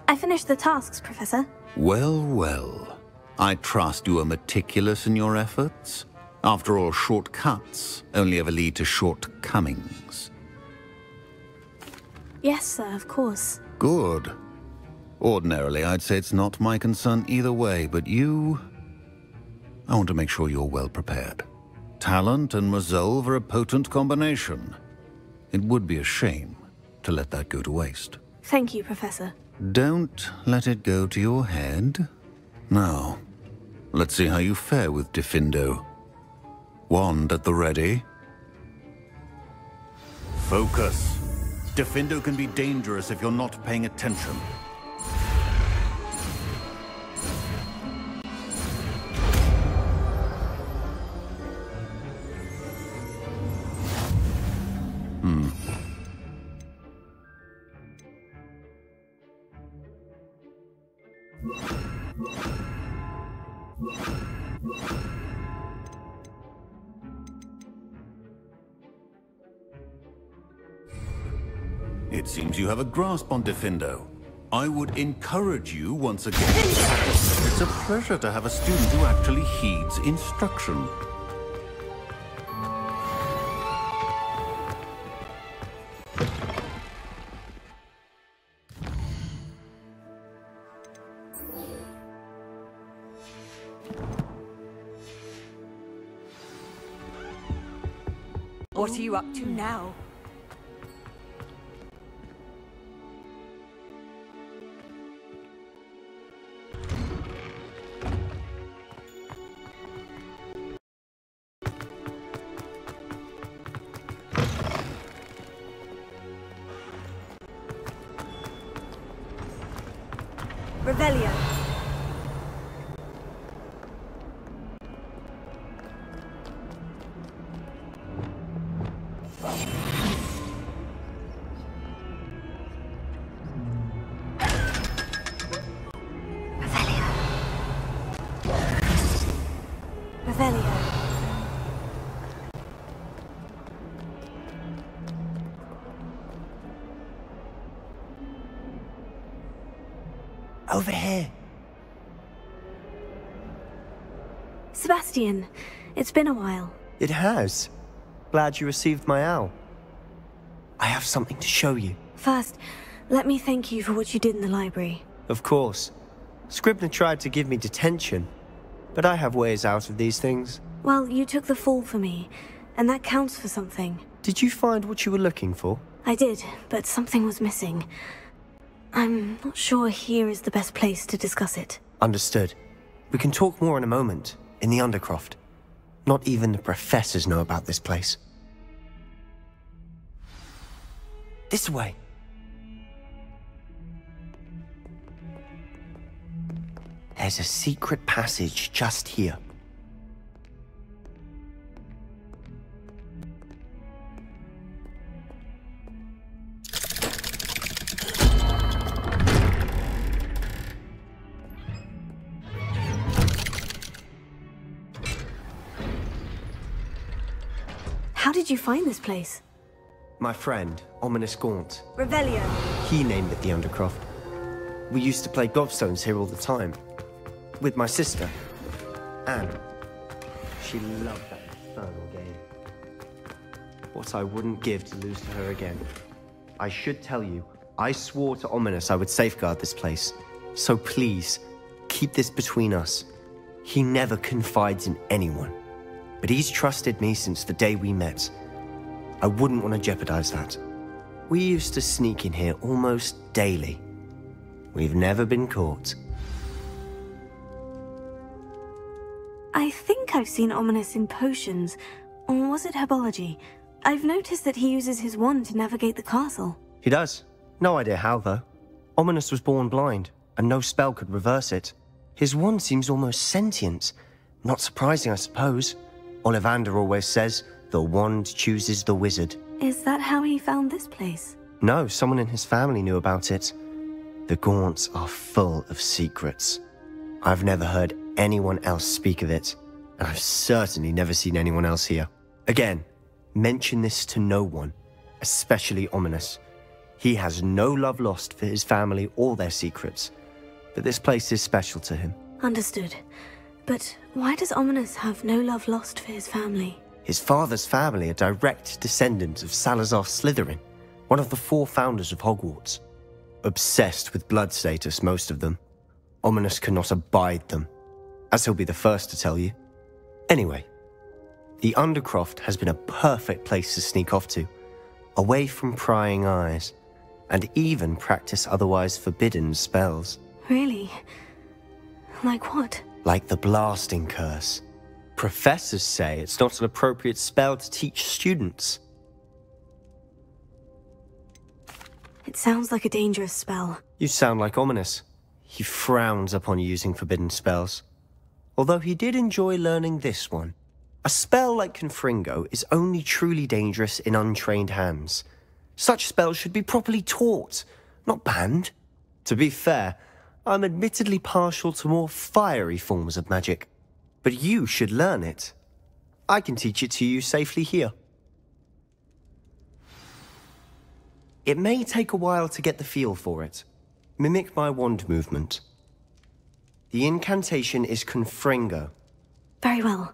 I finished the tasks, Professor. Well, well. I trust you are meticulous in your efforts. After all, shortcuts only ever lead to shortcomings. Yes, sir, of course. Good. Ordinarily, I'd say it's not my concern either way, but you... I want to make sure you're well prepared. Talent and resolve are a potent combination. It would be a shame to let that go to waste. Thank you, Professor. Don't let it go to your head. Now, let's see how you fare with Diffindo. Wand at the ready. Focus. Diffindo can be dangerous if you're not paying attention. It seems you have a grasp on Diffindo. I would encourage you once again. It's a pleasure to have a student who actually heeds instruction. What are you up to now? Revelio. Over here. Sebastian, it's been a while. It has. Glad you received my owl. I have something to show you. First, let me thank you for what you did in the library. Of course. Scribner tried to give me detention, but I have ways out of these things. Well, you took the fall for me, and that counts for something. Did you find what you were looking for? I did, but something was missing. I'm not sure here is the best place to discuss it. Understood. We can talk more in a moment, in the Undercroft. Not even the professors know about this place. This way. There's a secret passage just here. How did you find this place? My friend, Ominous Gaunt. Revelio. He named it the Undercroft. We used to play gobstones here all the time. With my sister, Anne. She loved that infernal game. What I wouldn't give to lose to her again. I should tell you, I swore to Ominous I would safeguard this place. So please, keep this between us. He never confides in anyone. But he's trusted me since the day we met. I wouldn't want to jeopardize that. We used to sneak in here almost daily. We've never been caught. I think I've seen Ominous in potions. Or was it herbology? I've noticed that he uses his wand to navigate the castle. He does. No idea how, though. Ominous was born blind, and no spell could reverse it. His wand seems almost sentient. Not surprising, I suppose. Ollivander always says, the wand chooses the wizard. Is that how he found this place? No, someone in his family knew about it. The Gaunts are full of secrets. I've never heard anyone else speak of it, and I've certainly never seen anyone else here. Again, mention this to no one, especially Ominous. He has no love lost for his family or their secrets, but this place is special to him. Understood. But why does Ominous have no love lost for his family? His father's family are direct descendants of Salazar Slytherin, one of the 4 founders of Hogwarts. Obsessed with blood status, most of them. Ominous cannot abide them, as he'll be the first to tell you. Anyway, the Undercroft has been a perfect place to sneak off to, away from prying eyes, and even practice otherwise forbidden spells. Really? Like what? Like the blasting curse. Professors say it's not an appropriate spell to teach students. It sounds like a dangerous spell. You sound like Ominous. He frowns upon using forbidden spells. Although he did enjoy learning this one. A spell like Confringo is only truly dangerous in untrained hands. Such spells should be properly taught, not banned. To be fair, I'm admittedly partial to more fiery forms of magic. But you should learn it. I can teach it to you safely here. It may take a while to get the feel for it. Mimic my wand movement. The incantation is Confringo. Very well.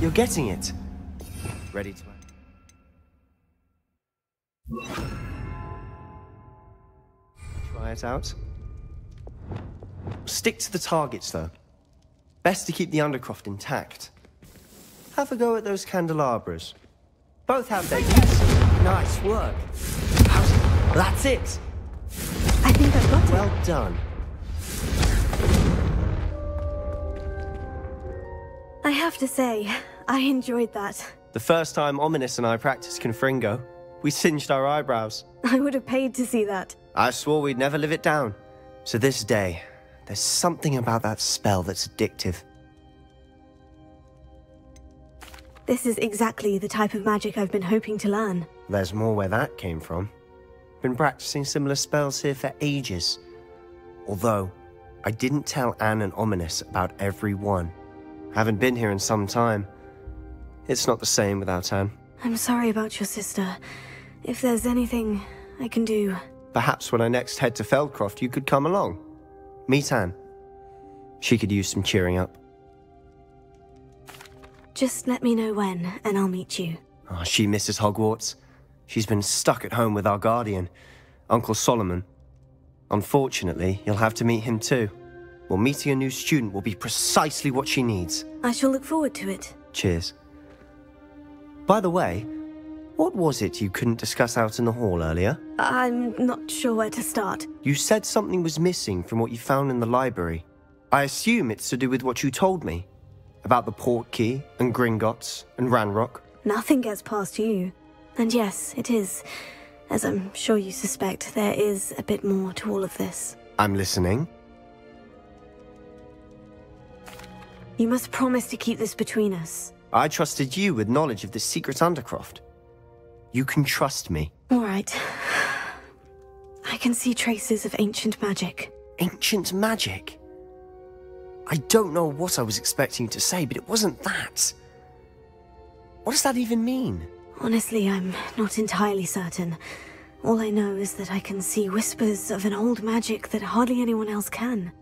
You're getting it. Ready to try it out? Stick to the targets, though. Best to keep the Undercroft intact. Have a go at those candelabras. Both have their use. Nice work. That's it. I think I've got it. Well done. I have to say, I enjoyed that. The first time Ominous and I practiced Confringo, we singed our eyebrows. I would have paid to see that. I swore we'd never live it down. So this day, there's something about that spell that's addictive. This is exactly the type of magic I've been hoping to learn. There's more where that came from. Been practicing similar spells here for ages. Although, I didn't tell Anne and Ominous about every one. Haven't been here in some time. It's not the same without Anne. I'm sorry about your sister. If there's anything I can do... Perhaps when I next head to Feldcroft, you could come along. Meet Anne. She could use some cheering up. Just let me know when, and I'll meet you. Oh, she misses Hogwarts. She's been stuck at home with our guardian, Uncle Solomon. Unfortunately, you'll have to meet him too. Well, meeting a new student will be precisely what she needs. I shall look forward to it. Cheers. By the way, what was it you couldn't discuss out in the hall earlier? I'm not sure where to start. You said something was missing from what you found in the library. I assume it's to do with what you told me. About the Portkey, and Gringotts, and Ranrock. Nothing gets past you. And yes, it is. As I'm sure you suspect, there is a bit more to all of this. I'm listening. You must promise to keep this between us. I trusted you with knowledge of the secret Undercroft. You can trust me. All right. I can see traces of ancient magic. Ancient magic? I don't know what I was expecting you to say, but it wasn't that. What does that even mean? Honestly, I'm not entirely certain. All I know is that I can see whispers of an old magic that hardly anyone else can.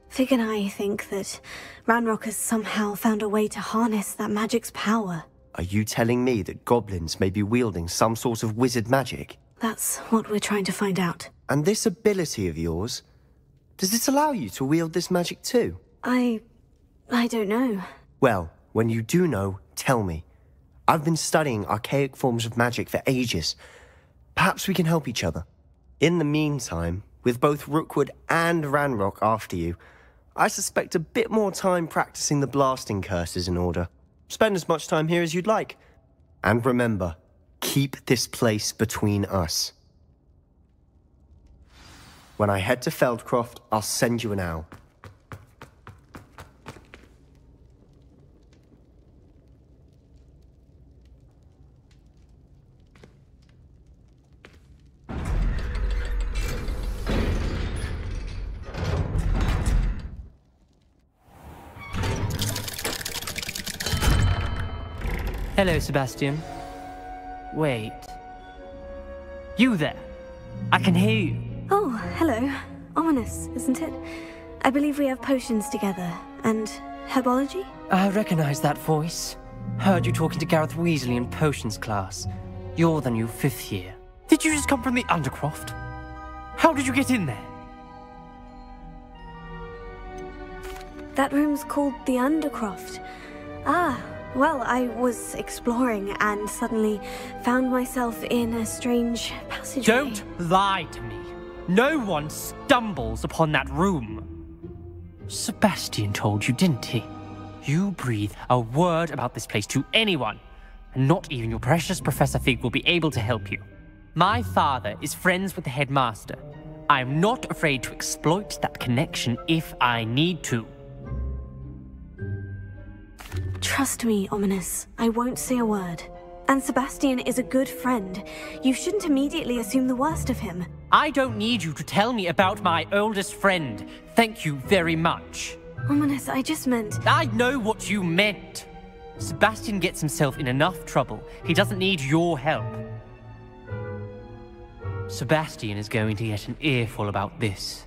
Fig and I think that Ranrock has somehow found a way to harness that magic's power. Are you telling me that goblins may be wielding some sort of wizard magic? That's what we're trying to find out. And this ability of yours, does it allow you to wield this magic too? I don't know. Well, when you do know, tell me. I've been studying archaic forms of magic for ages. Perhaps we can help each other. In the meantime, with both Rookwood and Ranrock after you, I suspect a bit more time practicing the blasting curse is in order. Spend as much time here as you'd like. And remember, keep this place between us. When I head to Feldcroft, I'll send you an owl. Hello, Sebastian. Wait. You there? I can hear you. Oh, hello. Ominous, isn't it? I believe we have potions together. And herbology? I recognize that voice. Heard you talking to Gareth Weasley in potions class. You're the new 5th year. Did you just come from the Undercroft? How did you get in there? That room's called the Undercroft. Ah, well, I was exploring and suddenly found myself in a strange passageway. Don't lie to me. No one stumbles upon that room. Sebastian told you, didn't he? You breathe a word about this place to anyone, and not even your precious Professor Fig will be able to help you. My father is friends with the headmaster. I am not afraid to exploit that connection if I need to. Trust me, Ominous. I won't say a word. And Sebastian is a good friend. You shouldn't immediately assume the worst of him. I don't need you to tell me about my oldest friend. Thank you very much. Ominous, I just meant... I know what you meant. Sebastian gets himself in enough trouble. He doesn't need your help. Sebastian is going to get an earful about this.